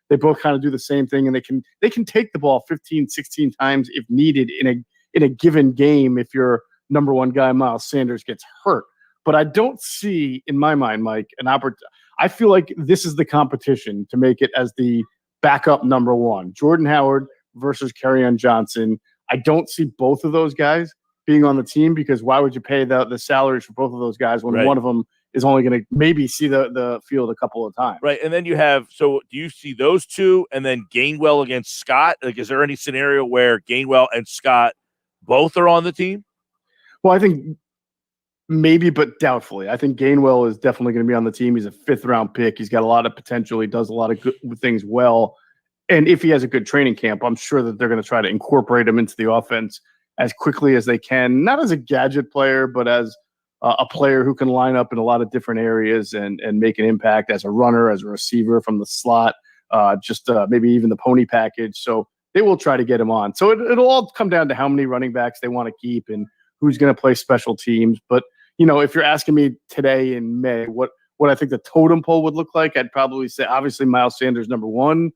they both kind of do the same thing, and they can take the ball 15, 16 times if needed in a given game if your number one guy, Miles Sanders, gets hurt. But I don't see, in my mind, Mike, an opportunity. I feel like this is the competition to make it as the backup number one. Jordan Howard versus Kerryon Johnson. I don't see both of those guys being on the team, because why would you pay the salaries for both of those guys when one of them is only going to maybe see the field a couple of times? Right. And then you have, so do you see those two and then Gainwell against Scott? Like, is there any scenario where Gainwell and Scott both are on the team? Well, I think maybe, but doubtfully. I think Gainwell is definitely going to be on the team. He's a 5th-round pick. He's got a lot of potential. He does a lot of good things well. And if he has a good training camp, I'm sure that they're going to try to incorporate him into the offense as quickly as they can, not as a gadget player, but as a player who can line up in a lot of different areas and make an impact as a runner, as a receiver from the slot, maybe even the pony package. So they will try to get him on. So it'll all come down to how many running backs they want to keep and who's going to play special teams. But if you're asking me today in May, what I think the totem pole would look like, I'd probably say obviously Miles Sanders number one,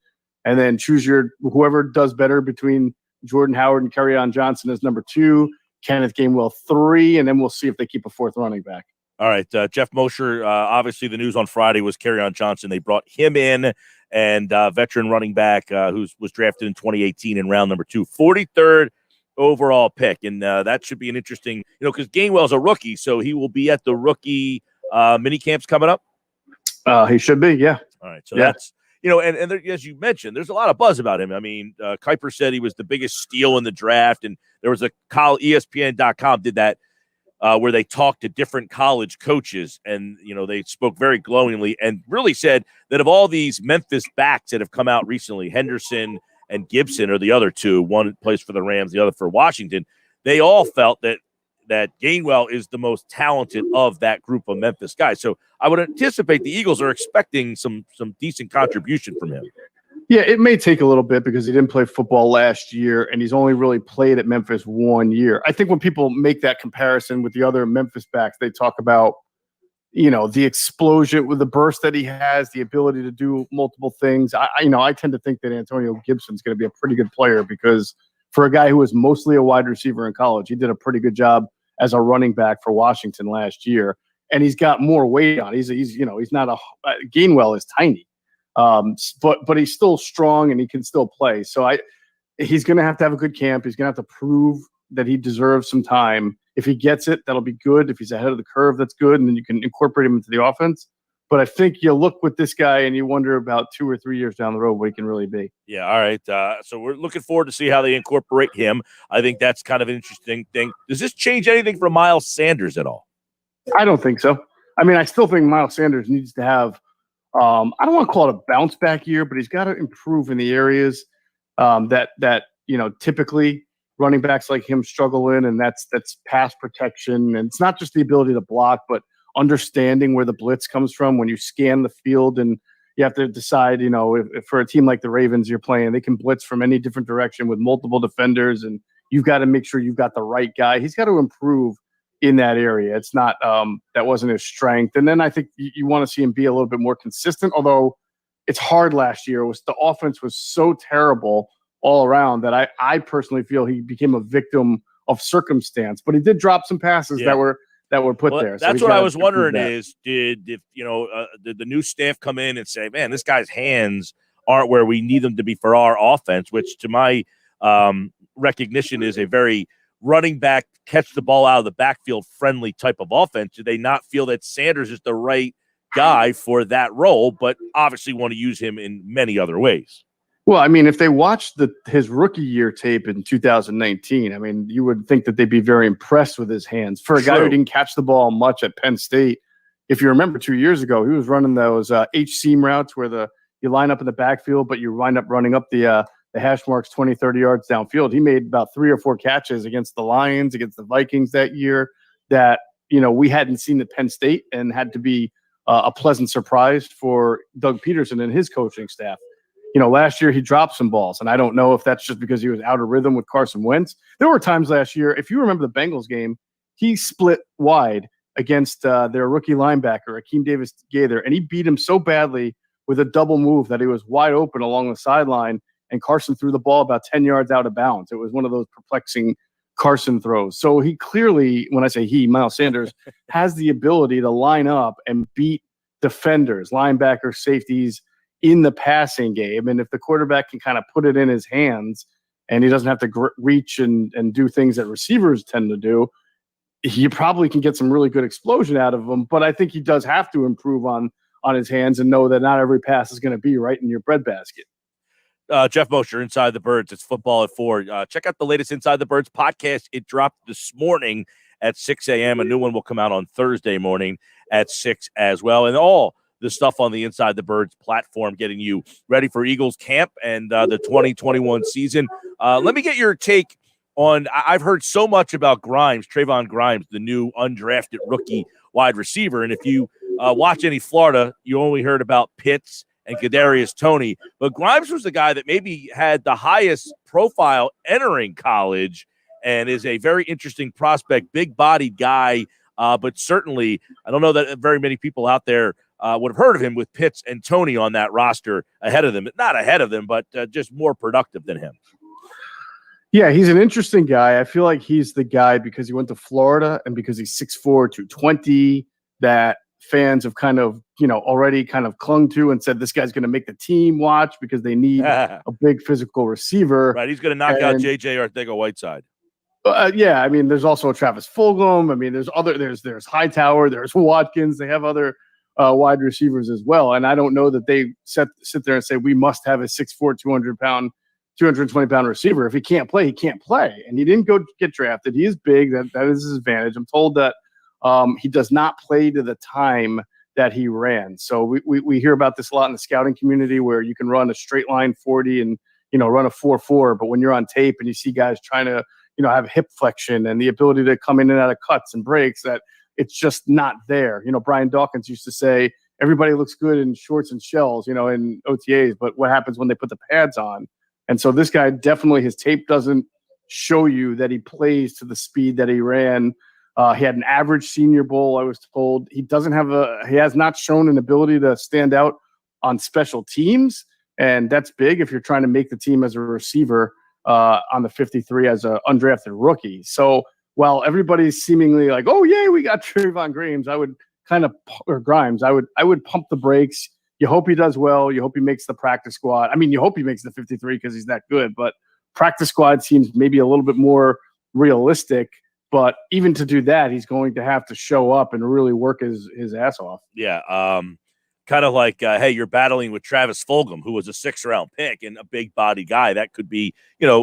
and then choose whoever does better between Jordan Howard and Kerryon Johnson as number two, Kenneth Gainwell 3, and then we'll see if they keep a 4th running back. All right, Geoff Mosher, obviously the news on Friday was Kerryon Johnson. They brought him in, and veteran running back who was drafted in 2018 in round number 2, 43rd overall pick. And that should be an interesting, because Gainwell's a rookie, so he will be at the rookie mini camps coming up. He should be, yeah. All right, so that's, and there, as you mentioned, there's a lot of buzz about him. I mean, Kuiper said he was the biggest steal in the draft, and there was ESPN.com did that where they talked to different college coaches, and they spoke very glowingly and really said that of all these Memphis backs that have come out recently, Henderson and Gibson are the other two. One plays for the Rams, the other for Washington. They all felt that Gainwell is the most talented of that group of Memphis guys. So I would anticipate the Eagles are expecting some decent contribution from him. Yeah, it may take a little bit because he didn't play football last year, and he's only really played at Memphis 1 year. I think when people make that comparison with the other Memphis backs, they talk about, the explosion with the burst that he has, the ability to do multiple things. I tend to think that Antonio Gibson's going to be a pretty good player because for a guy who was mostly a wide receiver in college, he did a pretty good job as a running back for Washington last year. And he's got more weight on. He's not Gainwell is tiny. But he's still strong and he can still play. So he's going to have a good camp. He's going to have to prove that he deserves some time. If he gets it, that'll be good. If he's ahead of the curve, that's good. And then you can incorporate him into the offense. But I think you look with this guy and you wonder about 2 or 3 years down the road what he can really be. Yeah. All right. So we're looking forward to see how they incorporate him. I think that's kind of an interesting thing. Does this change anything for Miles Sanders at all? I don't think so. I mean, I still think Miles Sanders needs to have, I don't want to call it a bounce back year, but he's got to improve in the areas that typically running backs like him struggle in, and that's pass protection. And it's not just the ability to block, but understanding where the blitz comes from when you scan the field, and you have to decide, if for a team like the Ravens you're playing, they can blitz from any different direction with multiple defenders, and you've got to make sure you've got the right guy. He's got to improve in that area. It's not that wasn't his strength. And then I think you want to see him be a little bit more consistent, although it's hard last year. The offense was so terrible all around that I personally feel he became a victim of circumstance, but he did drop some passes that were put there. That's what I was wondering is, did the new staff come in and say, man, this guy's hands aren't where we need them to be for our offense, which to my recognition is a very running back, catch the ball out of the backfield friendly type of offense. Do they not feel that Sanders is the right guy for that role, but obviously want to use him in many other ways? Well, I mean, if they watched his rookie year tape in 2019, I mean, you would think that they'd be very impressed with his hands. For a guy who didn't catch the ball much at Penn State, if you remember 2 years ago, he was running those H-seam routes where you line up in the backfield, but you wind up running up the hash marks 20, 30 yards downfield. He made about 3 or 4 catches against the Lions, against the Vikings that year that, we hadn't seen at Penn State, and had to be a pleasant surprise for Doug Peterson and his coaching staff. Last year he dropped some balls, and I don't know if that's just because he was out of rhythm with Carson Wentz. There were times last year, if you remember the Bengals game, he split wide against their rookie linebacker, Akeem Davis-Gaither, and he beat him so badly with a double move that he was wide open along the sideline, and Carson threw the ball about 10 yards out of bounds. It was one of those perplexing Carson throws. So he clearly, when I say he, Miles Sanders, has the ability to line up and beat defenders, linebackers, safeties, in the passing game. And if the quarterback can kind of put it in his hands and he doesn't have to reach and do things that receivers tend to do, he probably can get some really good explosion out of him. But I think he does have to improve on his hands and know that not every pass is going to be right in your breadbasket. Geoff Mosher, Inside the Birds. It's Football at 4. Check out the latest Inside the Birds podcast. It dropped this morning at 6 a.m. A new one will come out on Thursday morning at 6 as well. And all the stuff on the Inside the Birds platform, getting you ready for Eagles camp and the 2021 season. Let me get your take on, I've heard so much about Trayvon Grimes, the new undrafted rookie wide receiver. And if you watch any Florida, you only heard about Pitts and Kadarius Toney. But Grimes was the guy that maybe had the highest profile entering college and is a very interesting prospect, big-bodied guy. But certainly, I don't know that very many people out there would have heard of him with Pitts and Toney on that roster ahead of them. Not ahead of them, but just more productive than him. Yeah, he's an interesting guy. I feel like he's the guy because he went to Florida and because he's 6'4", 220, that fans have kind of, already kind of clung to and said, this guy's going to make the team watch because they need a big physical receiver. Right, he's going to knock out J.J. Arcega-Whiteside. Yeah, I mean, there's also Travis Fulgham. I mean, there's Hightower, there's Watkins. They have other wide receivers as well. And I don't know that they sit there and say, we must have a 6'4", 220-pound receiver. If he can't play, he can't play. And he didn't go get drafted. He is big. That is his advantage. I'm told that he does not play to the time that he ran. So we hear about this a lot in the scouting community where you can run a straight line 40 and, run a 4.4. But when you're on tape and you see guys trying to, have hip flexion and the ability to come in and out of cuts and breaks, that it's just not there. Brian Dawkins used to say, everybody looks good in shorts and shells, in OTAs, but what happens when they put the pads on? And so this guy definitely, his tape doesn't show you that he plays to the speed that he ran. He had an average Senior Bowl, I was told. He has not shown an ability to stand out on special teams. And that's big if you're trying to make the team as a receiver on the 53 as an undrafted rookie. So while everybody's seemingly like, oh, yeah, we got Trayvon Grimes, I would pump the brakes. You hope he does well. You hope he makes the practice squad. I mean, you hope he makes the 53 because he's that good. But practice squad seems maybe a little bit more realistic. But even to do that, he's going to have to show up and really work his ass off. Yeah. Kind of like, hey, you're battling with Travis Fulgham, who was a 6th-round pick and a big body guy. That could be,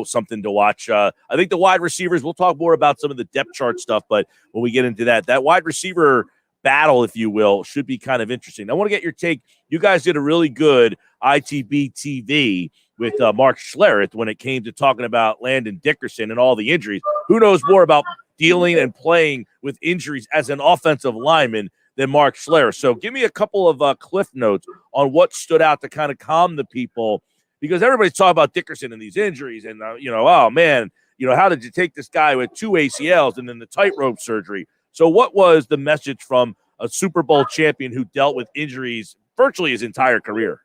something to watch. I think the wide receivers, we'll talk more about some of the depth chart stuff, but when we get into that wide receiver battle, if you will, should be kind of interesting. I want to get your take. You guys did a really good ITB TV with Mark Schlereth when it came to talking about Landon Dickerson and all the injuries. Who knows more about dealing and playing with injuries as an offensive lineman than Mark Schlereth? So give me a couple of cliff notes on what stood out to kind of calm the people, because everybody's talking about Dickerson and these injuries and, oh, man, how did you take this guy with 2 ACLs and then the tightrope surgery? So what was the message from a Super Bowl champion who dealt with injuries virtually his entire career?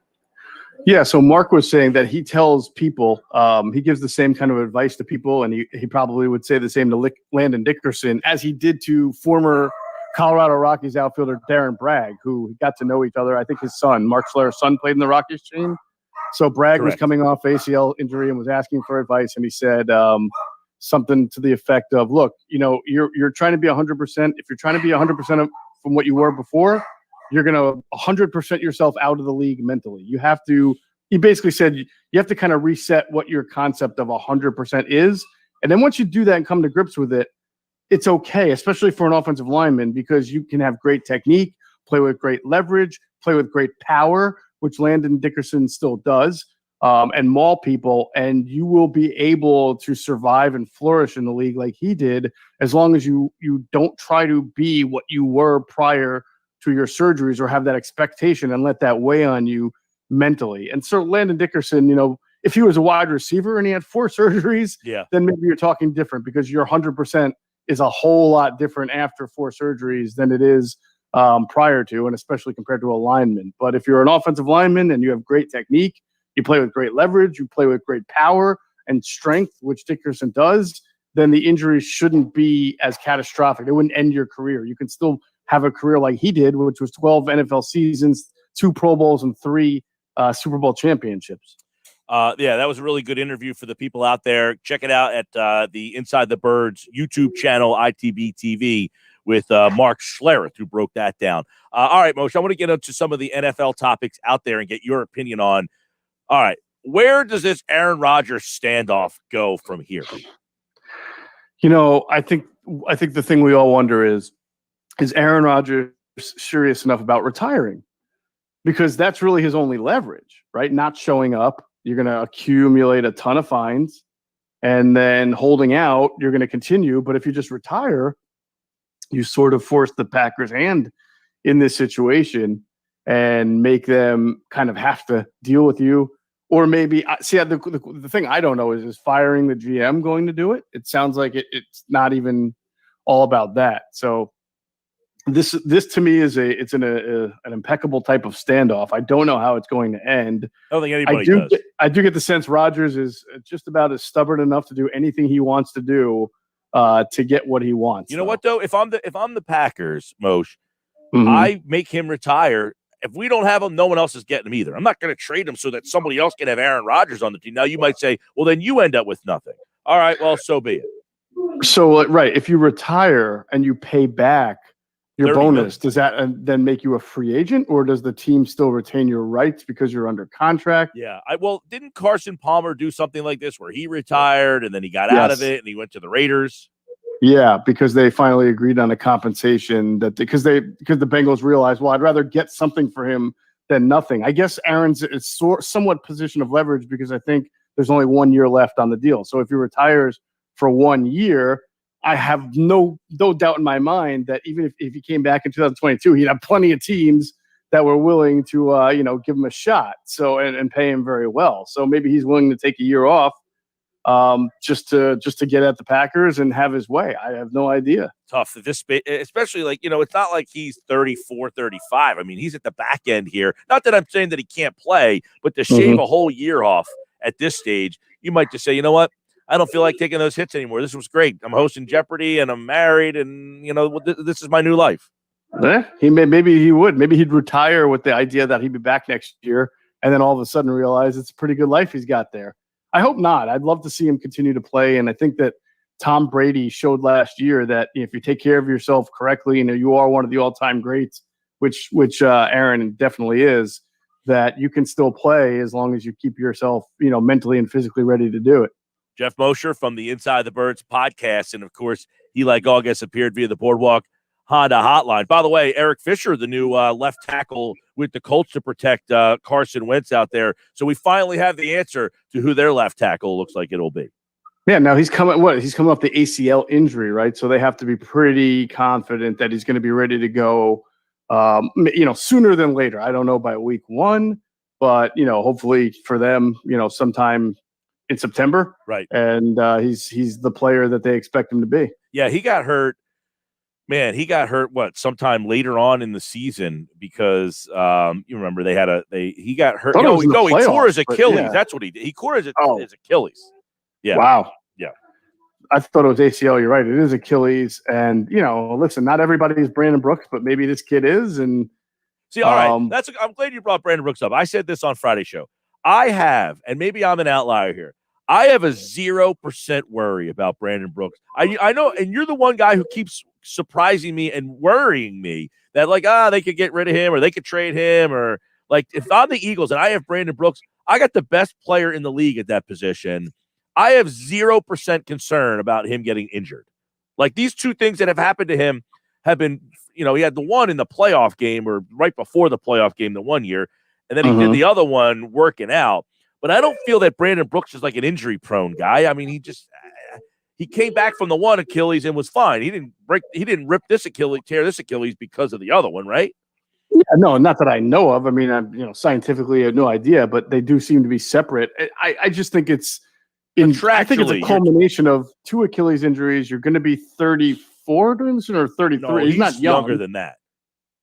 Yeah, so Mark was saying that he tells people, he gives the same kind of advice to people, and he probably would say the same to Landon Dickerson as he did to former Colorado Rockies outfielder Darren Bragg, who got to know each other. I think his son, Mark Schlereth's son, played in the Rockies team. So Bragg was coming off ACL injury and was asking for advice, and he said something to the effect of, look, you're trying to be 100%. If you're trying to be 100% from what you were before, you're going to 100% yourself out of the league mentally. He basically said you have to kind of reset what your concept of 100% is. And then once you do that and come to grips with it, it's okay, especially for an offensive lineman, because you can have great technique, play with great leverage, play with great power, which Landon Dickerson still does, and maul people, and you will be able to survive and flourish in the league like he did, as long as you don't try to be what you were prior to your surgeries or have that expectation and let that weigh on you mentally. And so Landon Dickerson, if he was a wide receiver and he had 4 surgeries, then maybe you're talking different, because your 100% is a whole lot different after 4 surgeries than it is prior to, and especially compared to a lineman. But if you're an offensive lineman and you have great technique, you play with great leverage, you play with great power and strength, which Dickerson does, then the injuries shouldn't be as catastrophic. They wouldn't end your career. You can still have a career like he did, which was 12 NFL seasons, 2 Pro Bowls, and 3 Super Bowl championships. That was a really good interview for the people out there. Check it out at the Inside the Birds YouTube channel, ITB TV, with Mark Schlereth, who broke that down. All right, Moshe, I want to get into some of the NFL topics out there and get your opinion on. All right, where does this Aaron Rodgers standoff go from here? I think the thing we all wonder is Aaron Rodgers serious enough about retiring? Because that's really his only leverage, right? Not showing up. You're going to accumulate a ton of fines, and then holding out, you're going to continue. But if you just retire, you sort of force the Packers' hand in this situation and make them kind of have to deal with you. Or maybe the thing I don't know is firing the GM going to do it? It sounds like it's not even all about that. So this to me is an impeccable type of standoff. I don't know how it's going to end. I don't think anybody does. I do get the sense Rodgers is just about as stubborn enough to do anything he wants to do to get what he wants. You know what though? If I'm the Packers, Moshe, I make him retire. If we don't have him, no one else is getting him either. I'm not going to trade him so that somebody else can have Aaron Rodgers on the team. Now you might say, well, then you end up with nothing. All right, well, so be it. So right, if you retire and you pay back your bonus, does that then make you a free agent, or does the team still retain your rights because you're under contract? Yeah. Didn't Carson Palmer do something like this where he retired and then he got out of it and he went to the Raiders? Yeah, because they finally agreed on a compensation because the Bengals realized, well, I'd rather get something for him than nothing. I guess Aaron's is somewhat position of leverage because I think there's only 1 year left on the deal. So if he retires for 1 year, I have no doubt in my mind that even if he came back in 2022, he'd have plenty of teams that were willing to give him a shot. So and pay him very well. So maybe he's willing to take a year off just to get at the Packers and have his way. I have no idea. Tough at this, especially it's not like he's 34, 35. I mean, he's at the back end here. Not that I'm saying that he can't play, but to shave a whole year off at this stage, you might just say, you know what? I don't feel like taking those hits anymore. This was great. I'm hosting Jeopardy and I'm married and, this is my new life. Yeah, maybe he would. Maybe he'd retire with the idea that he'd be back next year and then all of a sudden realize it's a pretty good life he's got there. I hope not. I'd love to see him continue to play. And I think that Tom Brady showed last year that if you take care of yourself correctly, you are one of the all-time greats, which Aaron definitely is, that you can still play as long as you keep yourself, mentally and physically ready to do it. Geoff Mosher from the Inside the Birds podcast. And of course, he, like all guests, appeared via the Boardwalk Honda hotline. By the way, Eric Fisher, the new left tackle with the Colts to protect Carson Wentz out there. So we finally have the answer to who their left tackle looks like it'll be. Yeah, now he's coming off the ACL injury, right? So they have to be pretty confident that he's going to be ready to go, sooner than later. I don't know by week 1, but, hopefully for them, sometime in September. Right. And he's the player that they expect him to be. Yeah, he got hurt. Man, he got hurt sometime later on in the season because you remember he got hurt. He tore his Achilles. Yeah. That's what he did. He tore his Achilles. Yeah. Wow. Yeah. I thought it was ACL. You're right. It is Achilles. And, listen, not everybody is Brandon Brooks, but maybe this kid is. And see, all right. I'm glad you brought Brandon Brooks up. I said this on Friday's show. I have, and maybe I'm an outlier here, I have a 0% worry about Brandon Brooks. I know, and you're the one guy who keeps surprising me and worrying me that they could get rid of him or they could trade him, or if I'm the Eagles and I have Brandon Brooks, I got the best player in the league at that position. I have 0% concern about him getting injured. These two things that have happened to him have been, he had the one in the playoff game or right before the playoff game the one year, and then he did the other one working out. But I don't feel that Brandon Brooks is an injury-prone guy. I mean, he came back from the one Achilles and was fine. He didn't rip this Achilles, tear this Achilles because of the other one, right? Yeah, no, not that I know of. I mean, scientifically, I have no idea, but they do seem to be separate. I just think it's I think it's a culmination of 2 Achilles injuries. You're going to be 34 doing this, or 33. No, he's not younger than that.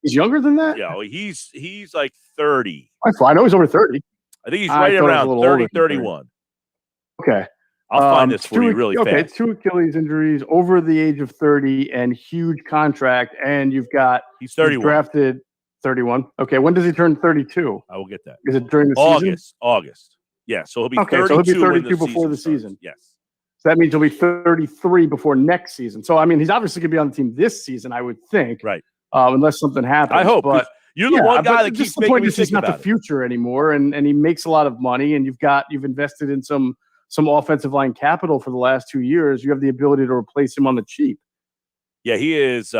He's younger than that? Yeah, he's like 30. I know he's over 30. I think he's right around 30, 31. Okay. I'll find this for you really fast. Okay, 2 Achilles injuries, over the age of 30, and huge contract. And you've got he's 31. Drafted 31. Okay, when does he turn 32? I will get that. Is it during the season? August. Yeah, so he'll be 32. So he'll be 32 before the season. Yes. So that means he'll be 33 before next season. So he's obviously going to be on the team this season, I would think. Right. Unless something happens. I hope. But you're the one guy that keeps making me think he's not the future anymore, and he makes a lot of money, and you've invested in some offensive line capital for the last 2 years. You have the ability to replace him on the cheap. Yeah, he is.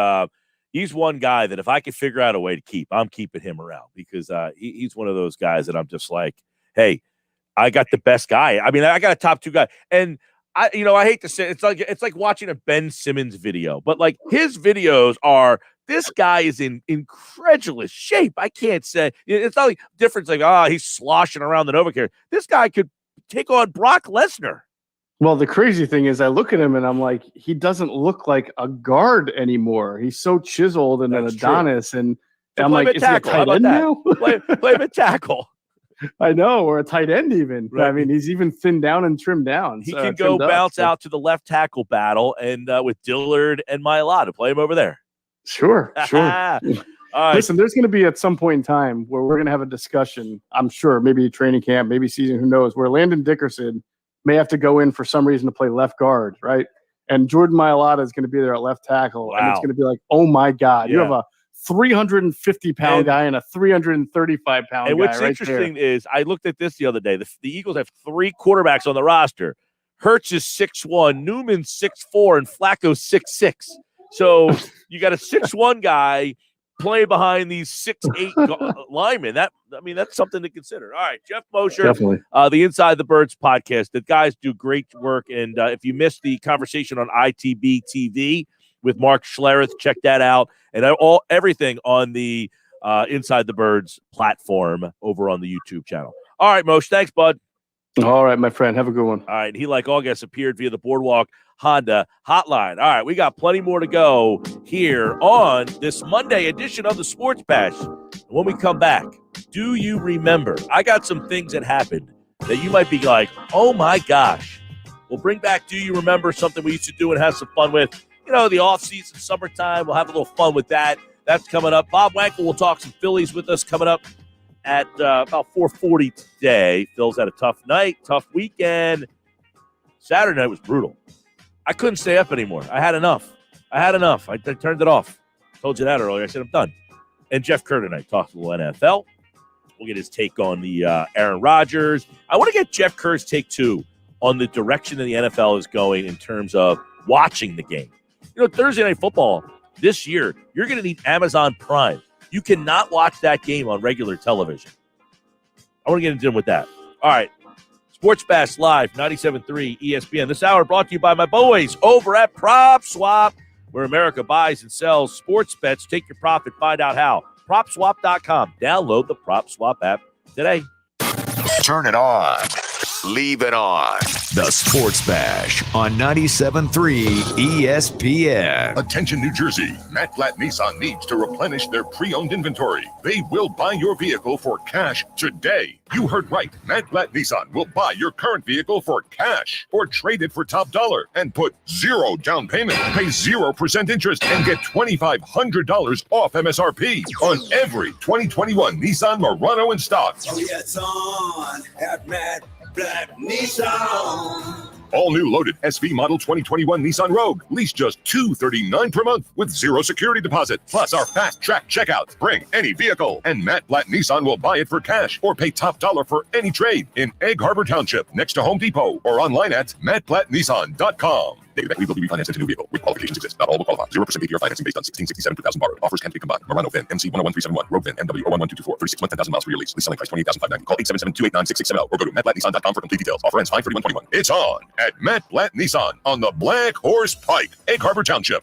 He's one guy that if I could figure out a way to keep, I'm keeping him around because he's one of those guys that I'm just like, hey, I got the best guy. I mean, I got a top 2 guy, and I hate to say it's like watching a Ben Simmons video, but his videos are. This guy is in incredulous shape. I can't say it's not difference he's sloshing around the NovaCare. This guy could take on Brock Lesnar. Well, the crazy thing is I look at him and I'm like, he doesn't look like a guard anymore. He's so chiseled and an Adonis. True. And so I'm like, is he a tight end now? play him at tackle. I know, or a tight end even. Right. I mean, he's even thinned down and trimmed down. He can go bounce out to the left tackle battle and with Dillard and Mailata, play him over there. Sure. Right. Listen, there's going to be at some point in time where we're going to have a discussion, I'm sure, maybe training camp, maybe season, who knows, where Landon Dickerson may have to go in for some reason to play left guard, right? And Jordan Mailata is going to be there at left tackle. Wow. And it's going to be like, oh, my God, you have a 350-pound guy and a 335-pound guy. And what's interesting is I looked at this the other day. The Eagles have 3 quarterbacks on the roster. Hurts is 6'1", Newman's 6'4", and Flacco's 6'6". So you got a 6'1" guy play behind these 6'8" linemen. That's something to consider. All right, Geoff Mosher, definitely. The Inside the Birds podcast. The guys do great work. And if you missed the conversation on ITB TV with Mark Schlereth, check that out. And everything on the Inside the Birds platform over on the YouTube channel. All right, Moshe. Thanks, bud. All right, my friend. Have a good one. All right. He, like all guests, appeared via the Boardwalk Honda hotline. All right. We got plenty more to go here on this Monday edition of the Sports Bash. When we come back, do you remember? I got some things that happened that you might be like, oh, my gosh. We'll bring back, do you remember, something we used to do and have some fun with. The off-season, summertime. We'll have a little fun with that. That's coming up. Bob Wankel will talk some Phillies with us coming up at about 4:40 today. Phil's had a tough night, tough weekend. Saturday night was brutal. I couldn't stay up anymore. I had enough. I turned it off. Told you that earlier. I said I'm done. And Jeff Kerr tonight talks a little NFL. We'll get his take on the Aaron Rodgers. I want to get Jeff Kerr's take, too, on the direction that the NFL is going in terms of watching the game. Thursday Night Football this year, you're going to need Amazon Prime. You cannot watch that game on regular television. I want to get into with that. All right. Sports Bash Live, 97.3 ESPN. This hour brought to you by my boys over at Prop Swap, where America buys and sells sports bets. Take your profit. Find out how. PropSwap.com. Download the Prop Swap app today. Turn it on. Leave it on. The Sports Bash on 97.3 ESPN. Attention, New Jersey. Matt Blatt Nissan needs to replenish their pre-owned inventory. They will buy your vehicle for cash today. You heard right. Matt Blatt Nissan will buy your current vehicle for cash or trade it for top dollar and put zero down payment, pay 0% interest, and get $2,500 off MSRP on every 2021 Nissan Murano in stock. Oh, yeah, it's on at Matt Blatt Nissan. All new loaded SV model 2021 Nissan Rogue. Lease just $239 per month with zero security deposit. Plus our fast track checkout. Bring any vehicle and Matt Blatt Nissan will buy it for cash or pay top dollar for any trade in Egg Harbor Township next to Home Depot or online at mattblattnissan.com. We will be refinanced into new vehicle. Qualifications exist. Not all will qualify. 0% APR financing based on 1667 2000 borrowed. Offers can be combined. Murano VIN MC 101371. Rogue VIN MW 011224. 36 months 10,000 miles for your lease. Lease selling price $28,590. Call 877-289-6670 or go to mattblattnissan.com for complete details. Offer ends 5/31/21. It's on at Matt Blatt Nissan on the Black Horse Pike, Egg Harbor Township.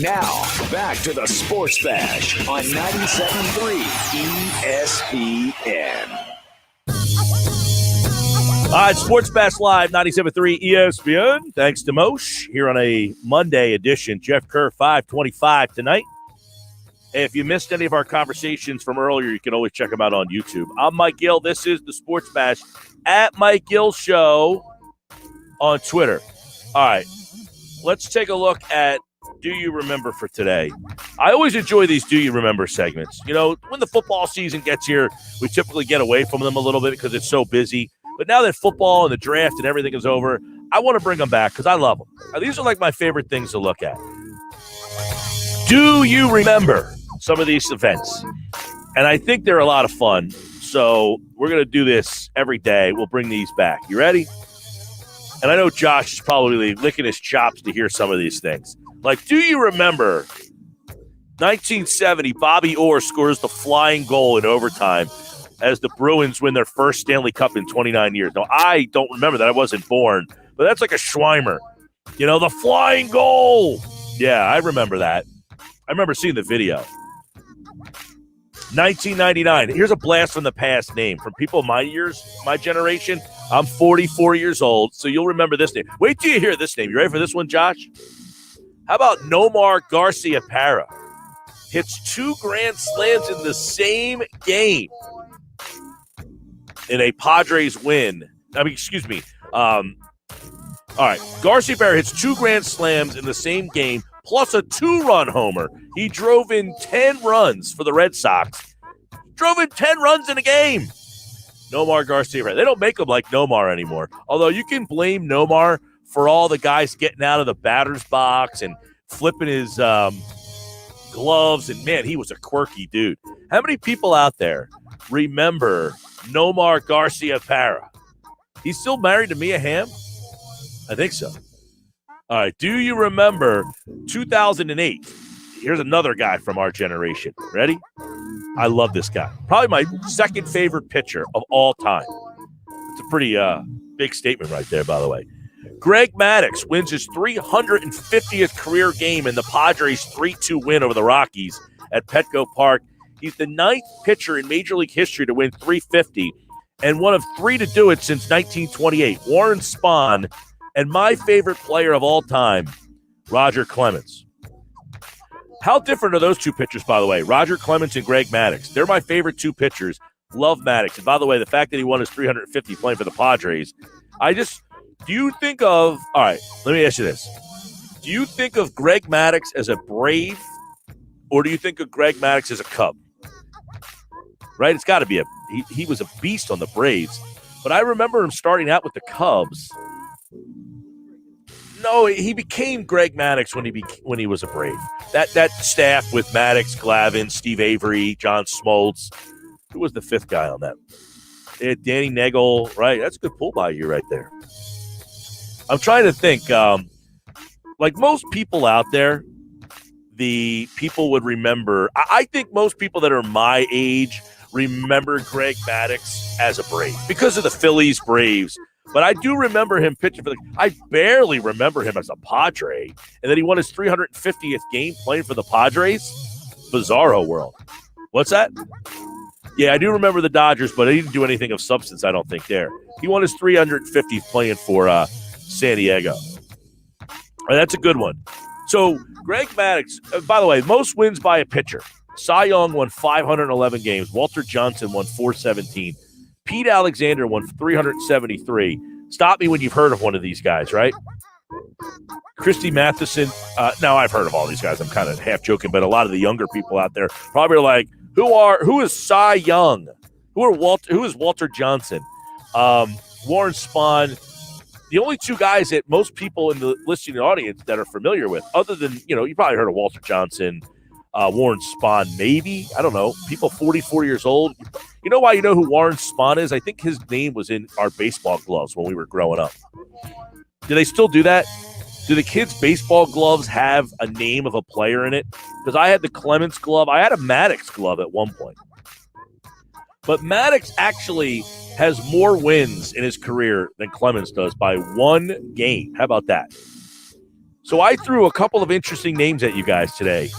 Now, back to the Sports Bash on 97.3 ESPN. All right, Sports Bash Live, 97.3 ESPN. Thanks to Moshe here on a Monday edition. Jeff Kerr, 525 tonight. If you missed any of our conversations from earlier, you can always check them out on YouTube. I'm Mike Gill. This is the Sports Bash at Mike Gill Show on Twitter. All right, let's take a look at Do You Remember for today. I always enjoy these Do You Remember segments. You know, when the football season gets here, we typically get away from them a little bit because it's so busy. But now that football and the draft and everything is over, I want to bring them back because I love them. These are like my favorite things to look at. Do you remember some of these events? And I think they're a lot of fun. So we're going to do this every day. We'll bring these back. You ready? And I know Josh is probably licking his chops to hear some of these things. Like, do you remember 1970, Bobby Orr scores the flying goal in overtime as the Bruins win their first Stanley Cup in 29 years. Now, I don't remember that. I wasn't born. But that's like a Schweimer. You know, the flying goal. Yeah, I remember that. I remember seeing the video. 1999. Here's a blast from the past name from people my years, my generation. I'm 44 years old, so you'll remember this name. Wait till you hear this name. You ready for this one, Josh? How about Nomar Garciaparra? Hits 2 grand slams in the same game in a Padres win. All right. Garciaparra hits 2 grand slams in the same game, plus a 2-run homer. He drove in 10 runs for the Red Sox. Drove in 10 runs in a game. Nomar Garciaparra. They don't make him like Nomar anymore. Although you can blame Nomar for all the guys getting out of the batter's box and flipping his gloves. And, man, he was a quirky dude. How many people out there remember Nomar Garciaparra? He's still married to Mia Hamm? I think so. All right. Do you remember 2008? Here's another guy from our generation. Ready? I love this guy. Probably my second favorite pitcher of all time. It's a pretty big statement right there, by the way. Greg Maddux wins his 350th career game in the Padres' 3-2 win over the Rockies at Petco Park. He's the 9th pitcher in Major League history to win 350 and one of 3 to do it since 1928. Warren Spahn and my favorite player of all time, Roger Clemens. How different are those two pitchers, by the way? Roger Clemens and Greg Maddux. They're my favorite 2 pitchers. Love Maddux. And by the way, the fact that he won his 350 playing for the Padres, do you think of, all right, let me ask you this. Do you think of Greg Maddux as a Brave, or do you think of Greg Maddux as a Cub? Right? It's got to be he was a beast on the Braves. But I remember him starting out with the Cubs. No, he became Greg Maddux when he was a Brave. That staff with Maddux, Glavine, Steve Avery, John Smoltz. Who was the 5th guy on that? They had Danny Nagel, right? That's a good pull by you right there. I'm trying to think. Like most people out there, the people would remember. I think most people that are my age remember Greg Maddux as a Brave because of the Phillies, Braves. But I do remember him pitching for I barely remember him as a Padre. And then he won his 350th game playing for the Padres. Bizarro world. What's that? Yeah, I do remember the Dodgers, but he didn't do anything of substance, I don't think, there. He won his 350th playing for San Diego. That's a good one. So, Greg Maddux, by the way, most wins by a pitcher. Cy Young won 511 games. Walter Johnson won 417. Pete Alexander won 373. Stop me when you've heard of one of these guys, right? Christy Matheson. Now, I've heard of all these guys. I'm kind of half joking, but a lot of the younger people out there probably are like, who is Cy Young? Who is Walter Johnson? Warren Spahn. The only 2 guys that most people in the listening audience that are familiar with, other than, you probably heard of Walter Johnson, Warren Spahn, maybe. I don't know. People 44 years old. You know why you know who Warren Spahn is? I think his name was in our baseball gloves when we were growing up. Do they still do that? Do the kids' baseball gloves have a name of a player in it? Because I had the Clemens glove. I had a Maddux glove at one point. But Maddux actually has more wins in his career than Clemens does by 1 game. How about that? So I threw a couple of interesting names at you guys today.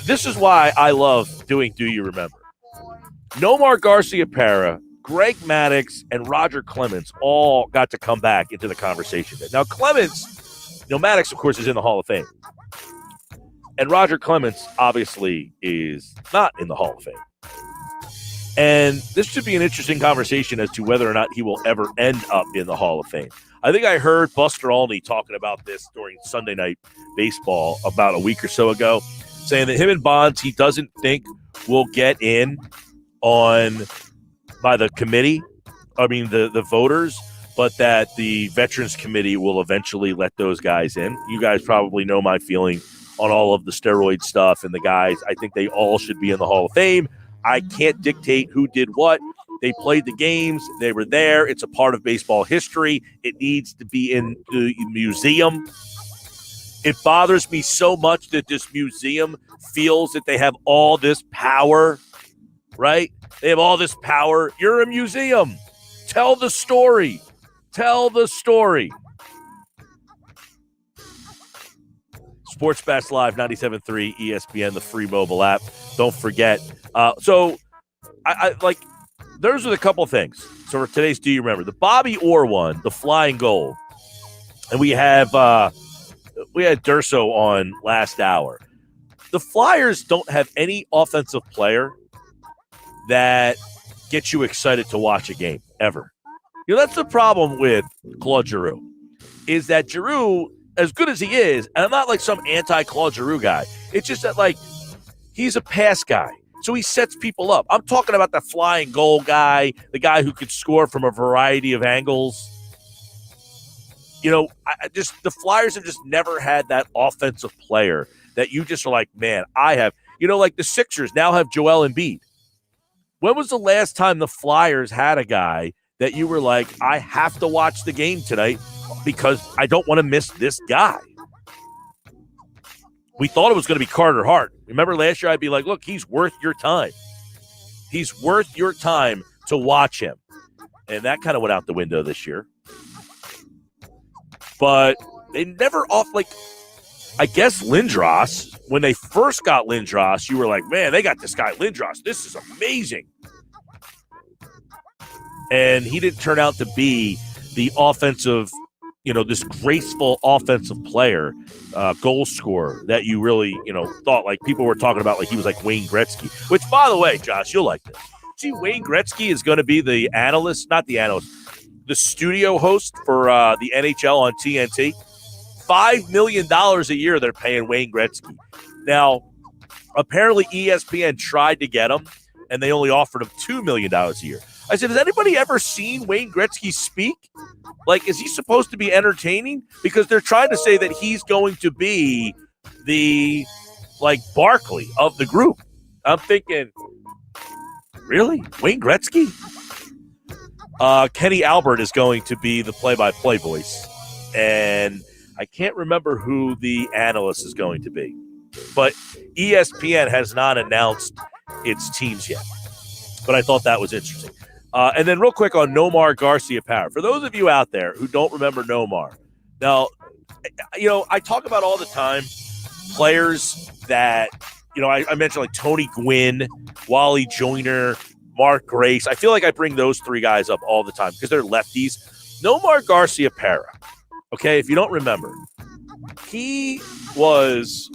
This is why I love doing Do You Remember? Nomar Garciaparra, Greg Maddux, and Roger Clemens all got to come back into the conversation. Now, Clemens, Maddux, of course, is in the Hall of Fame. And Roger Clemens, obviously, is not in the Hall of Fame. And this should be an interesting conversation as to whether or not he will ever end up in the Hall of Fame. I think I heard Buster Olney talking about this during Sunday Night Baseball about a week or so ago, saying that him and Bonds, he doesn't think will get in by the committee, the voters, but that the Veterans Committee will eventually let those guys in. You guys probably know my feeling on all of the steroid stuff and the guys. I think they all should be in the Hall of Fame. I can't dictate who did what. They played the games. They were there. It's a part of baseball history. It needs to be in the museum. It bothers me so much that this museum feels that they have all this power, right? They have all this power. You're a museum. Tell the story. Tell the story. Sports Bash Live, 97.3 ESPN, the free mobile app. Don't forget. So I like. Those are the couple things. So for today's Do You Remember? The Bobby Orr one, the flying goal. And we had Durso on last hour. The Flyers don't have any offensive player that gets you excited to watch a game, ever. That's the problem with Claude Giroux, is that Giroux, as good as he is, and I'm not like some anti-Claude Giroux guy, it's just that, like, he's a pass guy. So he sets people up. I'm talking about the flying goal guy, the guy who could score from a variety of angles. The Flyers have just never had that offensive player that you just are like, man, I have. Like the Sixers now have Joel Embiid. When was the last time the Flyers had a guy that you were like, I have to watch the game tonight because I don't want to miss this guy? We thought it was going to be Carter Hart. Remember last year I'd be like, look, he's worth your time. He's worth your time to watch him. And that kind of went out the window this year. But they never I guess Lindros, when they first got Lindros, you were like, man, they got this guy Lindros. This is amazing. And he didn't turn out to be the offensive, this graceful offensive player, goal scorer that you really, thought, like people were talking about, like he was like Wayne Gretzky, which, by the way, Josh, you'll like this. See, Wayne Gretzky is going to be the the studio host for the NHL on TNT. $5 million a year they're paying Wayne Gretzky. Now, apparently ESPN tried to get him, and they only offered him $2 million a year. I said, has anybody ever seen Wayne Gretzky speak? Like, is he supposed to be entertaining? Because they're trying to say that he's going to be the, Barkley of the group. I'm thinking, really? Wayne Gretzky? Kenny Albert is going to be the play-by-play voice. And I can't remember who the analyst is going to be. But ESPN has not announced its teams yet. But I thought that was interesting. And then real quick on Nomar Garciaparra. For those of you out there who don't remember Nomar, now, I talk about all the time players that, I mentioned like Tony Gwynn, Wally Joyner, Mark Grace. I feel like I bring those three guys up all the time because they're lefties. Nomar Garciaparra, okay, if you don't remember, he was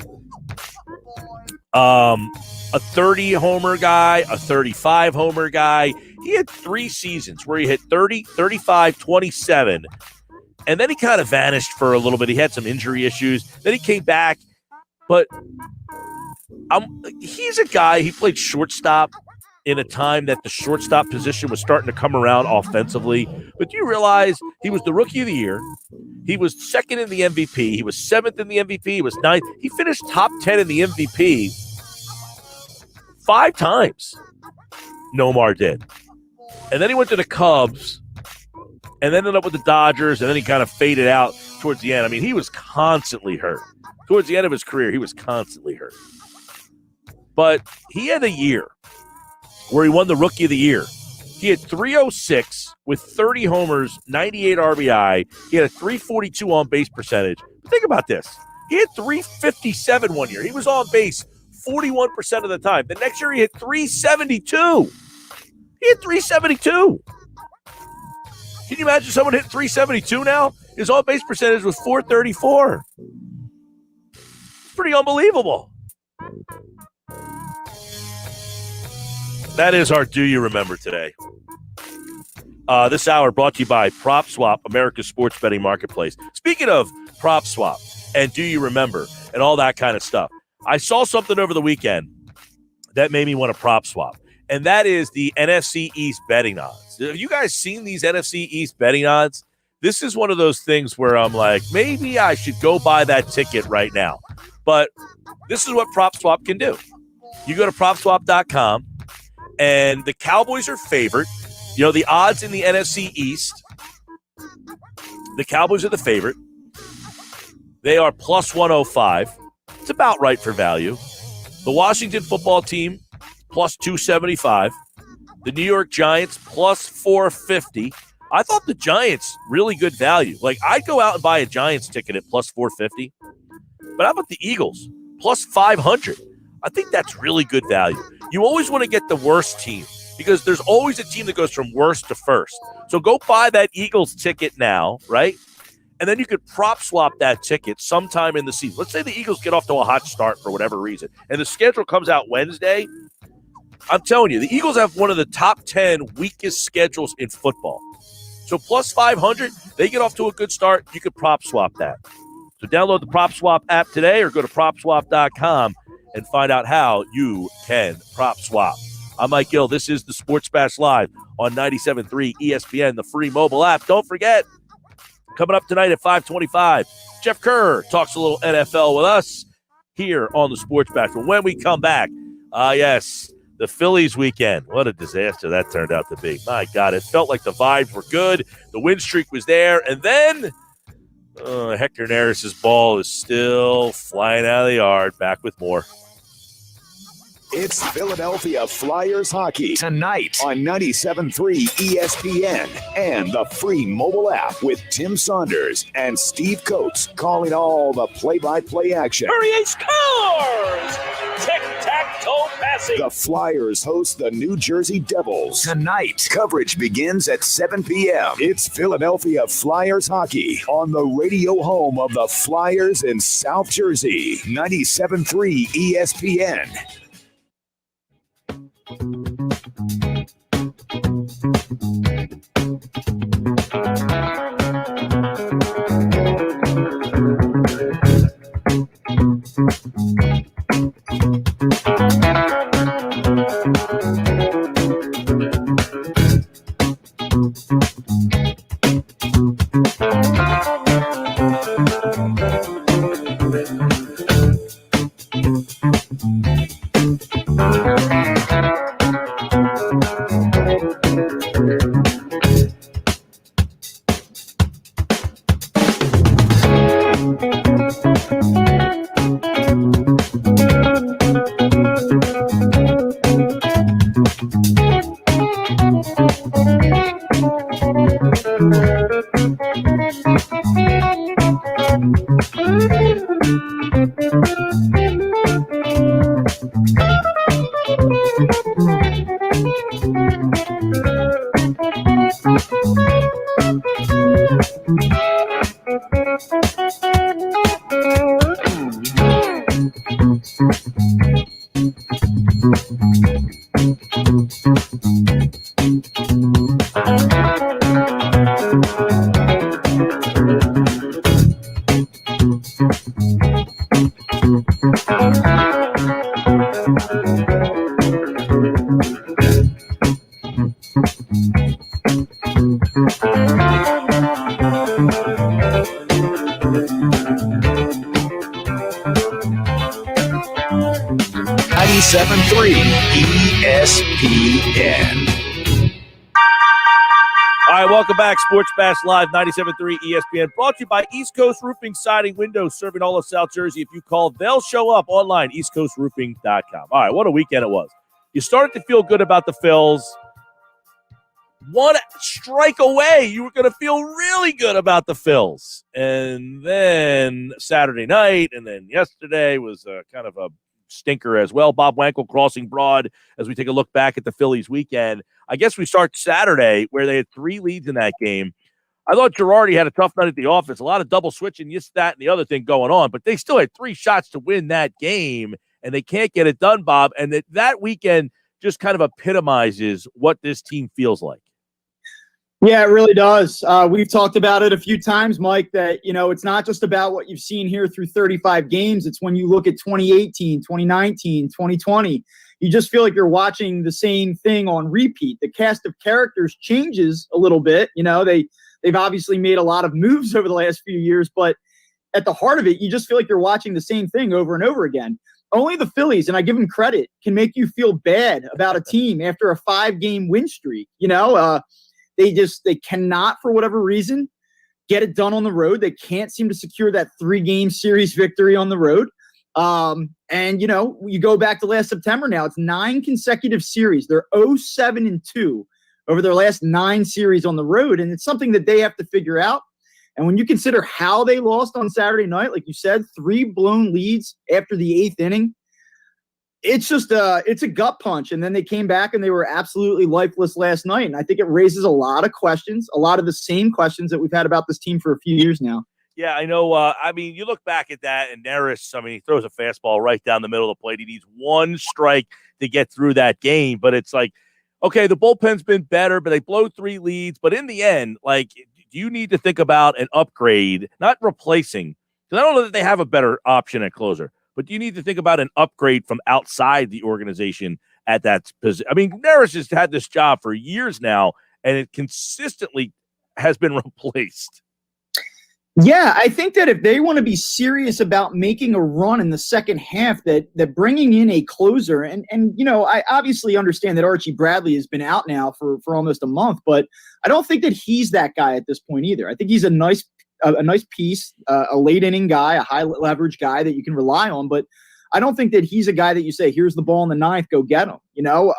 a 30-homer guy, a 35-homer guy. He had 3 seasons where he hit 30, 35, 27, and then he kind of vanished for a little bit. He had some injury issues. Then he came back, but he's a guy, he played shortstop in a time that the shortstop position was starting to come around offensively. But do you realize he was the Rookie of the Year? He was 2nd in the MVP. He was 7th in the MVP. He was 9th. He finished top 10 in the MVP 5 times. Nomar did. And then he went to the Cubs and then ended up with the Dodgers, and then he kind of faded out towards the end. I mean, he was constantly hurt. Towards the end of his career, he was constantly hurt. But he had a year where he won the Rookie of the Year. He had 306 with 30 homers, 98 RBI. He had a 342 on-base percentage. But think about this. He had 357 one year. He was on base 41% of the time. The next year, he hit 372. He hit 372. Can you imagine someone hit 372 now? His on-base percentage was 434. It's pretty unbelievable. That is our Do You Remember today. This hour brought to you by PropSwap, America's sports betting marketplace. Speaking of PropSwap and Do You Remember and all that kind of stuff, I saw something over the weekend that made me want to PropSwap, and that is the NFC East betting odds. Have you guys seen these NFC East betting odds? This is one of those things where I'm like, maybe I should go buy that ticket right now. But this is what PropSwap can do. You go to PropSwap.com, and the Cowboys are favored. You know, the odds in the NFC East, the Cowboys are the favorite. They are plus 105. It's about right for value. The Washington football team, plus 275. The New York Giants, plus 450. I thought the Giants, really good value. Like, I'd go out and buy a Giants ticket at plus 450. But how about the Eagles? Plus 500. I think that's really good value. You always want to get the worst team because there's always a team that goes from worst to first. So go buy that Eagles ticket now, right? And then you could prop swap that ticket sometime in the season. Let's say the Eagles get off to a hot start for whatever reason, and the schedule comes out Wednesday. I'm telling you, the Eagles have one of the top 10 weakest schedules in football. So plus 500, they get off to a good start. You could prop swap that. So download the Prop Swap app today or go to PropSwap.com and find out how you can prop swap. I'm Mike Gill. This is the Sports Bash Live on 97.3 ESPN, the free mobile app. Don't forget, coming up tonight at 5:25, Jeff Kerr talks a little NFL with us here on the Sports Bash. But when we come back, yes, the Phillies weekend. What a disaster that turned out to be. My God, it felt like the vibes were good. The win streak was there. And then Hector Neris's ball is still flying out of the yard. Back with more. It's Philadelphia Flyers hockey tonight on 97.3 ESPN and the free mobile app with Tim Saunders and Steve Coates calling all the play-by-play action. Hurry, scores! Tic-tac-toe passing. The Flyers host the New Jersey Devils tonight. Coverage begins at 7 p.m. It's Philadelphia Flyers hockey on the radio home of the Flyers in South Jersey. 97.3 ESPN. ESPN. All right, welcome back. Sports Bash Live, 97.3 ESPN. Brought to you by East Coast Roofing, Siding, Windows, serving all of South Jersey. If you call, they'll show up online, eastcoastroofing.com. All right, what a weekend it was. You started to feel good about the Phils. One strike away, you were going to feel really good about the Phils. And then Saturday night, and then yesterday was kind of a stinker as well. Bob Wankel crossing broad as we take a look back at the Phillies weekend. I guess we start Saturday where they had 3 leads in that game. I thought Girardi had a tough night at the office. A lot of double switching, this, that, and the other thing going on. But they still had 3 shots to win that game, and they can't get it done, Bob. And that weekend just kind of epitomizes what this team feels like. Yeah, it really does. We've talked about it a few times, Mike, that, it's not just about what you've seen here through 35 games. It's when you look at 2018, 2019, 2020, you just feel like you're watching the same thing on repeat. The cast of characters changes a little bit. They've obviously made a lot of moves over the last few years, but at the heart of it, you just feel like you're watching the same thing over and over again. Only the Phillies, and I give them credit, can make you feel bad about a team after a 5-game win streak. They cannot, for whatever reason, get it done on the road. They can't seem to secure that 3-game series victory on the road. You go back to last September now, it's 9 consecutive series. They're 0-7-2 over their last 9 series on the road. And it's something that they have to figure out. And when you consider how they lost on Saturday night, like you said, 3 blown leads after the 8th inning, it's just it's a gut punch. And then they came back and they were absolutely lifeless last night. And I think it raises a lot of questions, a lot of the same questions that we've had about this team for a few years now. Yeah, I know. I mean, you look back at that, and Neris, I mean, he throws a fastball right down the middle of the plate. He needs one strike to get through that game. But it's like, okay, the bullpen's been better, but they blow 3 leads. But in the end, like, do you need to think about an upgrade, not replacing? Because I don't know that they have a better option at closer. But do you need to think about an upgrade from outside the organization at that position? I mean, Neris has had this job for years now, and it consistently has been replaced. Yeah, I think that if they want to be serious about making a run in the second half, that bringing in a closer, and you know, I obviously understand that Archie Bradley has been out now for almost a month, but I don't think that he's that guy at this point either. I think he's a nice piece, a late inning guy, a high leverage guy that you can rely on, but I don't think that he's a guy that you say, here's the ball in the ninth, go get him, you know?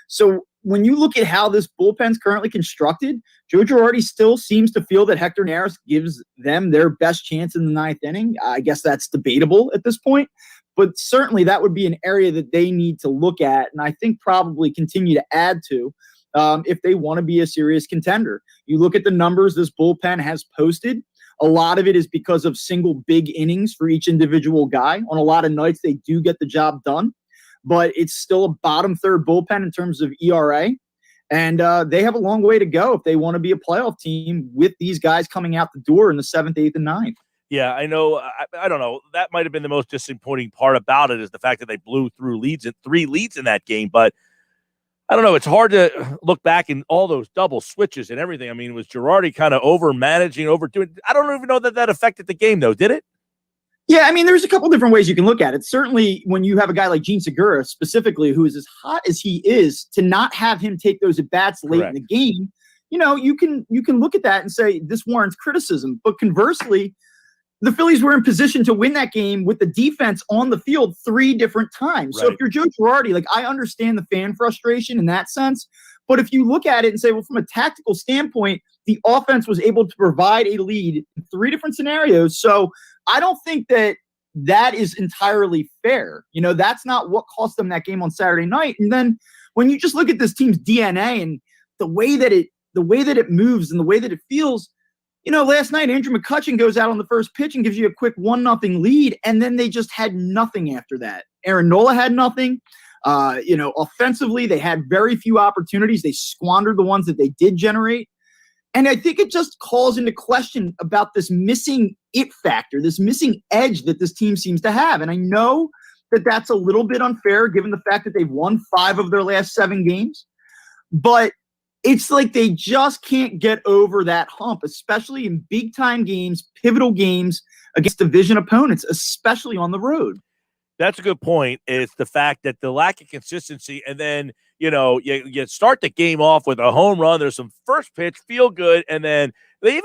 So when you look at how this bullpen's currently constructed, Joe Girardi still seems to feel that Hector Neris gives them their best chance in the ninth inning. I guess that's debatable at this point, but certainly that would be an area that they need to look at, and I think probably continue to add to if they want to be a serious contender. You look at the numbers this bullpen has posted. A lot of it is because of single big innings for each individual guy. On a lot of nights, they do get the job done, but it's still a bottom third bullpen in terms of ERA. And they have a long way to go if they want to be a playoff team with these guys coming out the door in the 7th, 8th, and 9th. Yeah, I know. I don't know. That might have been the most disappointing part about it, is the fact that they blew through 3 leads in that game. But I don't know. It's hard to look back in all those double switches and everything. I mean, was Girardi kind of overmanaging, overdoing? I don't even know that affected the game, though. Did it? Yeah, I mean, there's a couple different ways you can look at it. Certainly, when you have a guy like Gene Segura, specifically, who is as hot as he is, to not have him take those at-bats late in the game, you know, you can look at that and say this warrants criticism. But conversely, the Phillies were in position to win that game with the defense on the field 3 different times. So if you're Joe Girardi, like, I understand the fan frustration in that sense. But if you look at it and say, well, from a tactical standpoint, the offense was able to provide a lead in 3 different scenarios. So I don't think that is entirely fair. You know, that's not what cost them that game on Saturday night. And then when you just look at this team's DNA and the way that it moves and the way that it feels, you know, last night Andrew McCutchen goes out on the first pitch and gives you a quick 1-0 lead, and then they just had nothing after that. Aaron Nola had nothing. You know, offensively, they had very few opportunities. They squandered the ones that they did generate. And I think it just calls into question about this missing it factor, this missing edge that this team seems to have. And I know that that's a little bit unfair given the fact that they've won 5 of their last 7 games. But it's like they just can't get over that hump, especially in big-time games, pivotal games against division opponents, especially on the road. That's a good point. It's the fact that the lack of consistency, and then, you know, you start the game off with a home run. There's some first pitch, feel good, and then they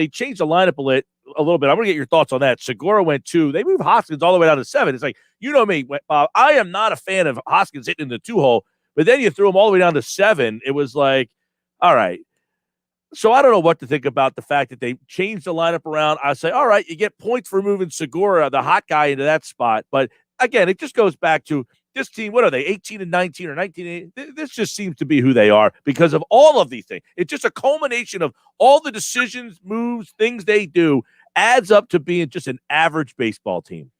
changed the lineup a little bit. I'm going to get your thoughts on that. Segura went 2. They moved Hoskins all the way down to 7. It's like, you know me, I am not a fan of Hoskins hitting in the 2-hole, but then you threw him all the way down to 7. It was like, all right. So I don't know what to think about the fact that they changed the lineup around. I say, all right, you get points for moving Segura, the hot guy, into that spot. But again, it just goes back to this team. What are they, 18-19 or 19? This just seems to be who they are because of all of these things. It's just a culmination of all the decisions, moves, things they do adds up to being just an average baseball team.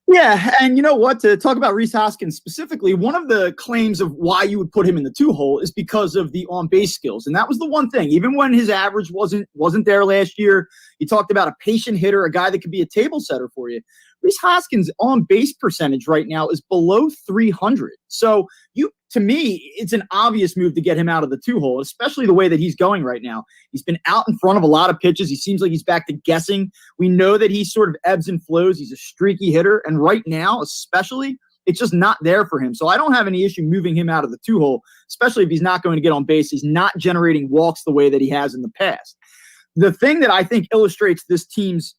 Yeah, and you know what? To talk about Rhys Hoskins specifically, one of the claims of why you would put him in the 2-hole is because of the on-base skills, and that was the one thing. Even when his average wasn't there last year, you talked about a patient hitter, a guy that could be a table setter for you. Rhys Hoskins' on-base percentage right now is below 300. So to me, it's an obvious move to get him out of the 2-hole, especially the way that he's going right now. He's been out in front of a lot of pitches. He seems like he's back to guessing. We know that he sort of ebbs and flows. He's a streaky hitter. And right now, especially, it's just not there for him. So I don't have any issue moving him out of the 2-hole, especially if he's not going to get on base. He's not generating walks the way that he has in the past. The thing that I think illustrates this team's,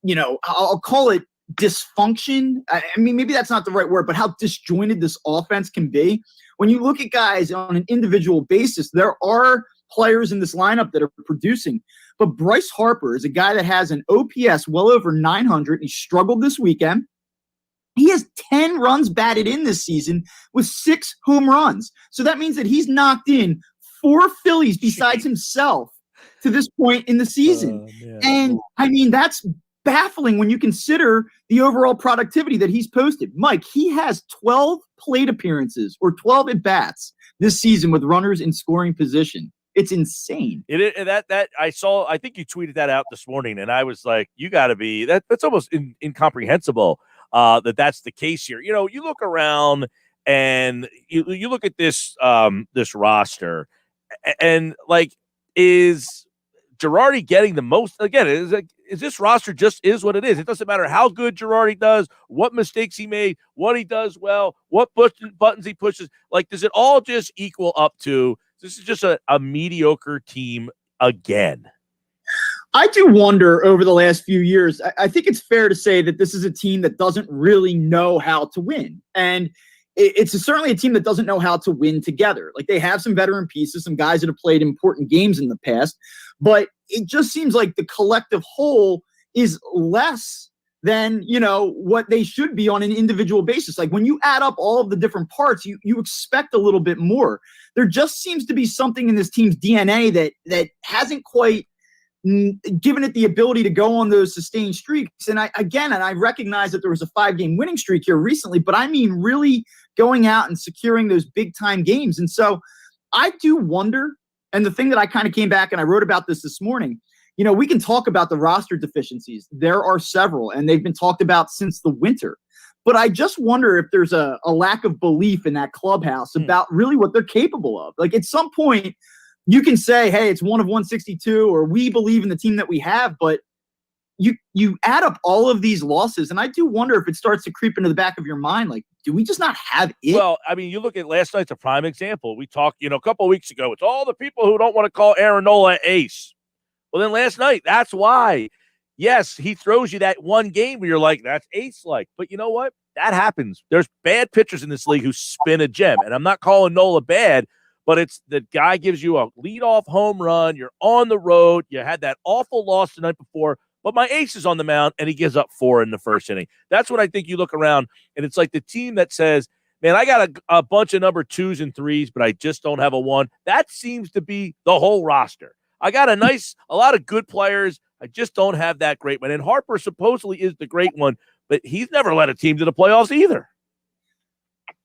you know, I'll call it dysfunction. I mean, maybe that's not the right word, but how disjointed this offense can be. When you look at guys on an individual basis, there are players in this lineup that are producing. But Bryce Harper is a guy that has an OPS well over 900. He struggled this weekend. He has 10 runs batted in this season with 6 home runs. So that means that he's knocked in 4 Phillies besides himself to this point in the season. And I mean, that's baffling when you consider the overall productivity that he's posted. Mike, he has 12 plate appearances or 12 at-bats this season with runners in scoring position. It's insane. That I saw. I think you tweeted that out this morning, and I was like, "You got to be that's almost incomprehensible that's the case here." You know, you look around and you look at this this roster, and like, is Girardi getting the most? Again, is this roster just is what it is? It doesn't matter how good Girardi does, what mistakes he made, what he does well, what buttons he pushes. Like, does it all just equal up to? This is just a mediocre team again. I do wonder over the last few years, I think it's fair to say that this is a team that doesn't really know how to win. And it's certainly a team that doesn't know how to win together. Like, they have some veteran pieces, some guys that have played important games in the past, but it just seems like the collective whole is less than, you know, what they should be on an individual basis. Like, when you add up all of the different parts, you expect a little bit more. There just seems to be something in this team's DNA that hasn't quite given it the ability to go on those sustained streaks. And I recognize that there was a 5-game winning streak here recently, but I mean really going out and securing those big time games. And so I do wonder, and the thing that I kind of came back and I wrote about this morning, you know, we can talk about the roster deficiencies. There are several, and they've been talked about since the winter. But I just wonder if there's a lack of belief in that clubhouse about really what they're capable of. Like, at some point, you can say, hey, it's 1 of 162, or we believe in the team that we have, but you add up all of these losses, and I do wonder if it starts to creep into the back of your mind, like, do we just not have it? Well, I mean, you look at last night's a prime example. We talked, you know, a couple of weeks ago, it's all the people who don't want to call Aaron Nola ace. Well, then last night, that's why. Yes, he throws you that one game where you're like, that's ace-like. But you know what? That happens. There's bad pitchers in this league who spin a gem. And I'm not calling Nola bad, but it's the guy gives you a leadoff home run. You're on the road. You had that awful loss the night before, but my ace is on the mound, and he gives up 4 in the first inning. That's what I think you look around, and it's like the team that says, man, I got a bunch of number 2s and 3s, but I just don't have a 1. That seems to be the whole roster. I got a lot of good players. I just don't have that great one. And Harper supposedly is the great one, but he's never led a team to the playoffs either.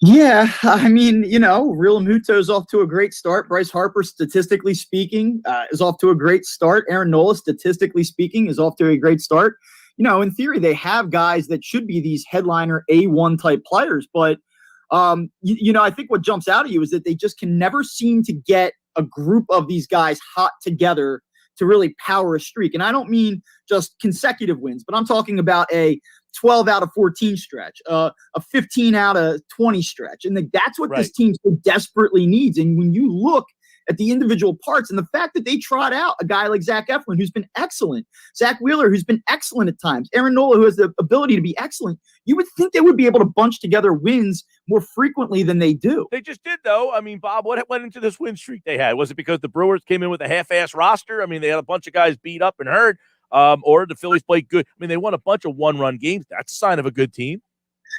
Yeah, I mean, you know, Real Muto's off to a great start. Bryce Harper, statistically speaking, is off to a great start. Aaron Nola, statistically speaking, is off to a great start. You know, in theory, they have guys that should be these headliner A1 type players, but you know, I think what jumps out at you is that they just can never seem to get a group of these guys hot together to really power a streak. And I don't mean just consecutive wins, but I'm talking about a 12 out of 14 stretch, a 15 out of 20 stretch. And that's what this team so desperately needs. And when you look at the individual parts and the fact that they trot out a guy like Zach Eflin, who's been excellent, Zach Wheeler, who's been excellent at times, Aaron Nola, who has the ability to be excellent, you would think they would be able to bunch together wins more frequently than they do. They just did, though. I mean, Bob, what went into this win streak they had? Was it because the Brewers came in with a half-ass roster? I mean, they had a bunch of guys beat up and hurt, or the Phillies played good. I mean, they won a bunch of one-run games. That's a sign of a good team.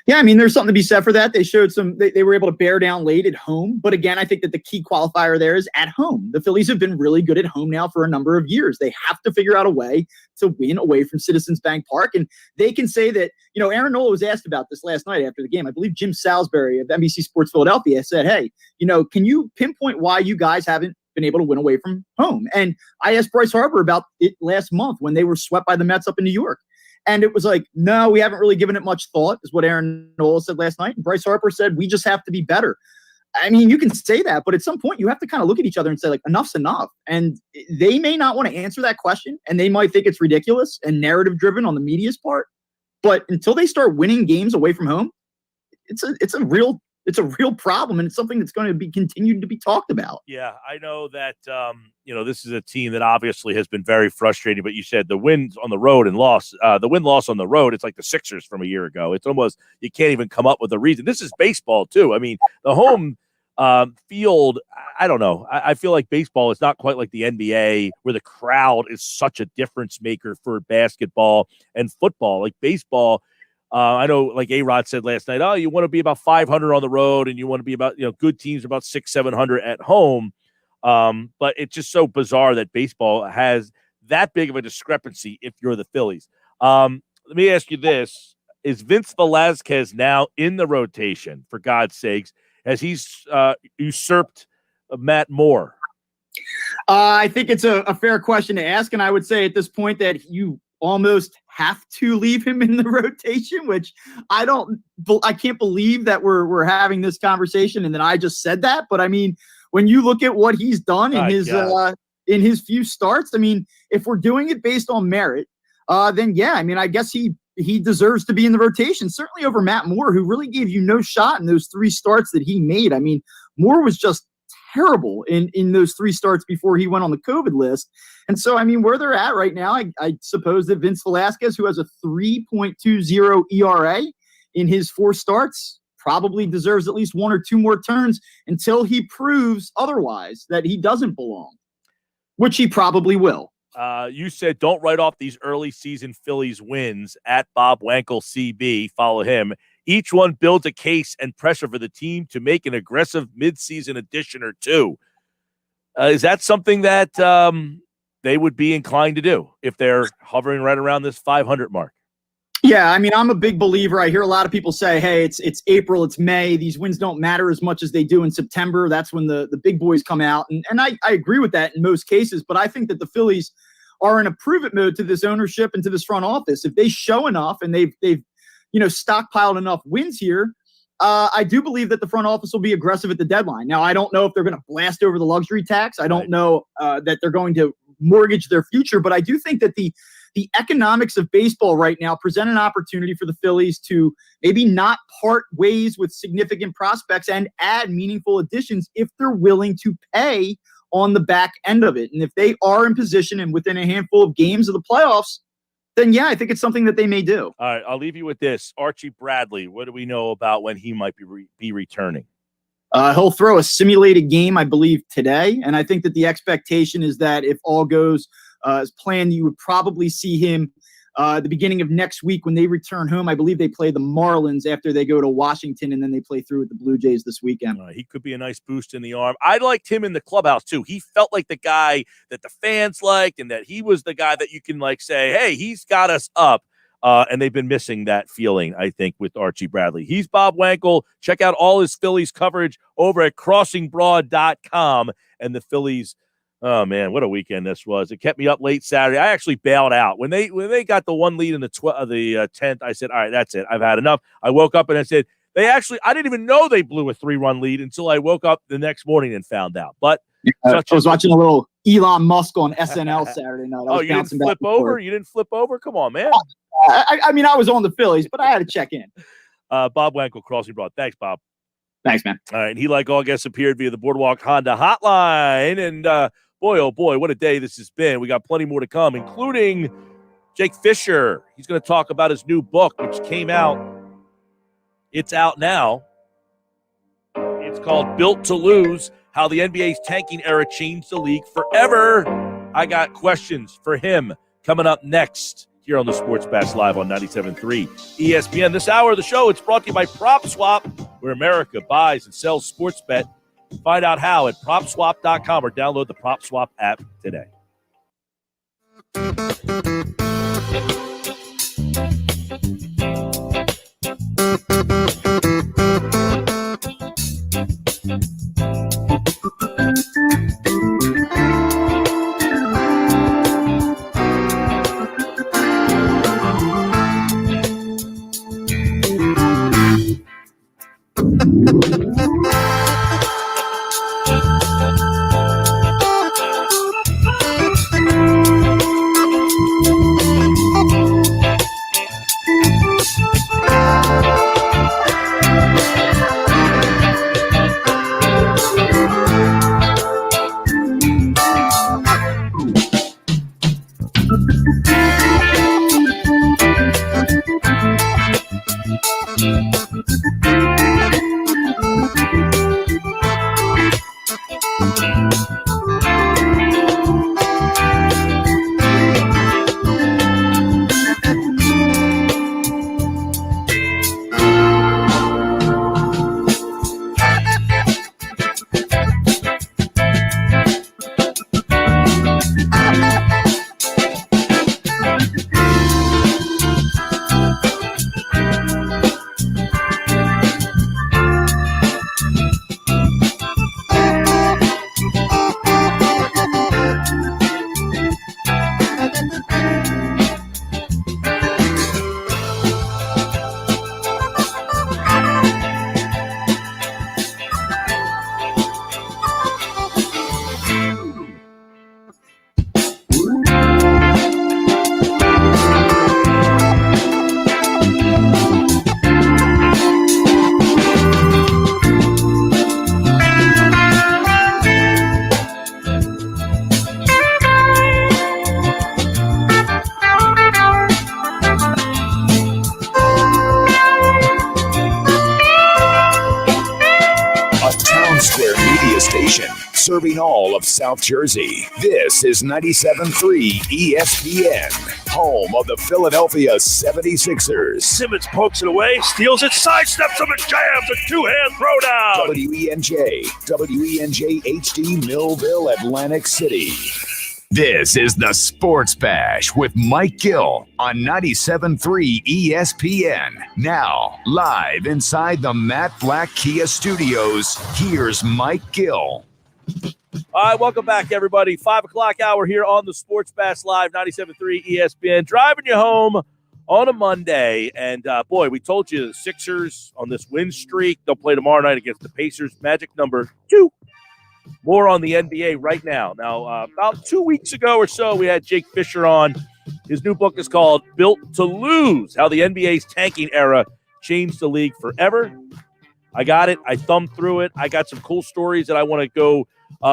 Yeah, I mean, there's something to be said for that. They showed they were able to bear down late at home. But again, I think that the key qualifier there is at home. The Phillies have been really good at home now for a number of years. They have to figure out a way to win away from Citizens Bank Park. And they can say that, you know, Aaron Nola was asked about this last night after the game. I believe Jim Salisbury of NBC Sports Philadelphia said, hey, you know, can you pinpoint why you guys haven't been able to win away from home? And I asked Bryce Harper about it last month when they were swept by the Mets up in New York. And it was like, no, we haven't really given it much thought, is what Aaron Nola said last night. And Bryce Harper said, we just have to be better. I mean, you can say that, but at some point you have to kind of look at each other and say, like, enough's enough. And they may not want to answer that question, and they might think it's ridiculous and narrative driven on the media's part. But until they start winning games away from home, it's a real problem, and it's something that's going to be continued to be talked about. Yeah, I know that, you know, this is a team that obviously has been very frustrating, but you said the wins on the road and loss, the win-loss on the road, it's like the Sixers from a year ago. It's almost, you can't even come up with a reason. This is baseball, too. I mean, the home field, I don't know. I feel like baseball is not quite like the NBA, where the crowd is such a difference maker for basketball and football. Like baseball, I know, like A-Rod said last night, you want to be about 500 on the road, and you want to be about, good teams are about 600-700 at home. But it's just so bizarre that baseball has that big of a discrepancy if you're the Phillies. Let me ask you this. Is Vince Velasquez now in the rotation, for God's sakes, as he's usurped Matt Moore? I think it's a fair question to ask, and I would say at this point that you almost have to leave him in the rotation, which I can't believe that we're having this conversation and that I just said that. But I mean, when you look at what he's done in his few starts, I mean, if we're doing it based on merit, then yeah, I mean, I guess he deserves to be in the rotation, certainly over Matt Moore, who really gave you no shot in those 3 starts that he made. I mean, Moore was just terrible in those 3 starts before he went on the COVID list. And so, I mean, where they're at right now, I suppose that Vince Velasquez, who has a 3.20 ERA in his 4 starts, probably deserves at least 1 or 2 more turns until he proves otherwise, that he doesn't belong, which he probably will. You said don't write off these early season Phillies wins at Bob Wankel CB. Follow him. Each one builds a case and pressure for the team to make an aggressive midseason addition or 2. Is that something that they would be inclined to do if they're hovering right around this 500 mark? Yeah, I mean, I'm a big believer. I hear a lot of people say, hey, it's April, it's May. These wins don't matter as much as they do in September. That's when the big boys come out. And I agree with that in most cases. But I think that the Phillies are in a prove-it mode to this ownership and to this front office. If they show enough and they've stockpiled enough wins here, I do believe that the front office will be aggressive at the deadline. Now, I don't know if they're going to blast over the luxury tax. I don't know that they're going to mortgage their future. But I do think that the economics of baseball right now present an opportunity for the Phillies to maybe not part ways with significant prospects and add meaningful additions if they're willing to pay on the back end of it. And if they are in position and within a handful of games of the playoffs, then yeah, I think it's something that they may do. All right, I'll leave you with this. Archie Bradley, what do we know about when he might be returning? He'll throw a simulated game, I believe, today. And I think that the expectation is that if all goes as planned, you would probably see him at the beginning of next week when they return home. I believe they play the Marlins after they go to Washington, and then they play through with the Blue Jays this weekend. He could be a nice boost in the arm. I liked him in the clubhouse, too. He felt like the guy that the fans liked, and that he was the guy that you can, say, hey, he's got us up. And they've been missing that feeling, I think, with Archie Bradley. He's Bob Wankel. Check out all his Phillies coverage over at crossingbroad.com. And the Phillies, oh, man, what a weekend this was. It kept me up late Saturday. I actually bailed out. When they got the 1 lead in the 10th, I said, all right, that's it. I've had enough. I woke up and I said, I didn't even know they blew a 3-run lead until I woke up the next morning and found out. But I was watching a little Elon Musk on SNL Saturday night. You didn't flip over? You didn't flip over? Come on, man. I mean, I was on the Phillies, but I had to check in. Bob Wankel, Crossing Broad. Thanks, Bob. Thanks, man. All right. And he, like all guests, appeared via the Boardwalk Honda hotline. And boy, oh boy, what a day this has been. We got plenty more to come, including Jake Fisher. He's going to talk about his new book, which came out. It's out now. It's called Built to Lose, How the NBA's Tanking Era Changed the League Forever. I got questions for him coming up next here on the Sports Bash Live on 97.3 ESPN. This hour of the show, it's brought to you by PropSwap, where America buys and sells sports bet. Find out how at PropSwap.com or download the PropSwap app today. serving all of South Jersey. This is 97.3 ESPN, home of the Philadelphia 76ers. Simmons pokes it away, steals it, sidesteps him, and jams a two-hand throwdown. WENJ HD Millville, Atlantic City. This is the Sports Bash with Mike Gill on 97.3 ESPN. Now, live inside the Matt Black Kia Studios, here's Mike Gill. All right, welcome back, everybody. 5 o'clock hour here on the Sports Bash Live, 97.3 ESPN. Driving you home on a Monday. And, boy, we told you the Sixers on this win streak. They'll play tomorrow night against the Pacers. Magic number 2. More on the NBA right now. Now, about 2 weeks ago or so, we had Jake Fisher on. His new book is called Built to Lose, How the NBA's Tanking Era Changed the League Forever. I got it. I thumbed through it. I got some cool stories that I want to go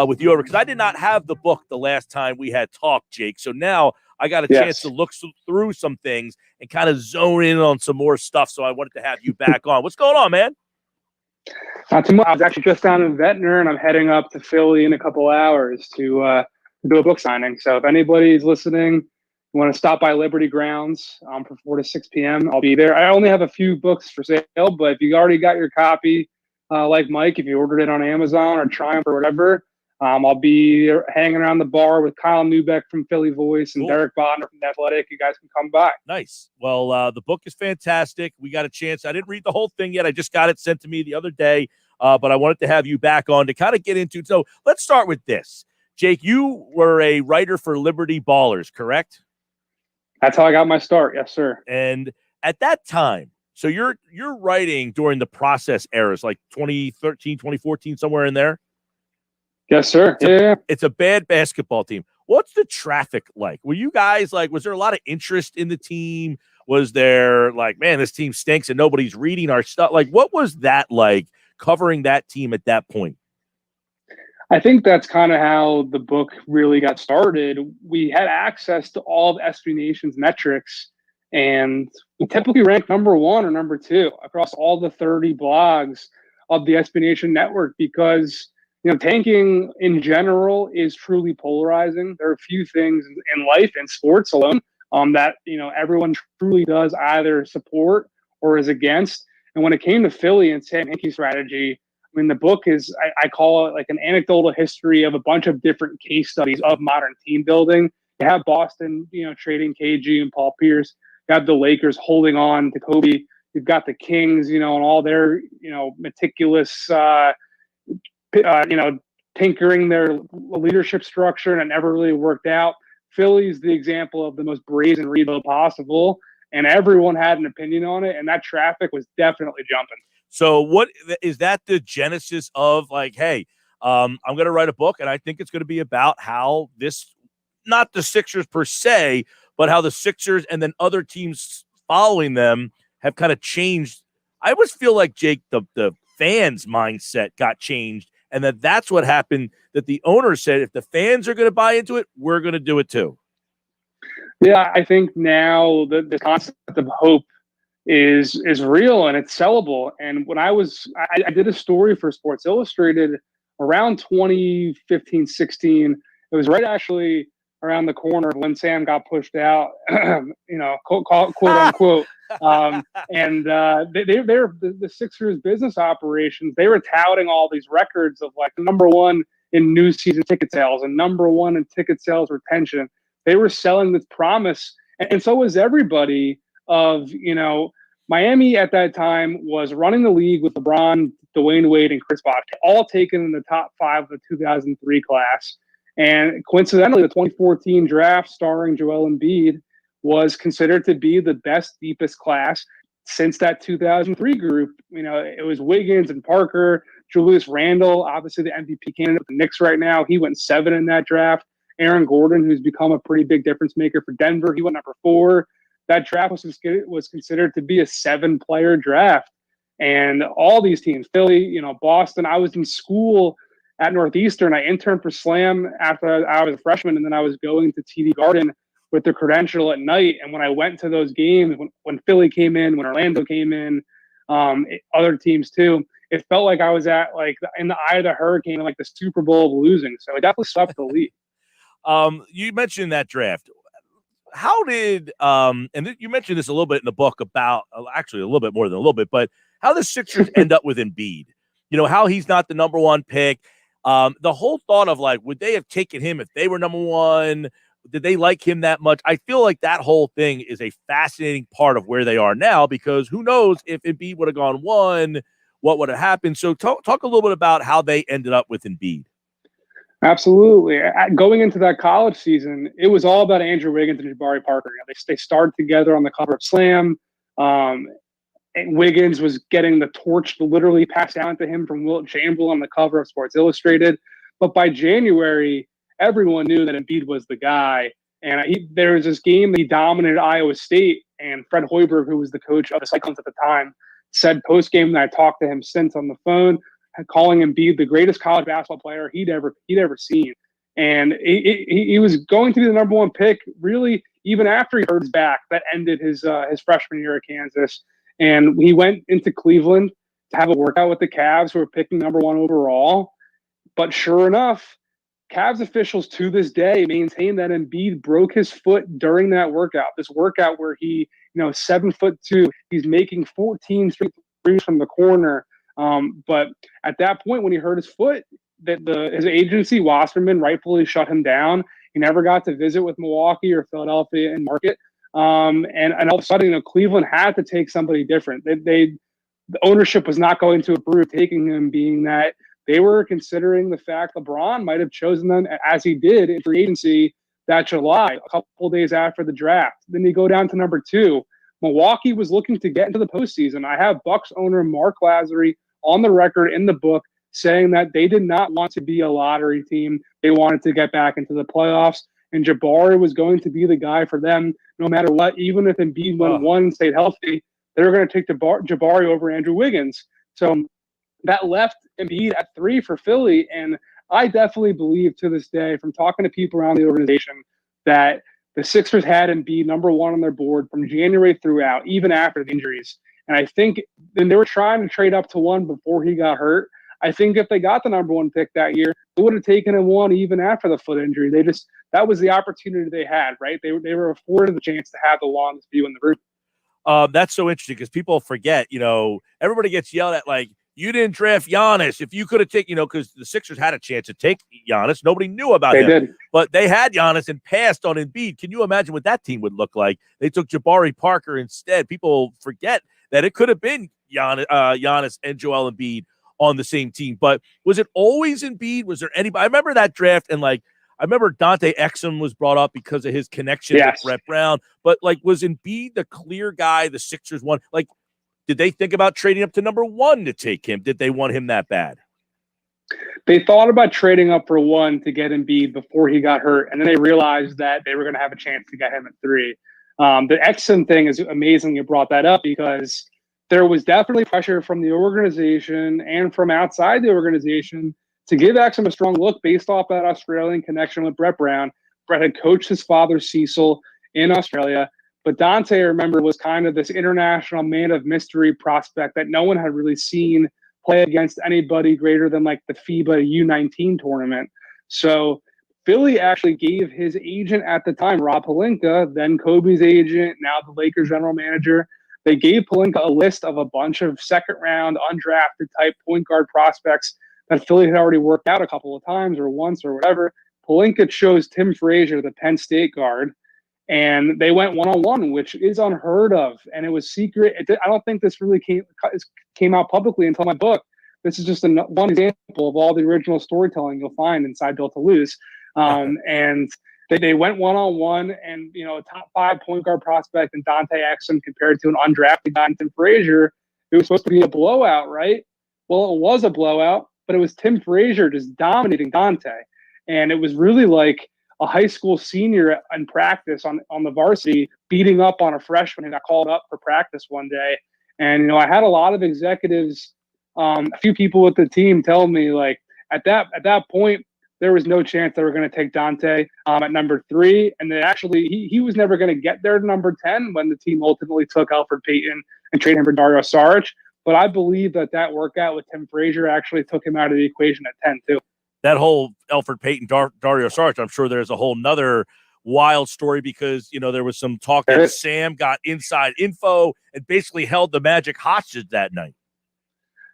with you over, because I did not have the book the last time we had talked, Jake. So now I got a chance to look through some things and kind of zone in on some more stuff. So I wanted to have you back on. What's going on, man? Not too much. I was actually just down in Ventnor, and I'm heading up to Philly in a couple hours to do a book signing. So if anybody's listening, you want to stop by Liberty Grounds from 4 to 6 p.m., I'll be there. I only have a few books for sale, but if you already got your copy, like Mike, if you ordered it on Amazon or Triumph or whatever, I'll be hanging around the bar with Kyle Neubeck from Philly Voice and Derek Bodner from The Athletic. You guys can come by. Nice. Well, the book is fantastic. We got a chance. I didn't read the whole thing yet. I just got it sent to me the other day, but I wanted to have you back on to kind of get into it. So let's start with this. Jake, you were a writer for Liberty Ballers, correct? That's how I got my start. Yes, sir. And at that time, so you're writing during the process eras, like 2013, 2014, somewhere in there? Yes, sir. It's a bad basketball team. What's the traffic like? Were you guys like, was there a lot of interest in the team? Was there like, man, this team stinks and nobody's reading our stuff? Like, what was that like covering that team at that point? I think that's kind of how the book really got started. We had access to all of SB Nation's metrics, and we typically ranked number 1 or number 2 across all the 30 blogs of the SB Nation network, because tanking in general is truly polarizing. There are a few things in life and sports alone that everyone truly does either support or is against. And when it came to Philly and Sam Hinkie's strategy, I mean, the book is, I call it like an anecdotal history of a bunch of different case studies of modern team building. You have Boston, trading KG and Paul Pierce. You have the Lakers holding on to Kobe. You've got the Kings, and all their, meticulous, tinkering their leadership structure, and it never really worked out. Philly's the example of the most brazen rebuild possible, and everyone had an opinion on it, and that traffic was definitely jumping. So what is that the genesis of, like, hey, I'm going to write a book, and I think it's going to be about how this, not the Sixers per se, but how the Sixers and then other teams following them have kind of changed. I always feel like, Jake, the fans' mindset got changed, and that's what happened, that the owner said, if the fans are going to buy into it, we're going to do it too. Yeah, I think now the concept of hope is real and it's sellable. And when I did a story for Sports Illustrated around 2015, 16. It was right actually around the corner when Sam got pushed out, quote unquote. And they're the Sixers business operations. They were touting all these records of like number one in new season ticket sales and number one in ticket sales retention. They were selling this promise, and so was everybody. Miami at that time was running the league with LeBron, Dwayne Wade, and Chris Bosh, all taken in the top 5 of the 2003 class. And coincidentally, the 2014 draft starring Joel Embiid was considered to be the best, deepest class since that 2003 group. It was Wiggins and Parker, Julius Randle, obviously the MVP candidate for the Knicks right now. He went 7 in that draft. Aaron Gordon, who's become a pretty big difference maker for Denver, he went number 4. That draft was considered to be a 7-player draft. And all these teams, Philly, Boston. I was in school at Northeastern. I interned for Slam after I was a freshman, and then I was going to TD Garden with the credential at night. And when I went to those games, when Philly came in, when Orlando came in, other teams too, it felt like I was at like in the eye of the hurricane, like the Super Bowl of losing. So it definitely swept the league. You mentioned that draft. How did you mentioned this a little bit in the book about actually a little bit more than a little bit, but how the Sixers end up with Embiid? How he's not the number one pick. The whole thought of like, would they have taken him if they were number one? Did they like him that much? I feel like that whole thing is a fascinating part of where they are now, because who knows if Embiid would have gone one, what would have happened? So talk a little bit about how they ended up with Embiid. Absolutely. Going into that college season, it was all about Andrew Wiggins and Jabari Parker. They started together on the cover of Slam. And Wiggins was getting the torch literally passed down to him from Wilt Chamberlain on the cover of Sports Illustrated. But by January, everyone knew that Embiid was the guy. And there was this game that he dominated Iowa State, and Fred Hoiberg, who was the coach of the Cyclones at the time, said post-game, that I talked to him since on the phone, calling Embiid the greatest college basketball player he'd ever seen. And he was going to be the number one pick, really, even after he hurt his back. That ended his freshman year at Kansas. And he went into Cleveland to have a workout with the Cavs, who were picking number one overall. But sure enough, Cavs officials to this day maintain that Embiid broke his foot during that workout. This workout where he, 7'2", he's making 14 straight threes from the corner. But at that point, when he hurt his foot, his agency, Wasserman, rightfully shut him down. He never got to visit with Milwaukee or Philadelphia and market. And all of a sudden, Cleveland had to take somebody different. The ownership was not going to approve taking him, being that they were considering the fact LeBron might have chosen them, as he did in free agency that July, a couple days after the draft. Then you go down to number 2. Milwaukee was looking to get into the postseason. I have Bucks owner Mark Lazary on the record in the book saying that they did not want to be a lottery team. They wanted to get back into the playoffs, and Jabari was going to be the guy for them no matter what. Even if Embiid went one and stayed healthy, they were going to take Jabari over Andrew Wiggins. So that left Embiid at 3 for Philly, and I definitely believe to this day, from talking to people around the organization, that the Sixers had Embiid number 1 on their board from January throughout, even after the injuries. And I think then they were trying to trade up to 1 before he got hurt. I think if they got the number 1 pick that year, they would have taken him 1 even after the foot injury. That was the opportunity they had, right? They were afforded the chance to have the longest view in the room. That's so interesting because people forget, everybody gets yelled at like, you didn't draft Giannis. If you could have taken, because the Sixers had a chance to take Giannis. Nobody knew about him. Did. But they had Giannis and passed on Embiid. Can you imagine what that team would look like? They took Jabari Parker instead. People forget that it could have been Giannis and Joel Embiid on the same team. But was it always Embiid? Was there anybody? I remember that draft, and I remember Dante Exum was brought up because of his connection with Brett Brown. But was Embiid the clear guy the Sixers won? Did they think about trading up to number 1 to take him? Did they want him that bad? They thought about trading up for 1 to get Embiid before he got hurt, and then they realized that they were going to have a chance to get him at 3. The Exum thing is amazing you brought that up, because there was definitely pressure from the organization and from outside the organization to give Exum a strong look based off that Australian connection with Brett Brown. Brett had coached his father, Cecil, in Australia. But Dante, remember, was kind of this international man of mystery prospect that no one had really seen play against anybody greater than the FIBA U19 tournament. So Philly actually gave his agent at the time, Rob Pelinka, then Kobe's agent, now the Lakers general manager, they gave Pelinka a list of a bunch of second-round, undrafted type point guard prospects that Philly had already worked out a couple of times or once or whatever. Pelinka chose Tim Frazier, the Penn State guard. And they went one-on-one, which is unheard of. And it was secret. I don't think this really came out publicly until my book. This is just one example of all the original storytelling you'll find inside Built to Lose. And they went one-on-one, and, a top 5 point guard prospect in Dante Exum compared to an undrafted guy in Tim Frazier. It was supposed to be a blowout, right? Well, it was a blowout, but it was Tim Frazier just dominating Dante. And it was really like a high school senior in practice on the varsity beating up on a freshman who got called up for practice one day. And, I had a lot of executives, a few people with the team tell me at that point, there was no chance they were going to take Dante at number 3. And then actually he was never going to get there to number 10 when the team ultimately took Alfred Payton and traded him for Dario Saric. But I believe that workout with Tim Frazier actually took him out of the equation at 10 too. That whole Elfrid Payton, Dario Saric, I'm sure there's a whole nother wild story because, there was some talk that Sam got inside info and basically held the Magic hostage that night.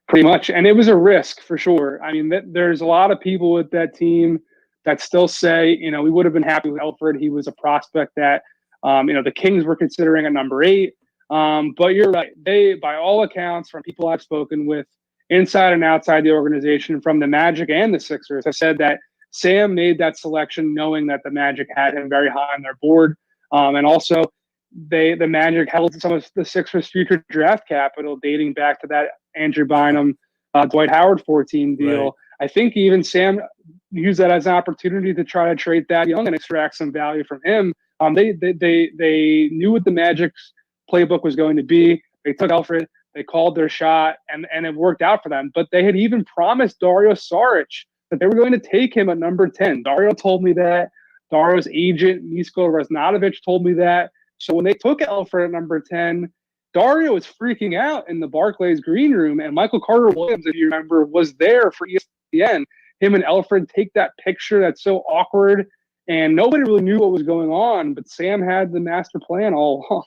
Pretty much. And it was a risk for sure. I mean, there's a lot of people with that team that still say, we would have been happy with Elfrid. He was a prospect that, the Kings were considering at number 8. But you're right. They, by all accounts, from people I've spoken with, inside and outside the organization, from the Magic and the Sixers, have said that Sam made that selection knowing that the Magic had him very high on their board. And also, the Magic held some of the Sixers' future draft capital dating back to that Andrew Bynum, Dwight Howard 14 deal. Right. I think even Sam used that as an opportunity to try to trade Thad Young and extract some value from him. They knew what the Magic's playbook was going to be. They took Elfrid. They called their shot, and it worked out for them. But they had even promised Dario Saric that they were going to take him at number 10. Dario told me that. Dario's agent, Misko Raznatovich, told me that. So when they took Elfrid at number 10, Dario was freaking out in the Barclays green room, and Michael Carter-Williams, if you remember, was there for ESPN. Him and Elfrid take that picture that's so awkward, and nobody really knew what was going on, but Sam had the master plan all along.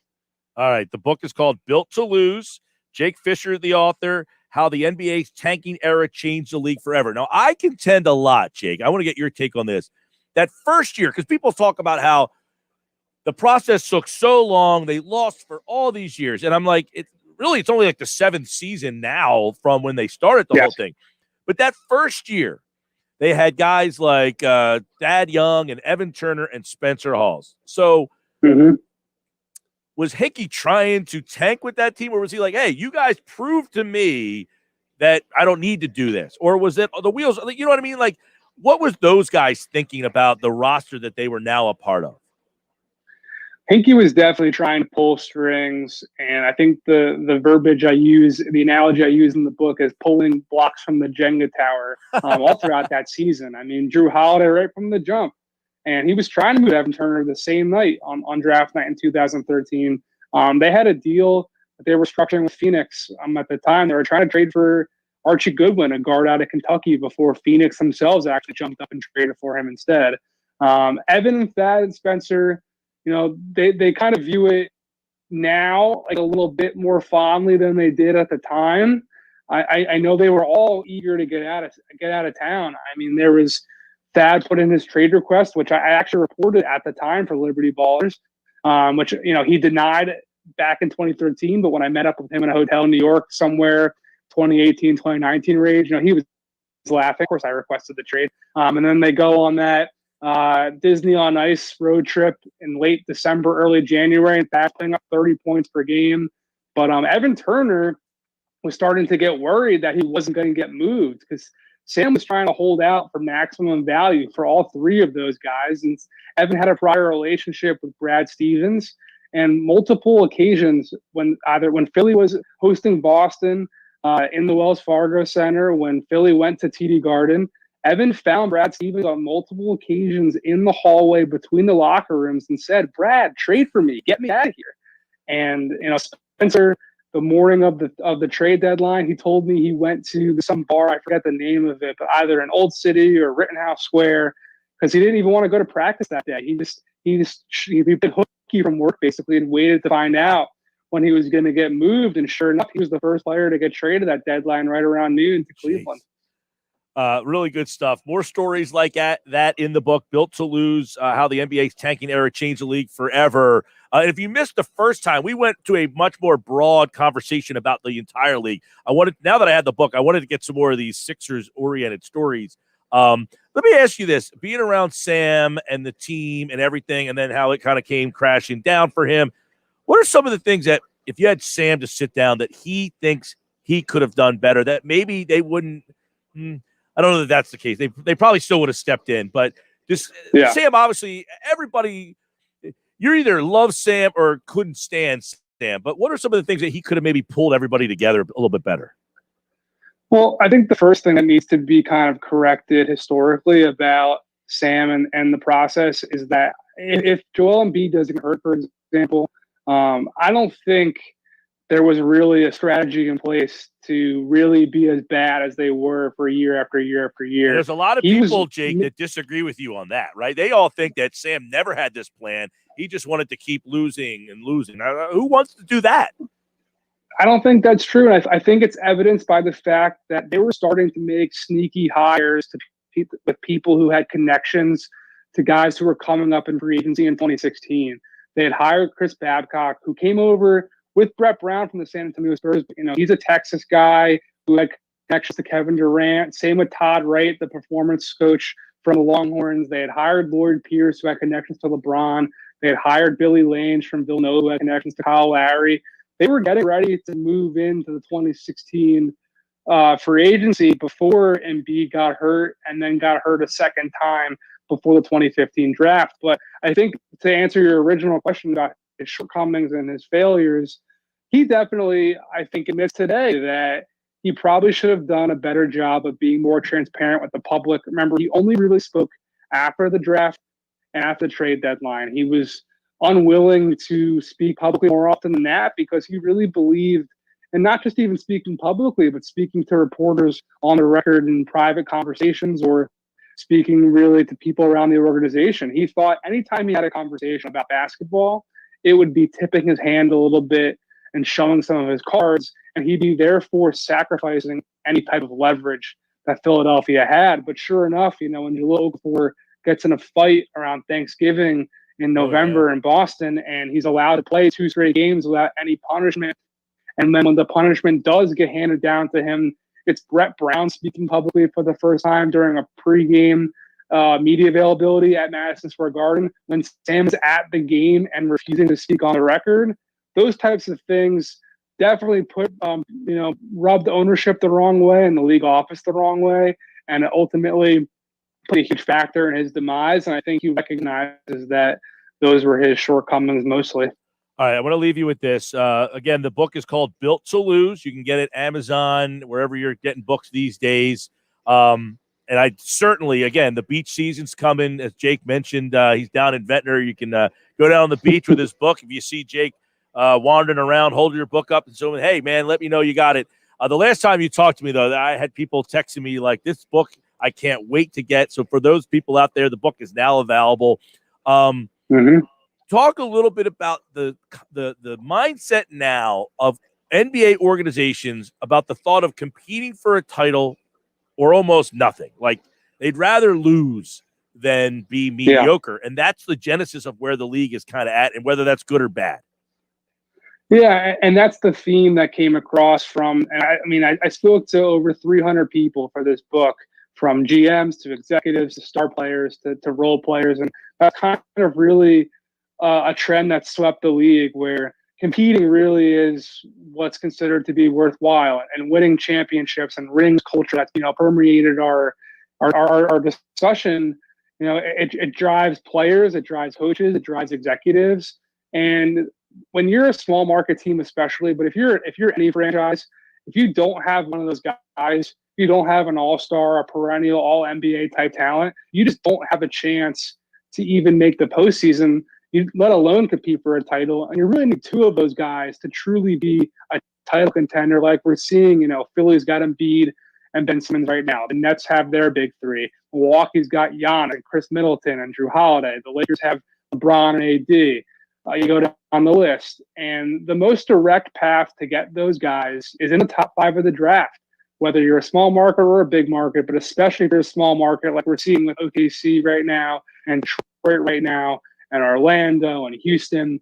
All right, the book is called Built to Lose. Jake Fisher, the author, How the NBA's Tanking Era Changed the League Forever. Now, I contend a lot, Jake. I want to get your take on this. That first year, because people talk about how the process took so long, they lost for all these years. And I'm like, it's only like the 7th season now from when they started the whole thing. But that first year, they had guys like Thad Young and Evan Turner and Spencer Hawes. So was Hickey trying to tank with that team, or was he like, hey, you guys proved to me that I don't need to do this? Or was it the wheels? You know what I mean? Like, what was those guys thinking about the roster that they were now a part of? Hickey was definitely trying to pull strings, and I think the verbiage I use, the analogy I use in the book is pulling blocks from the Jenga tower all throughout that season. I mean, Drew Holiday right from the jump. And he was trying to move Evan Turner the same night on draft night in 2013. They had a deal that they were structuring with Phoenix at the time. They were trying to trade for Archie Goodwin, a guard out of Kentucky, before Phoenix themselves actually jumped up and traded for him instead. Evan, Thad, and Spencer, they kind of view it now like a little bit more fondly than they did at the time. I know they were all eager to get out of town. I mean, there was Thad put in his trade request, which I actually reported at the time for Liberty Ballers, which, he denied back in 2013. But when I met up with him in a hotel in New York somewhere 2018, 2019 range, he was laughing. Of course, I requested the trade. And then they go on that Disney on Ice road trip in late December, early January, and Thad's putting up 30 points per game. But Evan Turner was starting to get worried that he wasn't going to get moved because Sam was trying to hold out for maximum value for all 3 of those guys. And Evan had a prior relationship with Brad Stevens, and multiple occasions when Philly was hosting Boston in the Wells Fargo Center, when Philly went to TD Garden, Evan found Brad Stevens on multiple occasions in the hallway between the locker rooms and said, "Brad, trade for me, get me out of here." And Spencer, the morning of the trade deadline, he told me he went to some bar, I forget the name of it, but either in Old City or Rittenhouse Square, because he didn't even want to go to practice that day. He did hooky from work basically and waited to find out when he was going to get moved. And sure enough, he was the first player to get traded at deadline right around noon to Cleveland. Really good stuff. More stories like that in the book, Built to Lose, How the NBA's Tanking Era Changed the League Forever. And if you missed the first time, we went to a much more broad conversation about the entire league. Now that I had the book, I wanted to get some more of these Sixers-oriented stories. Let me ask you this. Being around Sam and the team and everything, and then how it kind of came crashing down for him, what are some of the things that, if you had Sam to sit down, that he thinks he could have done better, that maybe they wouldn't I don't know that that's the case. They probably still would have stepped in, but Sam, obviously, everybody, you either love Sam or couldn't stand Sam. But what are some of the things that he could have maybe pulled everybody together a little bit better? Well, I think the first thing that needs to be kind of corrected historically about Sam and the process is that if Joel Embiid doesn't hurt, for example, I don't think there was really a strategy in place to really be as bad as they were for year after year after year. And there's a lot of He was- people, Jake, that disagree with you on that, right? They all think that Sam never had this plan. He just wanted to keep losing and losing. Now, who wants to do that? I don't think that's true. And I think it's evidenced by the fact that they were starting to make sneaky hires with people who had connections to guys who were coming up in free agency in 2016. They had hired Chris Babcock, who came over with Brett Brown from the San Antonio Spurs. You know, he's a Texas guy who had connections to Kevin Durant. Same with Todd Wright, the performance coach from the Longhorns. They had hired Lloyd Pierce, who had connections to LeBron. They had hired Billy Lange from Villanova, who had connections to Kyle Lowry. They were getting ready to move into the 2016 free agency before Embiid got hurt and then got hurt a second time before the 2015 draft. But I think to answer your original question about his shortcomings and his failures, he definitely, I think, admits today that he probably should have done a better job of being more transparent with the public. Remember, he only really spoke after the draft and after the trade deadline. He was unwilling to speak publicly more often than that because he really believed, and not just even speaking publicly, but speaking to reporters on the record in private conversations or speaking really to people around the organization. He thought anytime he had a conversation about basketball, it would be tipping his hand a little bit and showing some of his cards, and he'd be therefore sacrificing any type of leverage that Philadelphia had. But sure enough, you know, when Jahlil Okafor gets in a fight around Thanksgiving in November in Boston, and he's allowed to play 2 straight games without any punishment. And then when the punishment does get handed down to him, it's Brett Brown speaking publicly for the first time during a pregame media availability at Madison Square Garden. When Sam's at the game and refusing to speak on the record, those types of things definitely put, rubbed ownership the wrong way and the league office the wrong way, and ultimately played a huge factor in his demise. And I think he recognizes that those were his shortcomings mostly. All right, I want to leave you with this. Again, the book is called Built to Lose. You can get it Amazon, wherever you're getting books these days. And I certainly, again, the beach season's coming. As Jake mentioned, he's down in Ventnor. You can go down on the beach with his book. If you see Jake wandering around, hold your book up and so, hey, man, let me know you got it. The last time you talked to me, though, I had people texting me like, this book I can't wait to get. So for those people out there, the book is now available. Talk a little bit about the mindset now of NBA organizations about the thought of competing for a title or almost nothing. Like they'd rather lose than be mediocre. And that's the genesis of where the league is kind of at and whether that's good or bad. Yeah, and that's the theme that came across from, and I spoke to over 300 people for this book, from GMs to executives to star players to role players. And that's kind of really a trend that swept the league, where competing really is what's considered to be worthwhile, and winning championships and rings culture that's, permeated our discussion. It drives players, it drives coaches, it drives executives. And when you're a small market team, especially, but if you're any franchise, if you don't have one of those guys, you don't have an all-star, a perennial all-NBA type talent, you just don't have a chance to even make the postseason, let alone compete for a title. And you really need 2 of those guys to truly be a title contender, like we're seeing. Philly's got Embiid and Ben Simmons right now. The Nets have their big 3. Milwaukee's got Giannis and Chris Middleton and Drew Holiday. The Lakers have LeBron and AD. You go down the list, and the most direct path to get those guys is in the top 5 of the draft, whether you're a small market or a big market, but especially if you're a small market like we're seeing with OKC right now and Detroit right now and Orlando and Houston.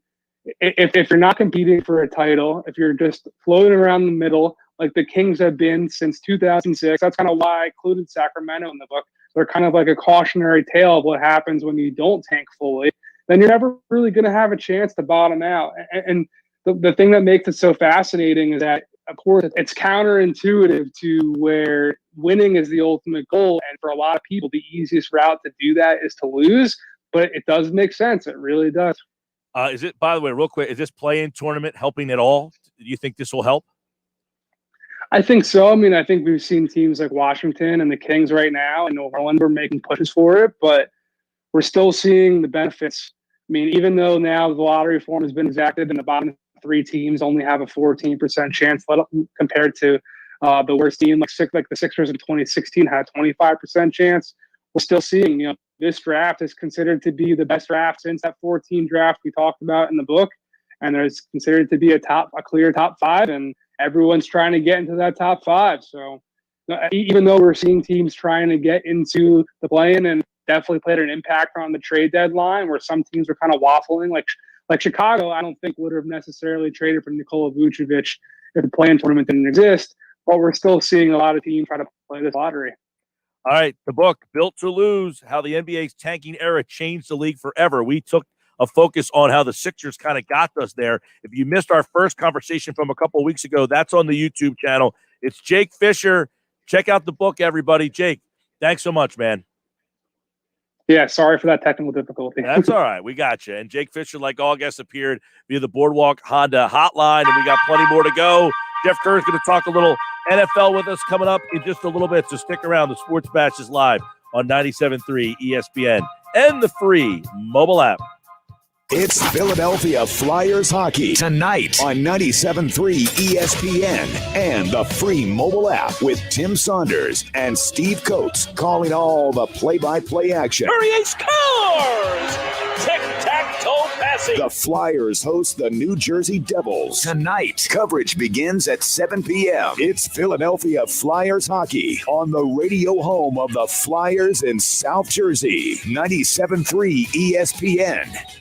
If you're not competing for a title, if you're just floating around the middle like the Kings have been since 2006, that's kind of why I included Sacramento in the book. They're kind of like a cautionary tale of what happens when you don't tank fully. Then you're never really going to have a chance to bottom out. And the thing that makes it so fascinating is that, of course, it's counterintuitive to where winning is the ultimate goal. And for a lot of people, the easiest route to do that is to lose. But it does make sense. It really does. Is it, by the way, real quick, is this play-in tournament helping at all? Do you think this will help? I think so. I think we've seen teams like Washington and the Kings right now, and New Orleans are making pushes for it, but we're still seeing the benefits. Even though now the lottery form has been exacted and the bottom three teams only have a 14% chance compared to the worst team like the Sixers in 2016 had a 25% chance. We're still seeing, this draft is considered to be the best draft since that 14 draft we talked about in the book. And there's considered to be a clear top five, and everyone's trying to get into that top five. So even though we're seeing teams trying to get into the play-in, and definitely played an impact on the trade deadline where some teams were kind of waffling, like Chicago, I don't think would have necessarily traded for Nikola Vucevic if the play-in tournament didn't exist, but we're still seeing a lot of teams try to play this lottery. All right, the book, Built to Lose, How the NBA's Tanking Era Changed the League Forever. We took a focus on how the Sixers kind of got us there. If you missed our first conversation from a couple of weeks ago, that's on the YouTube channel. It's Jake Fisher. Check out the book, everybody. Jake, thanks so much, man. Yeah, sorry for that technical difficulty. That's all right. We got you. And Jake Fisher, like all guests, appeared via the Boardwalk Honda hotline, and we got plenty more to go. Jeff Kerr is going to talk a little NFL with us coming up in just a little bit, so stick around. The Sports Bash is live on 97.3 ESPN and the free mobile app. It's Philadelphia Flyers hockey tonight on 97.3 ESPN and the free mobile app with Tim Saunders and Steve Coates calling all the play-by-play action. Perrier scores! Tic-tac-toe passing. The Flyers host the New Jersey Devils tonight. Coverage begins at 7 p.m. It's Philadelphia Flyers hockey on the radio home of the Flyers in South Jersey. 97.3 ESPN.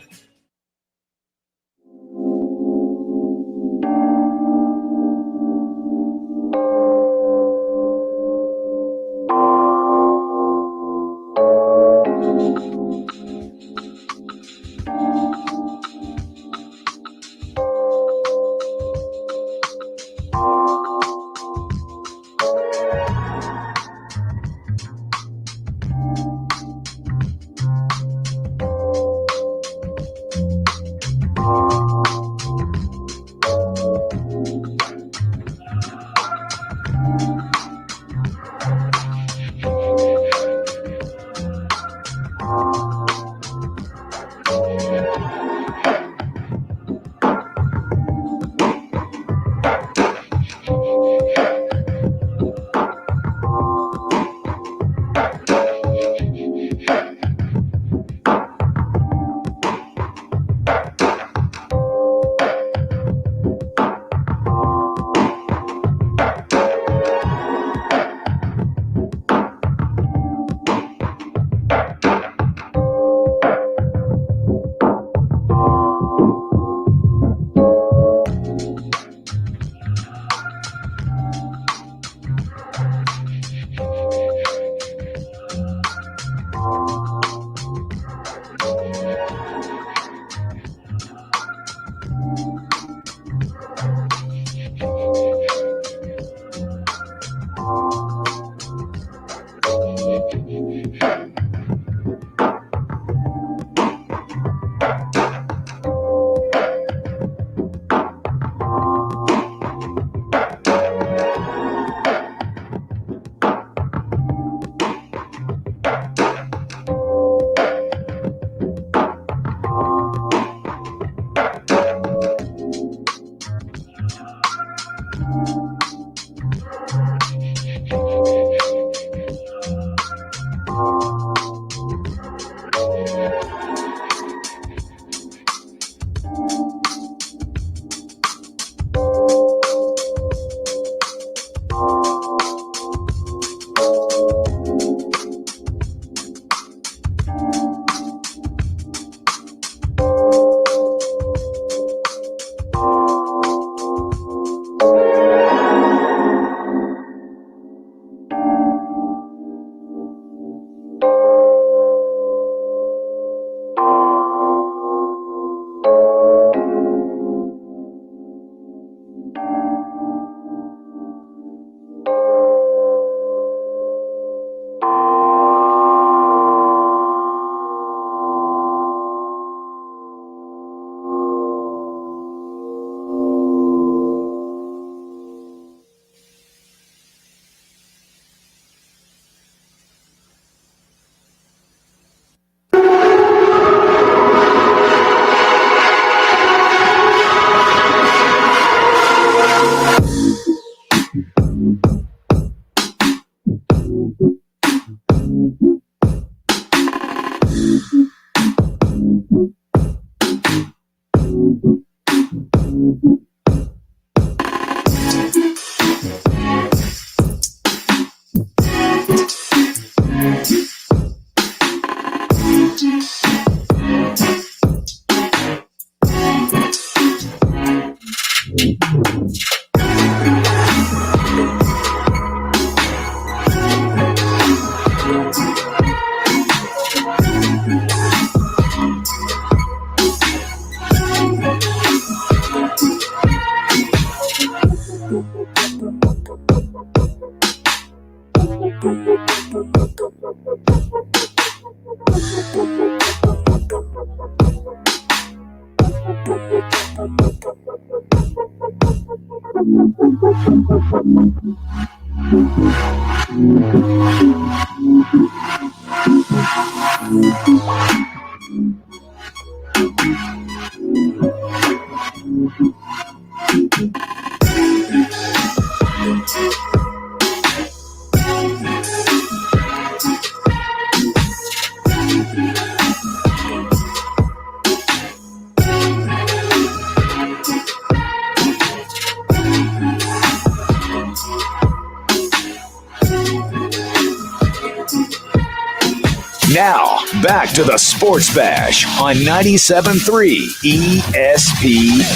Now, back to the Sports Bash on 97.3 ESPN.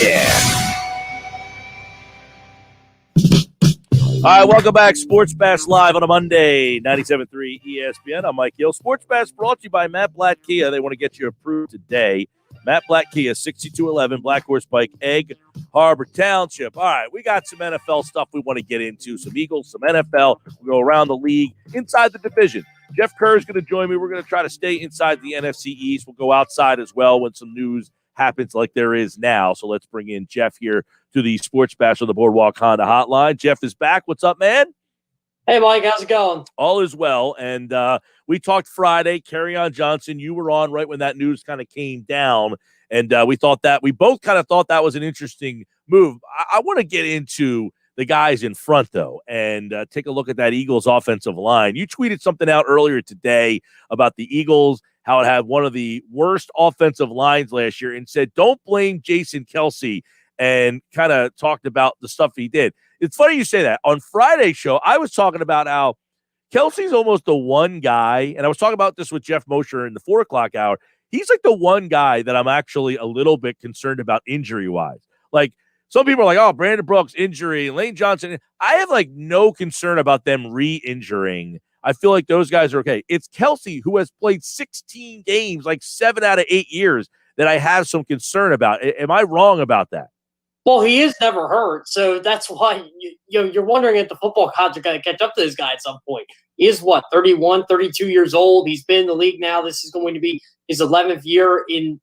All right, welcome back. Sports Bash Live on a Monday, 97.3 ESPN. I'm Mike Gill. Sports Bash brought to you by Matt Blatt Kia. They want to get you approved today. Matt Blatt Kia, 6211 Black Horse Pike, Egg Harbor Township. All right, we got some NFL stuff we want to get into. Some Eagles, some NFL. We'll go around the league, inside the division. Jeff Kerr is going to join me. We're going to try to stay inside the NFC East. We'll go outside as well when some news happens like there is now. So let's bring in Jeff here to the Sports Bash on the Boardwalk Honda Hotline. Jeff is back. What's up, man? Hey, Mike. How's it going? All is well. And we talked Friday. Kerryon Johnson, you were on right when that news kind of came down. And we both kind of thought that was an interesting move. I want to get into the guys in front, though, and take a look at that Eagles offensive line. You tweeted something out earlier today about the Eagles, how it had one of the worst offensive lines last year, and said, don't blame Jason Kelce, and kind of talked about the stuff he did. It's funny you say that. On Friday's show, I was talking about how Kelce's almost the one guy, and I was talking about this with Geoff Mosher in the 4 o'clock hour. He's like the one guy that I'm actually a little bit concerned about injury-wise. Like, some people are like, oh, Brandon Brooks, injury, Lane Johnson. I have, like, no concern about them re-injuring. I feel like those guys are okay. It's Kelce, who has played 16 games, like 7 out of 8 years, that I have some concern about. Am I wrong about that? Well, he is never hurt, so that's why you're wondering if the football gods are going to catch up to this guy at some point. He is, 31, 32 years old. He's been in the league now. This is going to be his 11th year in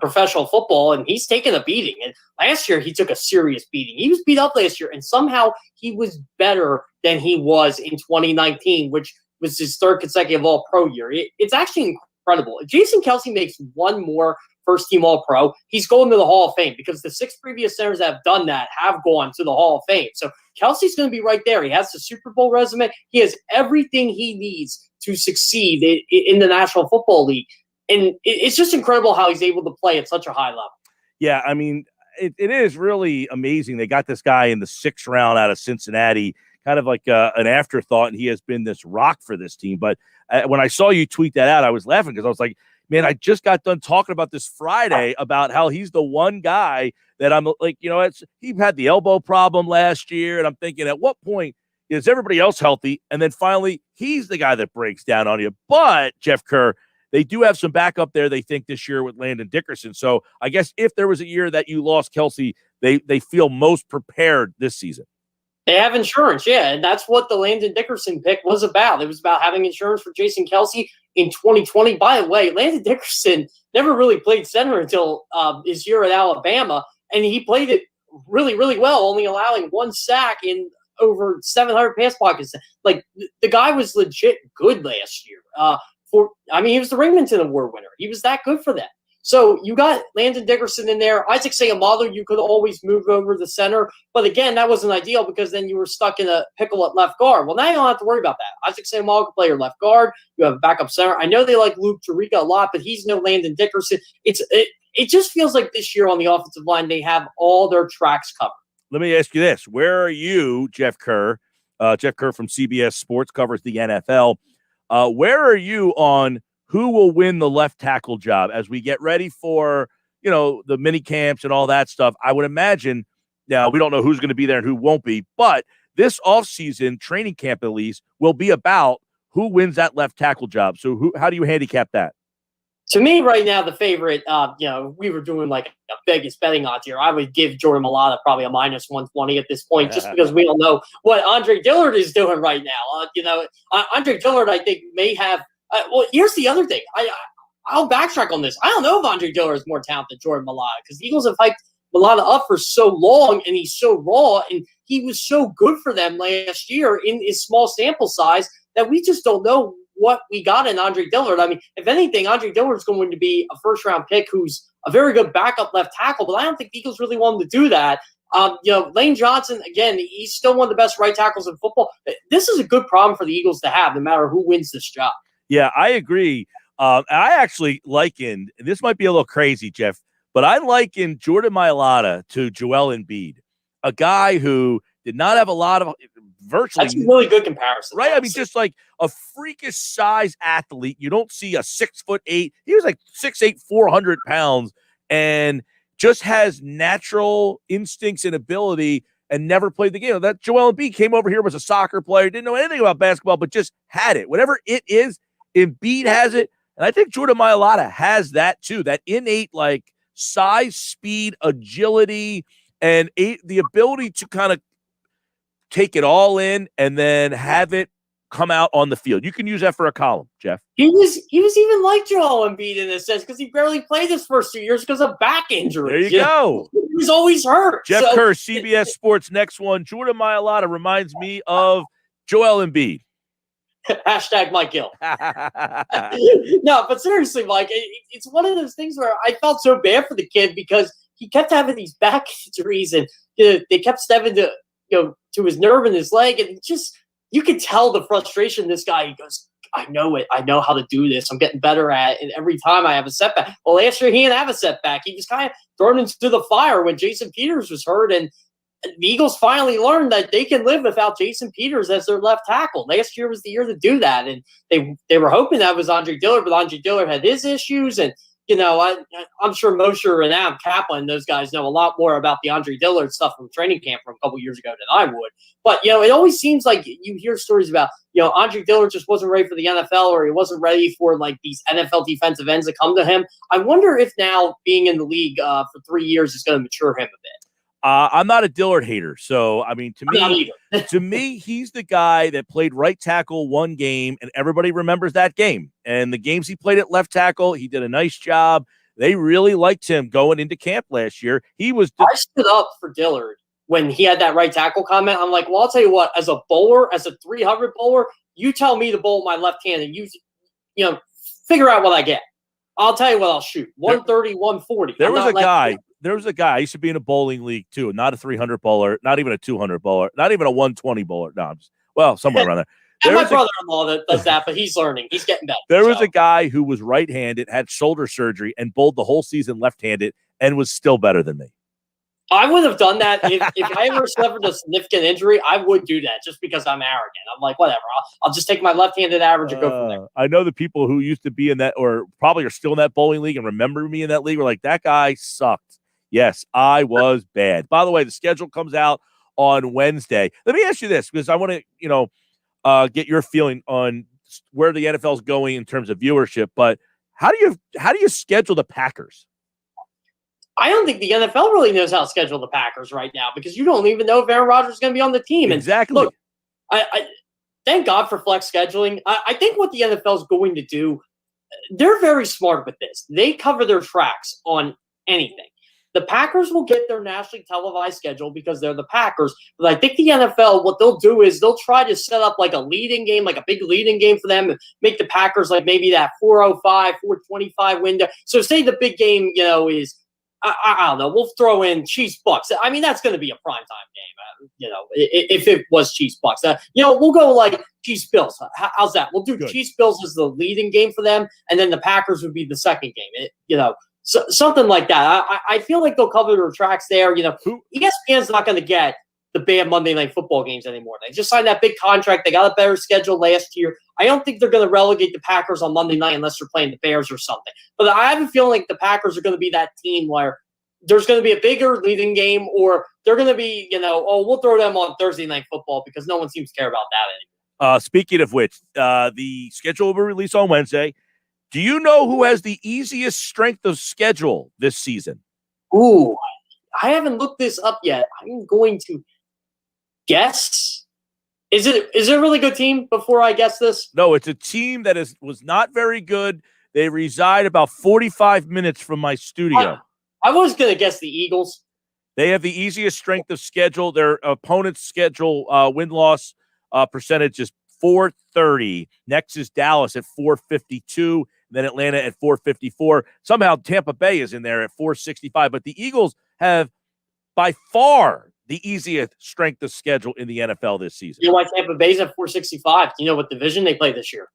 professional football, and he's taken a beating. And last year, he took a serious beating. He was beat up last year, and somehow he was better than he was in 2019, which was his 3rd consecutive All-Pro year. It's actually incredible. If Jason Kelce makes one more first-team All-Pro, he's going to the Hall of Fame because the 6 previous centers that have done that have gone to the Hall of Fame. So Kelce's going to be right there. He has the Super Bowl resume. He has everything he needs to succeed in the National Football League. And it's just incredible how he's able to play at such a high level. Yeah, I mean, it is really amazing. They got this guy in the 6th round out of Cincinnati, kind of like an afterthought, and he has been this rock for this team. But when I saw you tweet that out, I was laughing because I was like, man, I just got done talking about this Friday about how he's the one guy that I'm like, he had the elbow problem last year, and I'm thinking, at what point is everybody else healthy? And then finally, he's the guy that breaks down on you. But, Jeff Kerr, they do have some backup there, they think, this year with Landon Dickerson. So I guess if there was a year that you lost Kelce, they feel most prepared this season. They have insurance, yeah, and that's what the Landon Dickerson pick was about. It was about having insurance for Jason Kelce in 2020. By the way, Landon Dickerson never really played center until his year at Alabama, and he played it really, really well, only allowing 1 sack in over 700 pass pockets. Like, the guy was legit good last year. He was the Ringmanton Award winner. He was that good for them. So you got Landon Dickerson in there. Isaac Seumalo, you could always move over the center. But again, that wasn't ideal because then you were stuck in a pickle at left guard. Well, now you don't have to worry about that. Isaac Seumalo can play your left guard. You have a backup center. I know they like Luke Jurica a lot, but he's no Landon Dickerson. It just feels like this year on the offensive line, they have all their tracks covered. Let me ask you this. Where are you, Jeff Kerr? Jeff Kerr from CBS Sports covers the NFL. Where are you on who will win the left tackle job as we get ready for, the mini camps and all that stuff? I would imagine, now we don't know who's going to be there and who won't be, but this offseason training camp at least will be about who wins that left tackle job. So how do you handicap that? To me, right now, the favorite, we were doing like a Vegas betting odds here. I would give Jordan Mailata probably a minus 120 at this point, just because we don't know what Andre Dillard is doing right now. Andre Dillard, I think, may have. Here's the other thing. I'll backtrack on this. I don't know if Andre Dillard is more talented than Jordan Mailata because the Eagles have hyped Mailata up for so long, and he's so raw, and he was so good for them last year in his small sample size that we just don't know what we got in Andre Dillard. I mean, if anything, Andre Dillard is going to be a first-round pick who's a very good backup left tackle, but I don't think the Eagles really want him to do that. Lane Johnson, again, he's still one of the best right tackles in football. This is a good problem for the Eagles to have, no matter who wins this job. Yeah, I agree. I actually likened, and this might be a little crazy, Jeff, but I likened Jordan Mailata to Joel Embiid, a guy who did not have a lot of virtually. That's a really good comparison. Right? I mean, just like a freakish size athlete. You don't see a 6'8". He was like 6'8", 400 pounds, and just has natural instincts and ability and never played the game. That Joel Embiid came over here, was a soccer player, didn't know anything about basketball, but just had it. Whatever it is, Embiid has it. And I think Jordan Mailata has that too, that innate like size, speed, agility, and the ability to kind of take it all in and then have it come out on the field. You can use that for a column, Jeff. He was even like Joel Embiid in a sense because he barely played his first 2 years because of back injuries. There you go. He was always hurt. Jeff Kerr, CBS Sports, next one. Jordan Mailata reminds me of Joel Embiid. Hashtag Mike Gill. No, but seriously, Mike, it's one of those things where I felt so bad for the kid because he kept having these back injuries and they kept stepping to his nerve in his leg, and you could tell the frustration. This guy, he goes, I know it. I know how to do this. I'm getting better at it. And every time I have a setback. Well, last year he didn't have a setback. He was kind of thrown into the fire when Jason Peters was hurt, and the Eagles finally learned that they can live without Jason Peters as their left tackle. Last year was the year to do that, and they were hoping that was Andre Dillard, but Andre Dillard had his issues, and I'm sure Mosher and Adam Kaplan, those guys know a lot more about the Andre Dillard stuff from training camp from a couple years ago than I would. But, it always seems like you hear stories about, Andre Dillard just wasn't ready for the NFL, or he wasn't ready for like these NFL defensive ends that come to him. I wonder if now being in the league for 3 years is going to mature him a bit. I'm not a Dillard hater. So, I mean, to me, he's the guy that played right tackle one game, and everybody remembers that game. And the games he played at left tackle, he did a nice job. They really liked him going into camp last year. I stood up for Dillard when he had that right tackle comment. I'm like, well, I'll tell you what, as a bowler, as a 300 bowler, you tell me to bowl my left hand and you figure out what I get. I'll tell you what I'll shoot. 130, 140. There was a guy, I used to be in a bowling league too, not a 300 bowler, not even a 200 bowler, not even a 120 bowler. No, somewhere around there. And my brother-in-law that does that, but he's learning. He's getting better. There was a guy who was right-handed, had shoulder surgery, and bowled the whole season left-handed, and was still better than me. I would have done that if I ever suffered a significant injury. I would do that just because I'm arrogant. I'm like, whatever. I'll just take my left-handed average and go from there. I know the people who used to be in that, or probably are still in that bowling league and remember me in that league, were like, that guy sucked. Yes, I was bad. By the way, the schedule comes out on Wednesday. Let me ask you this, because I want to, get your feeling on where the NFL is going in terms of viewership. But how do you schedule the Packers? I don't think the NFL really knows how to schedule the Packers right now because you don't even know if Aaron Rodgers is going to be on the team. Exactly. And look, I thank God for flex scheduling. I think what the NFL is going to do, they're very smart with this. They cover their tracks on anything. The Packers will get their nationally televised schedule because they're the Packers. But I think the NFL, what they'll do is they'll try to set up like a leading game, like a big leading game for them, and make the Packers like maybe that 4:05, 4:25 window. So say the big game, is I don't know. We'll throw in Chiefs Bucks. I mean, that's going to be a primetime game. If it was Chiefs Bucks, we'll go like Chiefs Bills. How's that? We'll do Good. Chiefs Bills as the leading game for them, and then the Packers would be the second game. Something like that. I feel like they'll cover their tracks there. ESPN's not going to get the bad Monday Night Football games anymore. They just signed that big contract. They got a better schedule last year. I don't think they're going to relegate the Packers on Monday night unless they're playing the Bears or something. But I have a feeling like the Packers are going to be that team where there's going to be a bigger leading game, or they're going to be, we'll throw them on Thursday Night Football because no one seems to care about that anymore. Speaking of which, the schedule will be released on Wednesday. Do you know who has the easiest strength of schedule this season? Ooh, I haven't looked this up yet. I'm going to guess. Is it a really good team before I guess this? No, it's a team that was not very good. They reside about 45 minutes from my studio. I was going to guess the Eagles. They have the easiest strength of schedule. Their opponent's schedule win-loss percentage is .430. Next is Dallas at .452. Then Atlanta at .454. Somehow Tampa Bay is in there at .465. But the Eagles have by far the easiest strength of schedule in the NFL this season. You know why Tampa Bay's at .465? Do you know what division they play this year?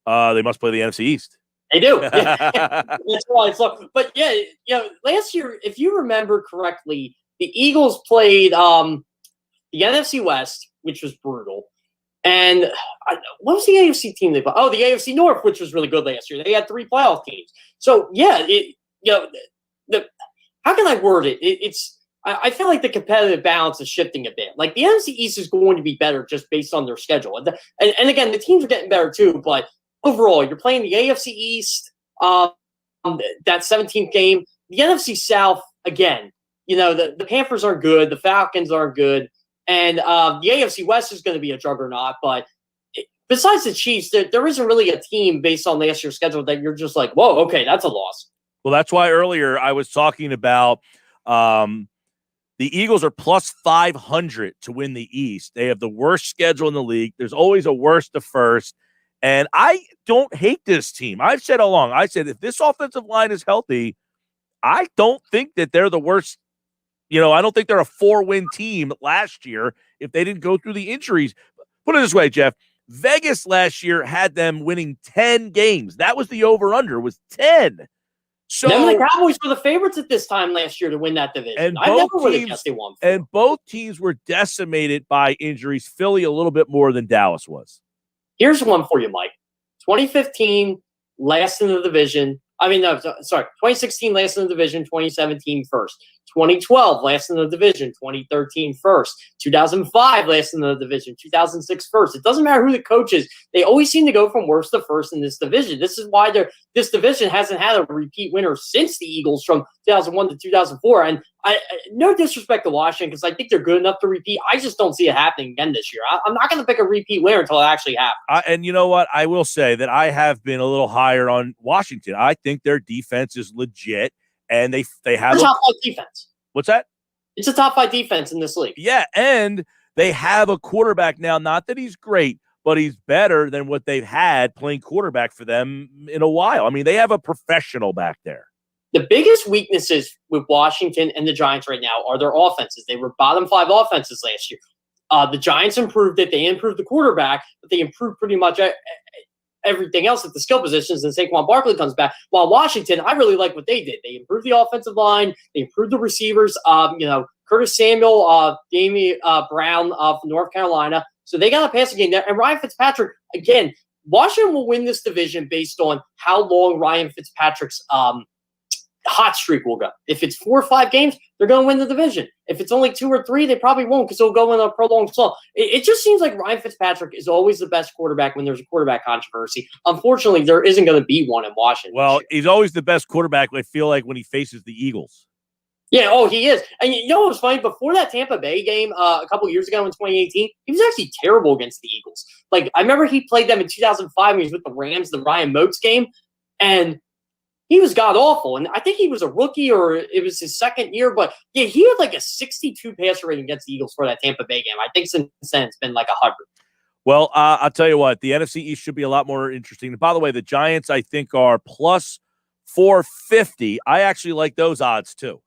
They must play the NFC East. They do. That's why. But last year, if you remember correctly, the Eagles played the NFC West, which was brutal. And what was the AFC team they played? Oh, the AFC North, which was really good last year. They had 3 playoff teams. So how can I word it? I feel like the competitive balance is shifting a bit. Like the NFC East is going to be better just based on their schedule. And again, the teams are getting better too. But overall, you're playing the AFC East, that 17th game. The NFC South, again, the Panthers are good. The Falcons are good. And the AFC West is going to be a juggernaut. But besides the Chiefs, there isn't really a team based on last year's schedule that you're just like, whoa, okay, that's a loss. Well, that's why earlier I was talking about the Eagles are plus 500 to win the East. They have the worst schedule in the league. There's always a worst to first. And I don't hate this team. I've said all along, I said if this offensive line is healthy, I don't think that they're the worst. I don't think they're a 4-win team last year if they didn't go through the injuries. Put it this way, Jeff. Vegas last year had them winning 10 games. That was the over-under, was 10. So the Cowboys were the favorites at this time last year to win that division. And I never would have guessed they won. And both teams were decimated by injuries. Philly a little bit more than Dallas was. Here's one for you, Mike. 2015, last in the division. 2016, last in the division. 2017, first. 2012, last in the division. 2013, first. 2005, last in the division. 2006, first. It doesn't matter who the coach is. They always seem to go from worst to first in this division. This is why this division hasn't had a repeat winner since the Eagles from 2001 to 2004. And no disrespect to Washington because I think they're good enough to repeat. I just don't see it happening again this year. I'm not going to pick a repeat winner until it actually happens. And you know what? I will say that I have been a little higher on Washington. I think their defense is legit, and they have a top 5 defense. What's that? It's a top 5 defense in this league. Yeah, and they have a quarterback now. Not that he's great, but he's better than what they've had playing quarterback for them in a while. I mean, they have a professional back there. The biggest weaknesses with Washington and the Giants right now are their offenses. They were bottom 5 offenses last year. The Giants improved it. They improved the quarterback, but they improved pretty much everything else at the skill positions, and Saquon Barkley comes back. While Washington, I really like what they did. They improved the offensive line. They improved the receivers. Curtis Samuel, Damien Brown from North Carolina. So they got a passing game there. And Ryan Fitzpatrick, again, Washington will win this division based on how long Ryan Fitzpatrick's hot streak will go. If it's 4 or 5 games, they're going to win the division. If it's only 2 or 3, they probably won't because they'll go in a prolonged slump. It just seems like Ryan Fitzpatrick is always the best quarterback when there's a quarterback controversy. Unfortunately, there isn't going to be one in Washington. Well, he's always the best quarterback, I feel like, when he faces the Eagles. Yeah, he is. And you know what was funny? Before that Tampa Bay game a couple years ago in 2018, he was actually terrible against the Eagles. Like, I remember he played them in 2005 when he was with the Rams, the Ryan Moats game, and he was god awful. And I think he was a rookie or it was his second year. But yeah, he had like a 62 passer rating against the Eagles for that Tampa Bay game. I think since then it's been like 100. Well, I'll tell you what, the NFC East should be a lot more interesting. And by the way, the Giants, I think, are plus 450. I actually like those odds too.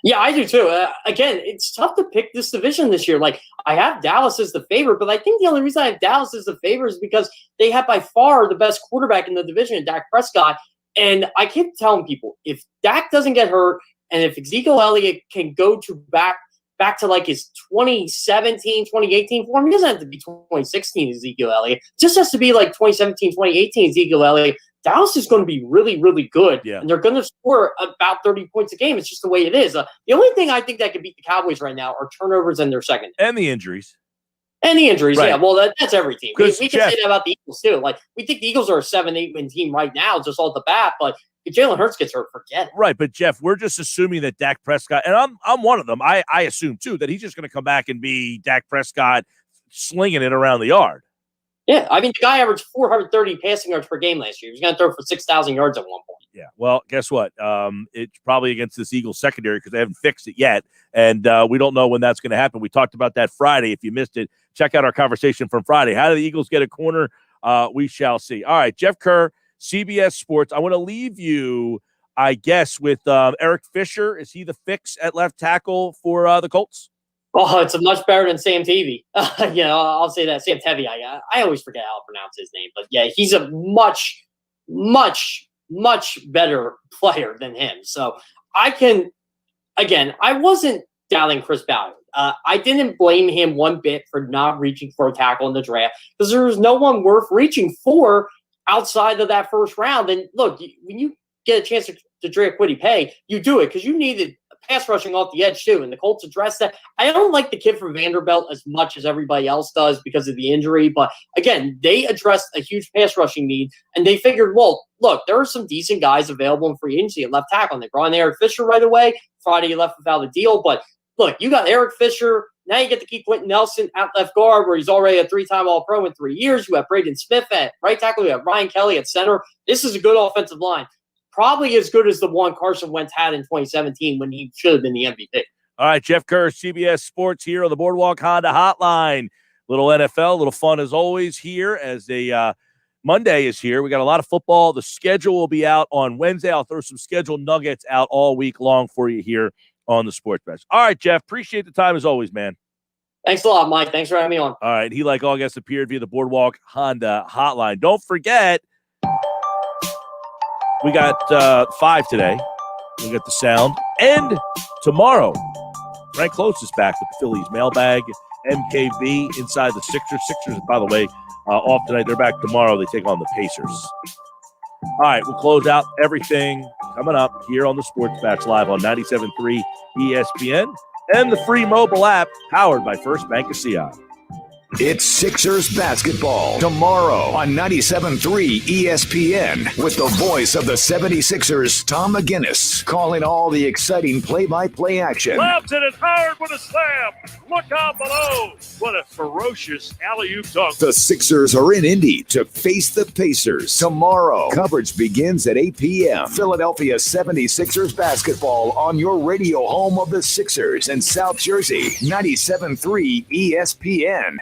Yeah, I do too. Again, it's tough to pick this division this year. Like, I have Dallas as the favorite, but I think the only reason I have Dallas as the favorite is because they have by far the best quarterback in the division, Dak Prescott. And I keep telling people, if Dak doesn't get hurt, and if Ezekiel Elliott can go to back to like his 2017, 2018 form, he doesn't have to be 2016 Ezekiel Elliott. It just has to be like 2017, 2018 Ezekiel Elliott. Dallas is going to be really, really good, and they're going to score about 30 points a game. It's just the way it is. The only thing I think that could beat the Cowboys right now are turnovers in their second. And the injuries. And the injuries, right. Yeah. Well, that's every team. We can Jeff, say that about the Eagles, too. Like, we think the Eagles are a 7-8 win team right now, just off the bat, but if Jalen Hurts gets hurt, forget it. Right, but Jeff, we're just assuming that Dak Prescott, and I'm one of them, I assume, too, that he's just going to come back and be Dak Prescott slinging it around the yard. Yeah, I mean, the guy averaged 430 passing yards per game last year. He was going to throw for 6,000 yards at one point. Yeah, well, guess what? It's probably against this Eagles secondary because they haven't fixed it yet, and we don't know when that's going to happen. We talked about that Friday. If you missed it, check out our conversation from Friday. How do the Eagles get a corner? We shall see. All right, Jeff Kerr, CBS Sports. I want to leave you, I guess, with Eric Fisher. Is he the fix at left tackle for the Colts? Oh, it's much better than Sam Tevy. I'll say that. Sam Tevy, I always forget how to pronounce his name. But, yeah, he's a much, much, much better player than him. So I wasn't doubting Chris Ballard. I didn't blame him one bit for not reaching for a tackle in the draft because there was no one worth reaching for outside of that first round. And, look, when you get a chance to draft Kwity Paye, you do it because you needed pass rushing off the edge too, and the Colts addressed that. I don't like the kid from Vanderbilt as much as everybody else does because of the injury, but again, they addressed a huge pass rushing need, and they figured, well, look, there are some decent guys available in free agency at left tackle, and they brought in Eric Fisher right away. Friday he left without a deal, but look, you got Eric Fisher, now you get to keep Quentin Nelson at left guard where he's already a 3-time All-Pro in 3 years. You have Braden Smith at right tackle, you have Ryan Kelly at center. This is a good offensive line. Probably as good as the one Carson Wentz had in 2017 when he should have been the MVP. All right, Jeff Kerr, CBS Sports here on the Boardwalk Honda Hotline. Little NFL, little fun as always here as Monday is here. We got a lot of football. The schedule will be out on Wednesday. I'll throw some schedule nuggets out all week long for you here on the Sports Bash. All right, Jeff, appreciate the time as always, man. Thanks a lot, Mike. Thanks for having me on. All right, he, like all guests, appeared via the Boardwalk Honda Hotline. Don't forget, we got 5 today. We got the sound. And tomorrow, Frank Close is back with the Phillies mailbag. MKV inside the Sixers. Sixers, by the way, off tonight. They're back tomorrow. They take on the Pacers. All right, we'll close out everything coming up here on the Sports Bash Live on 97.3 ESPN and the free mobile app powered by First Bank of CI. It's Sixers basketball tomorrow on 97.3 ESPN with the voice of the 76ers, Tom McGinnis, calling all the exciting play-by-play action. Lobs it and Howard with a slam. Look out below. What a ferocious alley-oop dunk. The Sixers are in Indy to face the Pacers tomorrow. Coverage begins at 8 p.m. Philadelphia 76ers basketball on your radio home of the Sixers in South Jersey, 97.3 ESPN.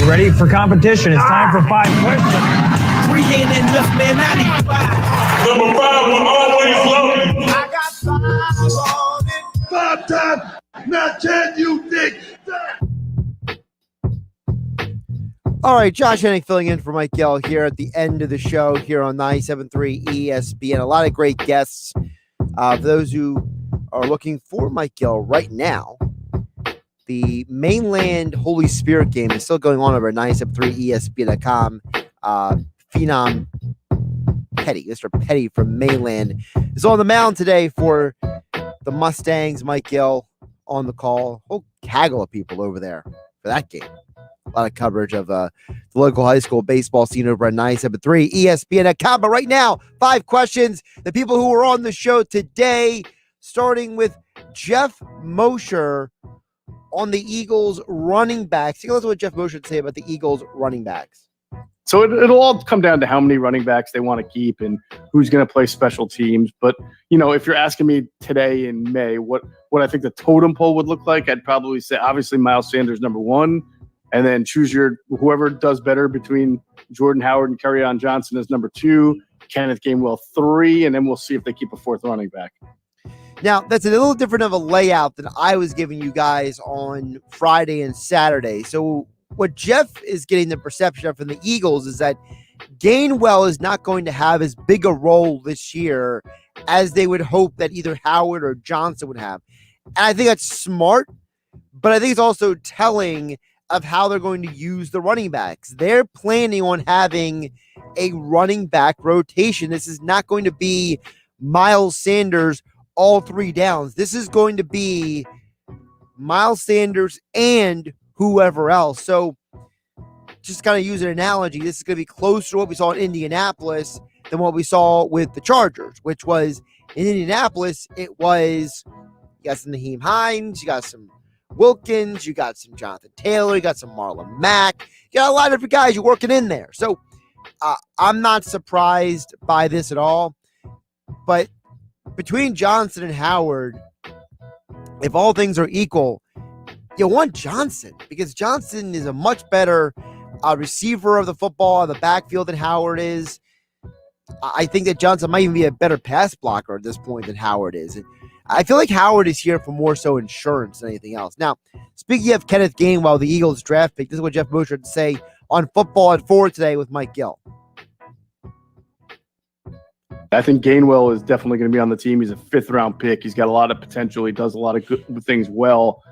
You ready for competition? It's time for 5 questions. Three-handed left man 95. Number 5 will always love you. I got 5 on it. 5 times. Now can you dig that? All right, Josh Hennick filling in for Mike Gill here at the end of the show here on 97.3 ESPN. A lot of great guests. For those who are looking for Mike Gill right now, the Mainland Holy Spirit game is still going on over at 97.3 ESPN.com. Phenom Petty, Mr. Petty from Mainland, is on the mound today for the Mustangs. Mike Gill on the call. A whole gaggle of people over there for that game. A lot of coverage of the local high school baseball scene over at 97.3 ESPN.com. But right now, 5 questions. The people who are on the show today, starting with Geoff Mosher on the Eagles running backs. Take a listen to what Geoff Mosher would say about the Eagles running backs. So it'll all come down to how many running backs they want to keep and who's going to play special teams. But, you know, if you're asking me today in May what I think the totem pole would look like, I'd probably say obviously Miles Sanders number 1, and then choose your whoever does better between Jordan Howard and Kerryon Johnson as number 2, Kenneth Gainwell 3, and then we'll see if they keep a 4th running back. Now, that's a little different of a layout than I was giving you guys on Friday and Saturday. So what Geoff is getting the perception of from the Eagles is that Gainwell is not going to have as big a role this year as they would hope that either Howard or Johnson would have. And I think that's smart, but I think it's also telling of how they're going to use the running backs. They're planning on having a running back rotation. This is not going to be Miles Sanders all 3 downs. This is going to be Miles Sanders and whoever else. So just kind of use an analogy. This is going to be closer to what we saw in Indianapolis than what we saw with the Chargers, which was in Indianapolis, it was you got some Naheem Hines, you got some Wilkins, you got some Jonathan Taylor, you got some Marlon Mack, you got a lot of different guys you're working in there. So I'm not surprised by this at all. But between Johnson and Howard, if all things are equal, you want Johnson because Johnson is a much better receiver of the football in the backfield than Howard is. I think that Johnson might even be a better pass blocker at this point than Howard is. I feel like Howard is here for more so insurance than anything else. Now, speaking of Kenneth Gainwell, the Eagles draft pick, this is what Geoff Mosher had to say on Football at 4 today with Mike Gill. I think Gainwell is definitely going to be on the team. He's a 5th-round pick. He's got a lot of potential. He does a lot of good things well.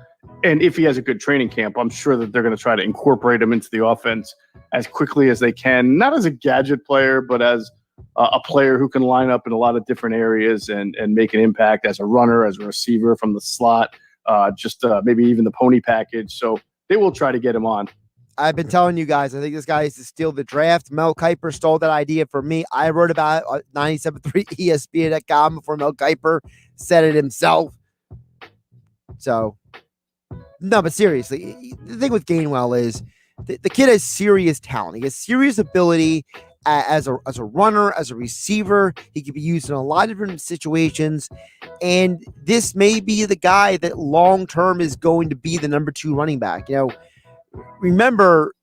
And if he has a good training camp, I'm sure that they're going to try to incorporate him into the offense as quickly as they can, not as a gadget player, but as a player who can line up in a lot of different areas and make an impact as a runner, as a receiver from the slot, maybe even the pony package. So they will try to get him on. I've been telling you guys, I think this guy is to steal the draft. Mel Kiper stole that idea from me. I wrote about it at 97.3 ESPN.com before Mel Kiper said it himself. So, no, but seriously, the thing with Gainwell is the kid has serious talent. He has serious ability as a runner, as a receiver. He can be used in a lot of different situations. And this may be the guy that long-term is going to be the number 2 running back. You know, remember,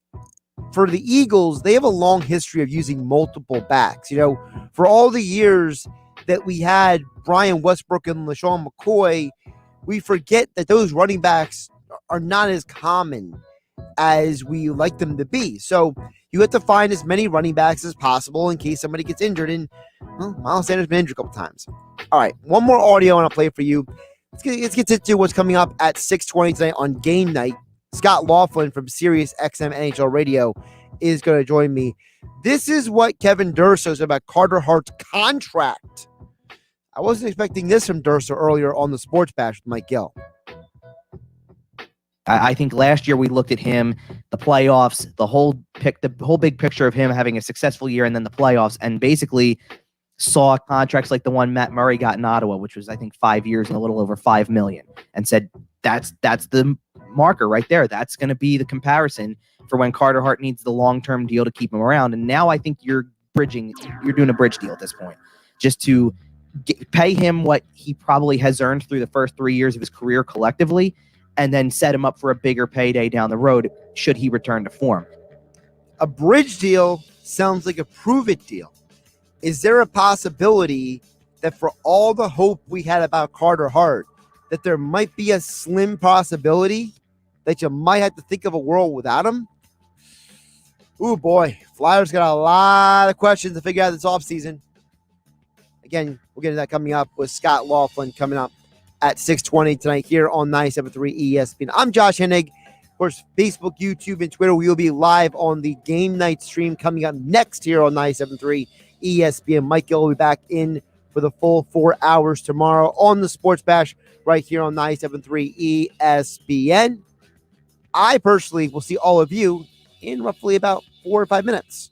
for the Eagles, they have a long history of using multiple backs. You know, for all the years that we had Brian Westbrook and LaShawn McCoy, we forget that those running backs are not as common as we like them to be. So you have to find as many running backs as possible in case somebody gets injured. And Miles Sanders has been injured a couple times. All right, one more audio and I'll play for you. Let's get into what's coming up at 6:20 tonight on Game Night. Scott Laughlin from Sirius XM NHL Radio is going to join me. This is what Kevin Durso said about Carter Hart's contract. I wasn't expecting this from Durso earlier on the Sports Bash with Mike Gill. I think last year we looked at him, the playoffs, the whole big picture of him having a successful year and then the playoffs, and basically saw contracts like the one Matt Murray got in Ottawa, which was, I think, 5 years and a little over $5 million, and said that's the marker right there. That's going to be the comparison for when Carter Hart needs the long-term deal to keep him around. And now I think you're doing a bridge deal at this point, just to pay him what he probably has earned through the first 3 years of his career collectively, and then set him up for a bigger payday down the road should he return to form. A bridge deal sounds like a prove-it deal. Is there a possibility that for all the hope we had about Carter Hart, that there might be a slim possibility that you might have to think of a world without him? Ooh, boy. Flyers got a lot of questions to figure out this offseason. Again, we'll get to that coming up with Scott Laughlin coming up at 6:20 tonight here on 97.3 ESPN. I'm Josh Hennig. Of course, Facebook, YouTube, and Twitter. We will be live on the Game Night stream coming up next here on 97.3 ESPN. Mike Gill will be back in for the full 4 hours tomorrow on the Sports Bash right here on 97.3 ESPN. I personally will see all of you in roughly about 4 or 5 minutes.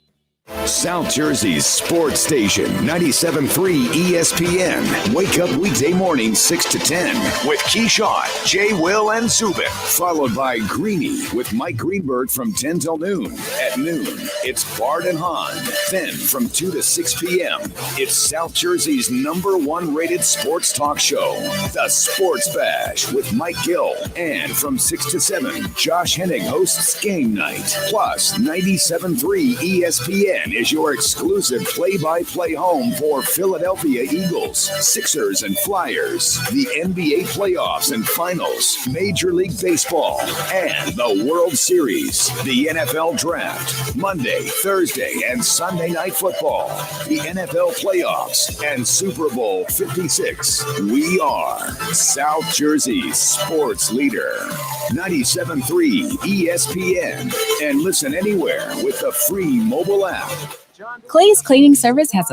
South Jersey's sports station, 97.3 ESPN. Wake up weekday morning 6 to 10 with Keyshawn, Jay, Will, and Zubin. Followed by Greeny with Mike Greenberg from 10 till noon. At noon, it's Bart and Hahn. Then from 2 to 6 p.m., it's South Jersey's #1 rated sports talk show, The Sports Bash with Mike Gill. And from 6 to 7, Josh Hennig hosts Game Night. Plus, 97.3 ESPN is your exclusive play-by-play home for Philadelphia Eagles, Sixers, and Flyers, the NBA playoffs and finals, Major League Baseball, and the World Series, the NFL Draft, Monday, Thursday, and Sunday Night Football, the NFL playoffs, and Super Bowl 56. We are South Jersey's sports leader, 97.3 ESPN, and listen anywhere with the free mobile app. Clay's Cleaning Service has